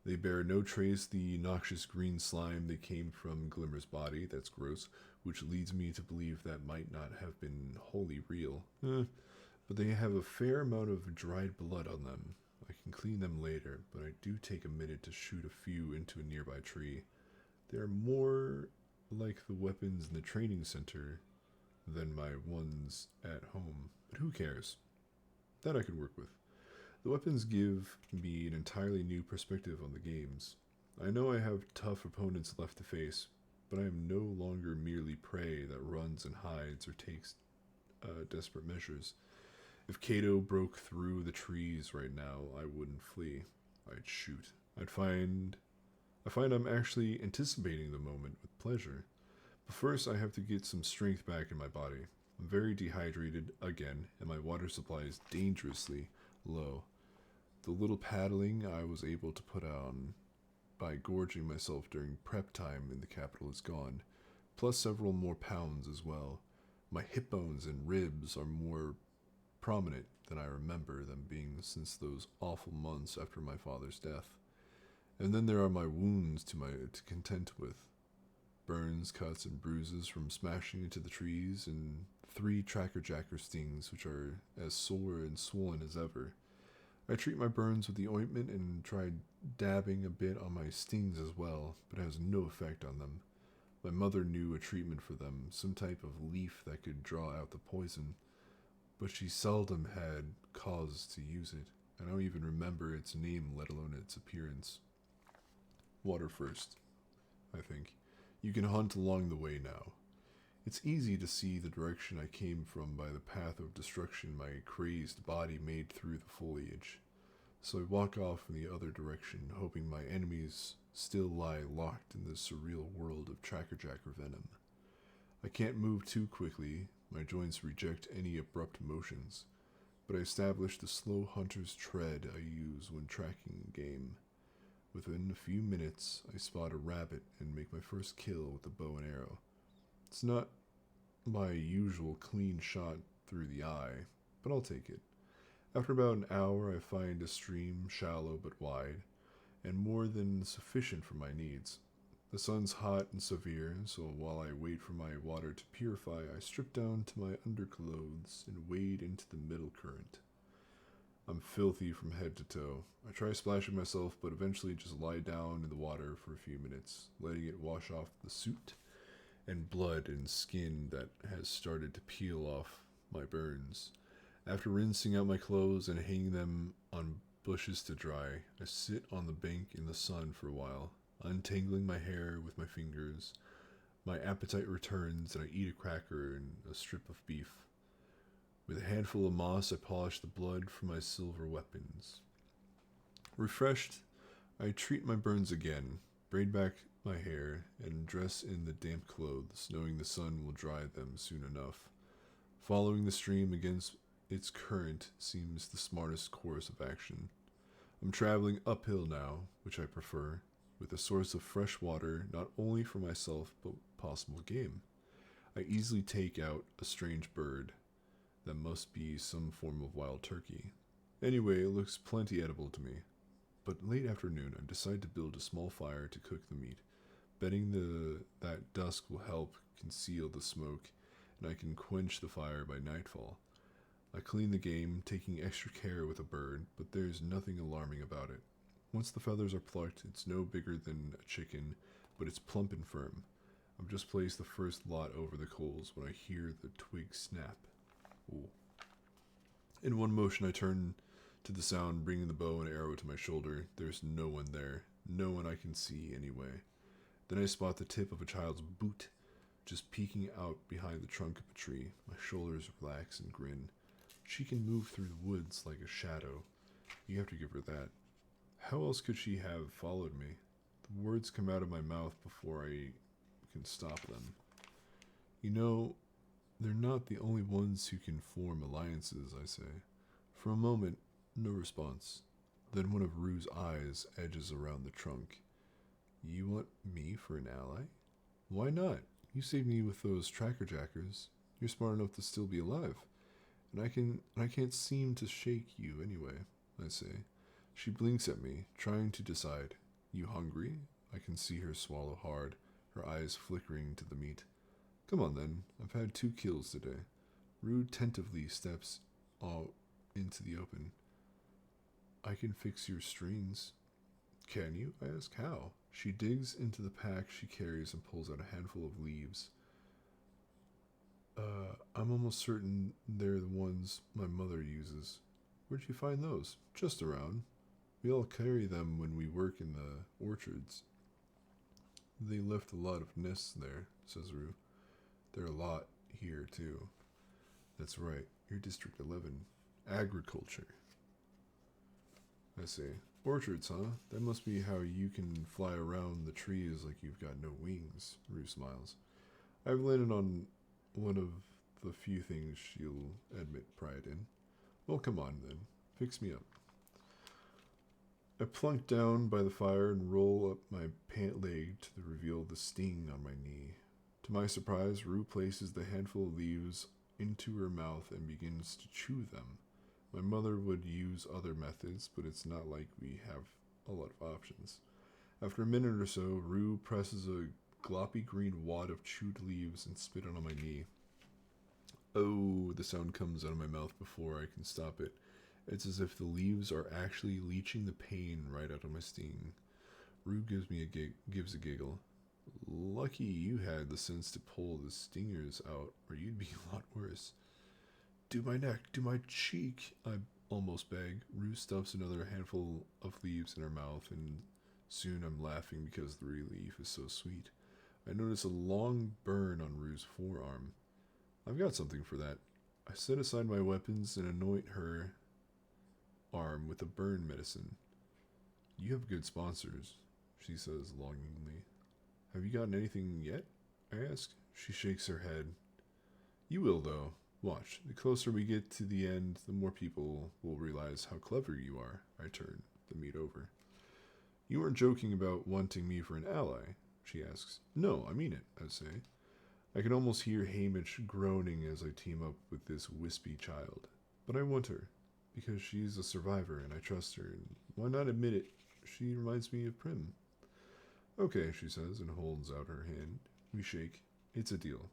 They bear no trace the noxious green slime that came from Glimmer's body, that's gross, which leads me to believe that might not have been wholly real. But they have a fair amount of dried blood on them. I can clean them later, but I do take a minute to shoot a few into a nearby tree. They're more like the weapons in the training center than my ones at home, but who cares? That I could work with. The weapons give me an entirely new perspective on the games. I know I have tough opponents left to face, but I am no longer merely prey that runs and hides or takes desperate measures. If Kato broke through the trees right now, I wouldn't flee. I'd shoot. I find I'm actually anticipating the moment with pleasure. But first I have to get some strength back in my body. I'm very dehydrated again, and my water supply is dangerously low. The little paddling I was able to put on by gorging myself during prep time in the capital is gone, plus several more pounds as well. My hip bones and ribs are more prominent than I remember them being since those awful months after my father's death. And then there are my wounds to contend with. Burns, cuts, and bruises from smashing into the trees, and 3 tracker jacker stings which are as sore and swollen as ever. I treat my burns with the ointment and tried dabbing a bit on my stings as well, but it has no effect on them. My mother knew a treatment for them, some type of leaf that could draw out the poison, but she seldom had cause to use it. I don't even remember its name, let alone its appearance. Water first, I think. You can hunt along the way now. It's easy to see the direction I came from by the path of destruction my crazed body made through the foliage. So I walk off in the other direction, hoping my enemies still lie locked in this surreal world of trackerjacker venom. I can't move too quickly, my joints reject any abrupt motions, but I establish the slow hunter's tread I use when tracking game. Within a few minutes, I spot a rabbit and make my first kill with the bow and arrow. It's not my usual clean shot through the eye, but I'll take it. After about an hour, I find a stream, shallow but wide, and more than sufficient for my needs. The sun's hot and severe, so while I wait for my water to purify, I strip down to my underclothes and wade into the middle current. I'm filthy from head to toe. I try splashing myself, but eventually just lie down in the water for a few minutes, letting it wash off the suit and blood and skin that has started to peel off my burns. After rinsing out my clothes and hanging them on bushes to dry, I sit on the bank in the sun for a while, untangling my hair with my fingers. My appetite returns and I eat a cracker and a strip of beef. With a handful of moss, I polish the blood from my silver weapons. Refreshed, I treat my burns again, braid back my hair, and dress in the damp clothes, knowing the sun will dry them soon enough. Following the stream against its current seems the smartest course of action. I'm traveling uphill now, which I prefer, with a source of fresh water not only for myself but possible game. I easily take out a strange bird. That must be some form of wild turkey. Anyway, it looks plenty edible to me. But late afternoon, I decide to build a small fire to cook the meat, betting that dusk will help conceal the smoke, and I can quench the fire by nightfall. I clean the game, taking extra care with a bird, but there's nothing alarming about it. Once the feathers are plucked, it's no bigger than a chicken, but it's plump and firm. I've just placed the first lot over the coals when I hear the twig snap. Ooh. In one motion, I turn to the sound, bringing the bow and arrow to my shoulder. There's no one there. No one I can see anyway. Then I spot the tip of a child's boot just peeking out behind the trunk of a tree. My shoulders relax and grin. She can move through the woods like a shadow. You have to give her that. How else could she have followed me? The words come out of my mouth before I can stop them. You know, they're not the only ones who can form alliances, I say. For a moment, no response. Then one of Rue's eyes edges around the trunk. You want me for an ally? Why not? You saved me with those tracker jackers. You're smart enough to still be alive. And I can't seem to shake you anyway, I say. She blinks at me, trying to decide. You hungry? I can see her swallow hard, her eyes flickering to the meat. Come on then, I've had 2 kills today. Rue tentatively steps out into the open. I can fix your strings. Can you? I ask. How? She digs into the pack she carries and pulls out a handful of leaves. I'm almost certain they're the ones my mother uses. Where'd you find those? Just around. We all carry them when we work in the orchards. They left a lot of nests there, says Rue. There are a lot here, too. That's right. You're District 11. Agriculture. I say. Orchards, huh? That must be how you can fly around the trees like you've got no wings, Rue smiles. I've landed on one of the few things she'll admit pride in. Well, come on, then. Fix me up. I plunk down by the fire and roll up my pant leg to reveal the sting on my knee. To my surprise, Rue places the handful of leaves into her mouth and begins to chew them. My mother would use other methods, but it's not like we have a lot of options. After a minute or so, Rue presses a gloppy green wad of chewed leaves and spit it on my knee. Oh, the sound comes out of my mouth before I can stop it. It's as if the leaves are actually leaching the pain right out of my sting. Rue gives a giggle. Lucky you had the sense to pull the stingers out, or you'd be a lot worse. Do my neck, do my cheek, I almost beg. Rue stuffs another handful of leaves in her mouth, and soon I'm laughing because the relief is so sweet. I notice a long burn on Rue's forearm. I've got something for that. I set aside my weapons and anoint her arm with a burn medicine. You have good sponsors, she says longingly. Have you gotten anything yet? I ask. She shakes her head. You will, though. Watch. The closer we get to the end, the more people will realize how clever you are. I turn the meat over. You aren't joking about wanting me for an ally, she asks. No, I mean it, I say. I can almost hear Hamish groaning as I team up with this wispy child. But I want her, because she's a survivor and I trust her, and why not admit it? She reminds me of Prim. Okay, she says, and holds out her hand. We shake. It's a deal.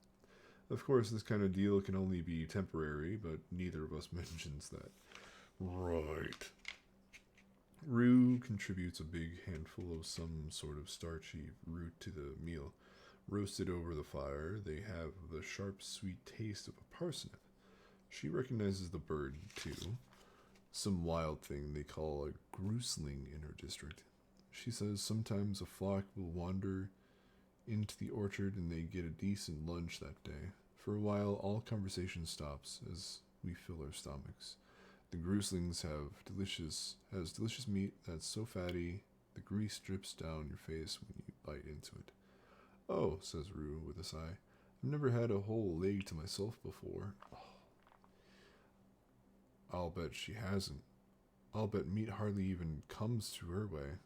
Of course, this kind of deal can only be temporary, but neither of us mentions that. Right. Rue contributes a big handful of some sort of starchy root to the meal. Roasted over the fire, they have the sharp, sweet taste of a parsnip. She recognizes the bird, too. Some wild thing they call a grousling in her district. She says sometimes a flock will wander into the orchard and they get a decent lunch that day. For a while, all conversation stops as we fill our stomachs. The grouslings has delicious meat that's so fatty the grease drips down your face when you bite into it. Oh, says Rue with a sigh. I've never had a whole leg to myself before. Oh. I'll bet she hasn't. I'll bet meat hardly even comes to her way.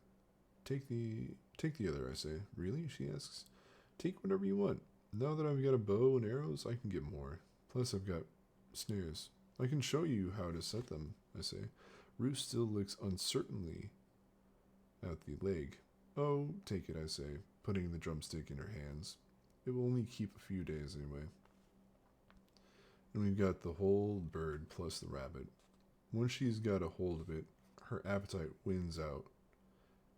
Take the other, I say. Really? She asks. Take whatever you want. Now that I've got a bow and arrows, I can get more. Plus, I've got snares. I can show you how to set them, I say. Rue still looks uncertainly at the leg. Oh, take it, I say, putting the drumstick in her hands. It will only keep a few days anyway. And we've got the whole bird plus the rabbit. Once she's got a hold of it, her appetite wins out,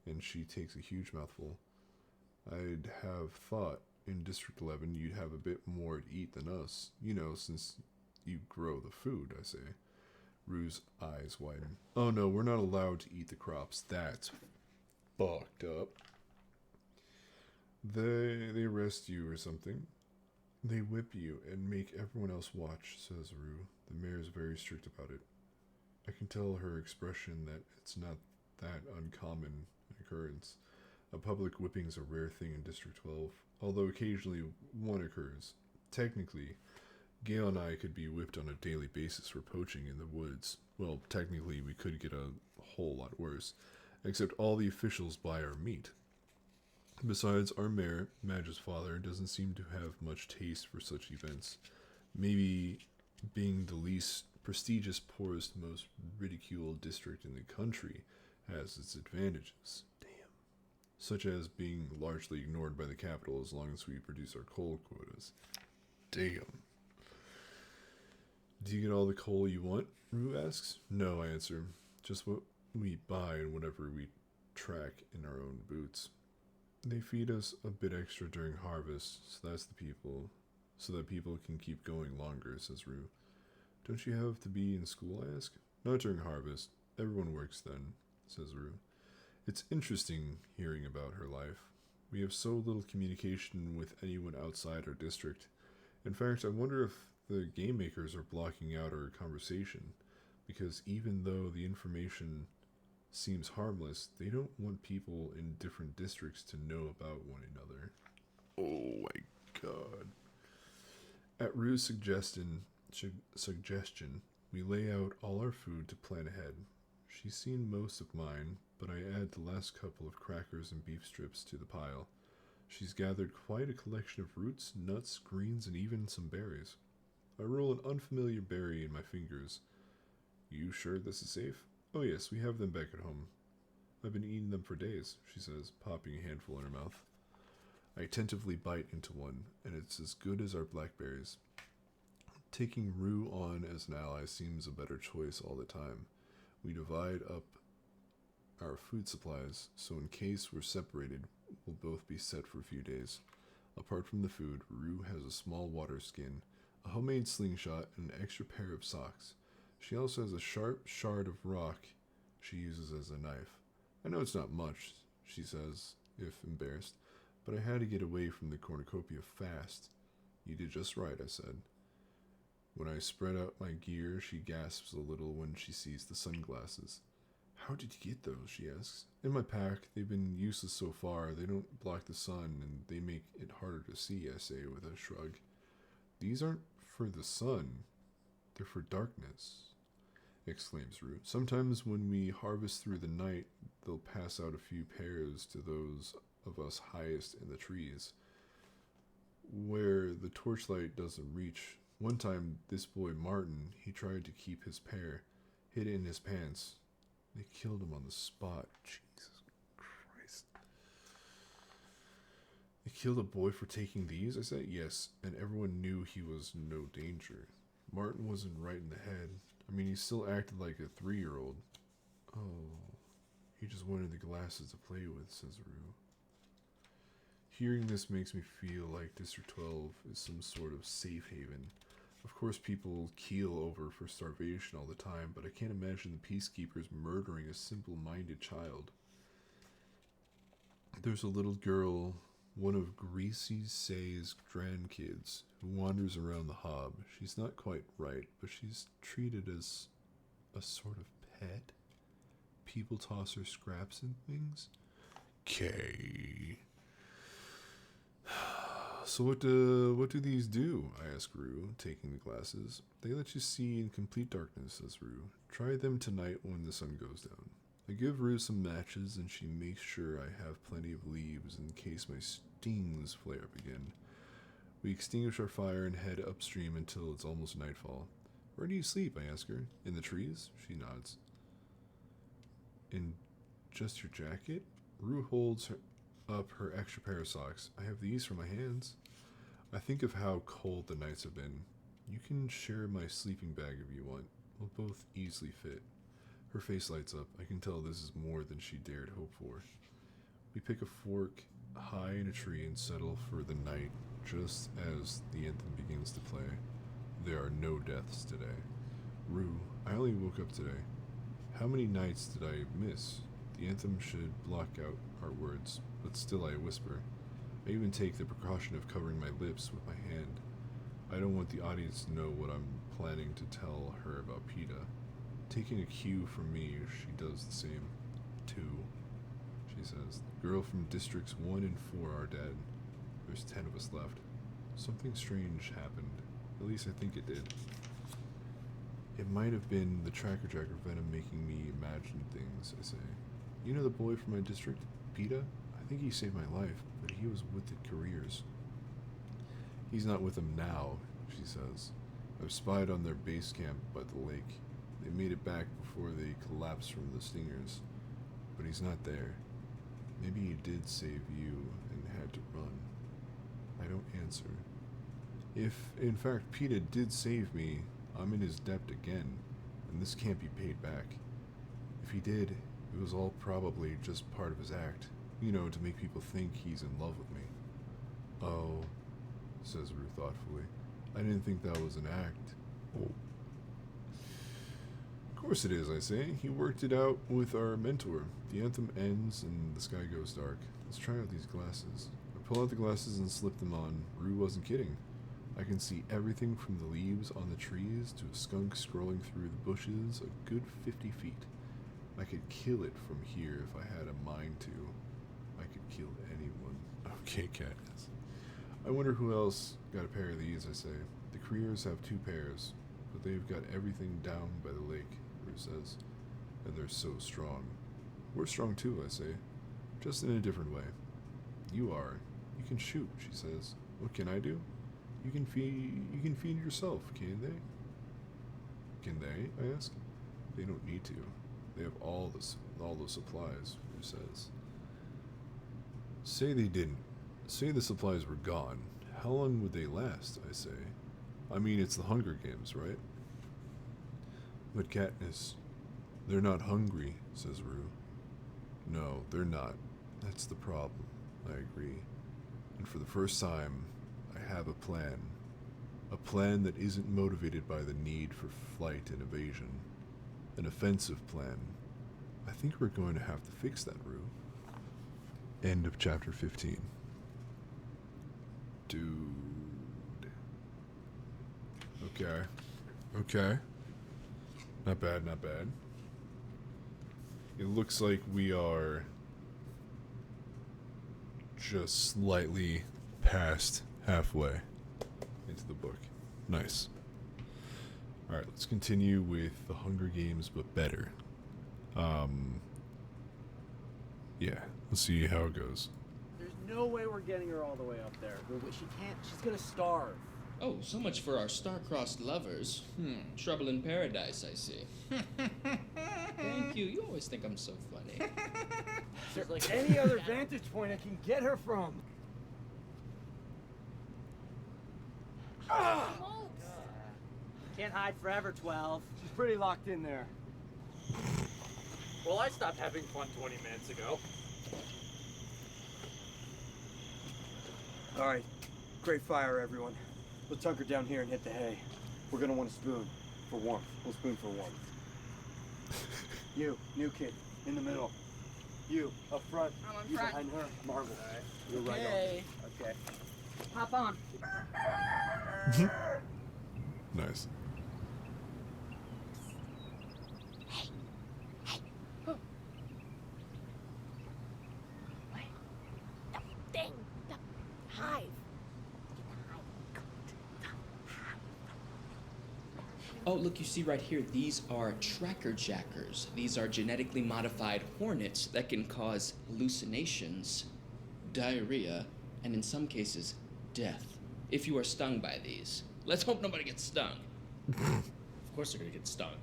and she takes a huge mouthful. I'd have thought in District 11 you'd have a bit more to eat than us, since you grow the food, I say. Rue's eyes widen. Oh no, we're not allowed to eat the crops. That's fucked up. They arrest you or something. They whip you and make everyone else watch, says Rue. The mayor's very strict about it. I can tell her expression that it's not that uncommon an occurrence. A public whipping's a rare thing in District 12, although occasionally one occurs. Technically, Gail and I could be whipped on a daily basis for poaching in the woods. Well, technically we could get a whole lot worse, except all the officials buy our meat. Besides, our mayor, Madge's father, doesn't seem to have much taste for such events. Maybe being the least prestigious, poorest, most ridiculed district in the country has its advantages. Damn. Such as being largely ignored by the capital as long as we produce our coal quotas. Damn. Do you get all the coal you want? Rue asks. No, I answer. Just what we buy and whatever we track in our own boots. They feed us a bit extra during harvest, so that people can keep going longer, says Rue. Don't you have to be in school, I ask? Not during harvest. Everyone works then, says Rue. It's interesting hearing about her life. We have so little communication with anyone outside our district. In fact, I wonder if the game makers are blocking out our conversation, because even though the information seems harmless, they don't want people in different districts to know about one another. Oh my god. At Rue's suggestion, we lay out all our food to plan ahead. She's seen most of mine, but I add the last couple of crackers and beef strips to the pile. She's gathered quite a collection of roots, nuts, greens, and even some berries. I roll an unfamiliar berry in my fingers. You sure this is safe? Oh yes, we have them back at home. I've been eating them for days, she says, popping a handful in her mouth. I attentively bite into one, and it's as good as our blackberries. Taking Rue on as an ally seems a better choice all the time. We divide up our food supplies, so in case we're separated, we'll both be set for a few days. Apart from the food, Rue has a small water skin, a homemade slingshot, and an extra pair of socks. She also has a sharp shard of rock she uses as a knife. I know it's not much, she says, if embarrassed, but I had to get away from the cornucopia fast. You did just right, I said. When I spread out my gear, she gasps a little when she sees the sunglasses. How did you get those, she asks. In my pack. They've been useless so far. They don't block the sun, and they make it harder to see, I say with a shrug. These aren't for the sun. They're for darkness, exclaims Rue. Sometimes when we harvest through the night, they'll pass out a few pairs to those of us highest in the trees, where the torchlight doesn't reach. One time, this boy Martin, he tried to keep his pair, hid it in his pants. They killed him on the spot. Jesus Christ. They killed a boy for taking these? I said, yes, and everyone knew he was no danger. Martin wasn't right in the head. I mean, he still acted like a 3-year-old. Oh, he just wanted the glasses to play with, says Rue. Hearing this makes me feel like District 12 is some sort of safe haven. Of course, people keel over for starvation all the time, but I can't imagine the peacekeepers murdering a simple-minded child. There's a little girl, one of Greasy Say's grandkids, who wanders around the hob. She's not quite right, but she's treated as a sort of pet. People toss her scraps and things. Okay. So what do these do? I ask Rue, taking the glasses. They let you see in complete darkness, says Rue. Try them tonight when the sun goes down. I give Rue some matches, and she makes sure I have plenty of leaves in case my stings flare up again. We extinguish our fire and head upstream until it's almost nightfall. Where do you sleep? I ask her. In the trees? She nods. In just your jacket? Rue holds up her extra pair of socks. I have these for my hands. I think of how cold the nights have been. You can share my sleeping bag if you want. We'll both easily fit. Her face lights up. I can tell this is more than she dared hope for. We pick a fork high in a tree and settle for the night just as the anthem begins to play. There are no deaths today. Rue, I only woke up today. How many nights did I miss? The anthem should block out our words, but still I whisper. I even take the precaution of covering my lips with my hand. I don't want the audience to know what I'm planning to tell her about PETA. Taking a cue from me, she does the same. 2, she says. The girl from Districts 1 and 4 are dead. There's 10 of us left. Something strange happened. At least I think it did. It might have been the Tracker Jacker venom making me imagine things, I say. You know the boy from my district, PETA? I think he saved my life, but he was with the Careers. He's not with them now, she says. I've spied on their base camp by the lake. They made it back before they collapsed from the stingers. But he's not there. Maybe he did save you and had to run. I don't answer. If, in fact, PETA did save me, I'm in his debt again, and this can't be paid back. If he did, it was all probably just part of his act, you know, to make people think he's in love with me. Oh, says Rue thoughtfully. I didn't think that was an act. Oh. Of course it is, I say. He worked it out with our mentor. The anthem ends and the sky goes dark. Let's try out these glasses. I pull out the glasses and slip them on. Rue wasn't kidding. I can see everything from the leaves on the trees to a skunk scrolling through the bushes a good 50 feet. I could kill it from here if I had a mind to. I could kill anyone. Okay, Katniss. I wonder who else got a pair of these, I say. The Careers have 2 pairs, but they've got everything down by the lake, Rue says. And they're so strong. We're strong too, I say. Just in a different way. You are. You can shoot, she says. What can I do? You can feed yourself, can they? Can they? I ask. They don't need to. They have all the supplies, Rue says. Say they didn't. Say the supplies were gone. How long would they last, I say? I mean, it's the Hunger Games, right? But Katniss, they're not hungry, says Rue. No, they're not. That's the problem, I agree. And for the first time, I have a plan. A plan that isn't motivated by the need for flight and evasion. An offensive plan. I think we're going to have to fix that, Rue. End of chapter 15. Dude. Okay. Okay. Not bad, not bad. It looks like we are just slightly past halfway into the book. Nice. Alright, let's continue with the Hunger Games, but better. Yeah, let's see how it goes. There's no way we're getting her all the way up there. She can't. She's gonna starve. Oh, so much for our star-crossed lovers. Trouble in paradise, I see. Thank you. You always think I'm so funny. There's like any other vantage point I can get her from. Can't hide forever, 12. She's pretty locked in there. Well, I stopped having fun 20 minutes ago. All right, great fire, everyone. Let's hunker down here and hit the hay. We're gonna want a spoon for warmth. We'll spoon for warmth. You, new kid, in the middle. You, up front. I'm up You front. behind her. Marvel. You're right Okay. on. Okay. Hop on. Nice. Thing. The hive. Oh, look, you see right here, these are tracker jackers. These are genetically modified hornets that can cause hallucinations, diarrhea, and in some cases, death, if you are stung by these. Let's hope nobody gets stung. Of course they're gonna get stung.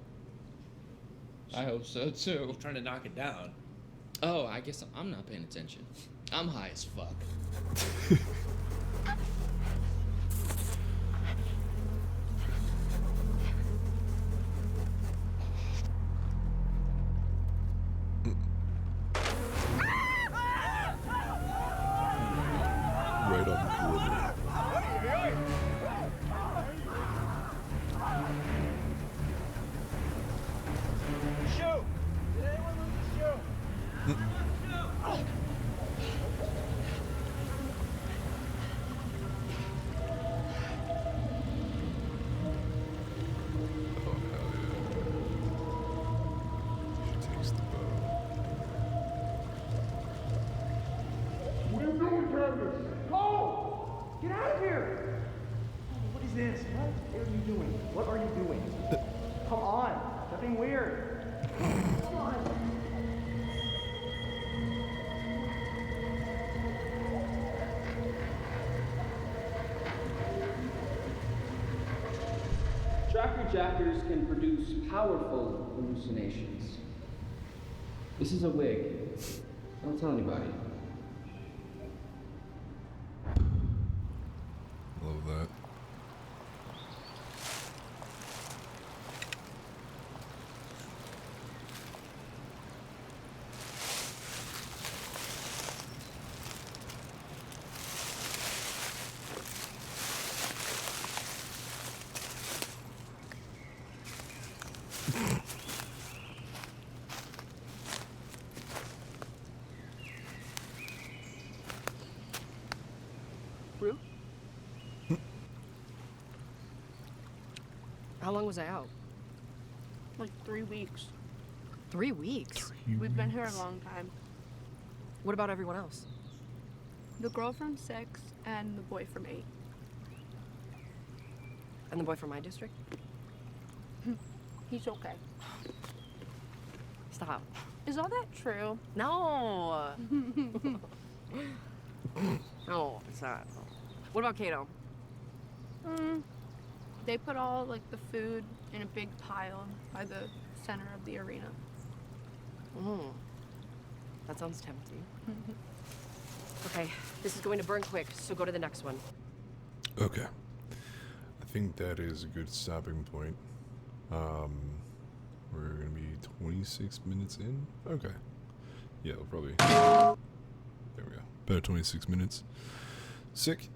I hope so, too. Trying to knock it down. Oh, I guess I'm not paying attention. I'm high as fuck. Right on the perimeter. Shoot! Did anyone lose the shoe? Oh, hell yeah. She takes the bow. What are you doing, Travis? Cole! Get out of here! What is this? What are you doing? What are you doing? Come on! Nothing weird. Come on. Tracker jackers can produce powerful hallucinations. This is a wig. Don't tell anybody. Love that. Rue? How long was I out? Like 3 weeks. 3 weeks? We've been here a long time. What about everyone else? The girl from 6 and the boy from 8. And the boy from my district? He's okay. Stop. Is all that true? No! Oh, it's not. What about Kato? They put all like the food in a big pile by the center of the arena. That sounds tempting. Okay, this is going to burn quick, so go to the next one. Okay. I think that is a good stopping point. We're gonna be 26 minutes in. Okay. Yeah, we'll probably. There we go. About 26 minutes. Sick.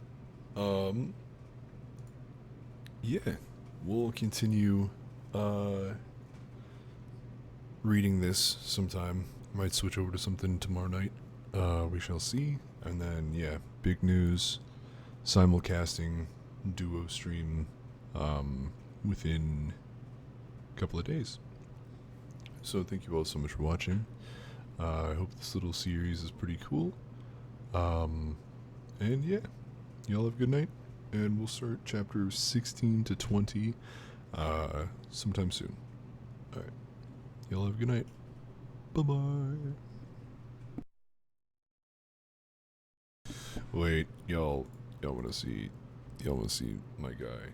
Yeah, we'll continue reading this sometime. Might switch over to something tomorrow night. We shall see. And then, yeah, big news. Simulcasting duo stream within a couple of days. So thank you all so much for watching. I hope this little series is pretty cool. And yeah, y'all have a good night. And we'll start chapters 16 to 20 sometime soon. Alright. Y'all have a good night. Bye-bye. Wait, y'all wanna see my guy,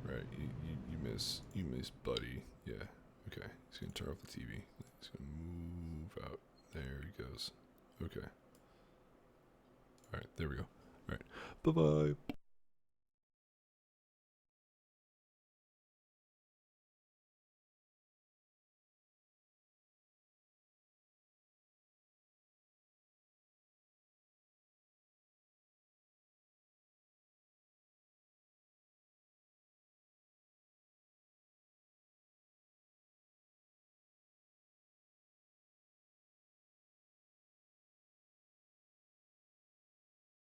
right? You miss Buddy. Yeah. Okay. He's gonna turn off the TV. He's gonna move out. There he goes. Okay. Alright, there we go. Alright. Bye-bye.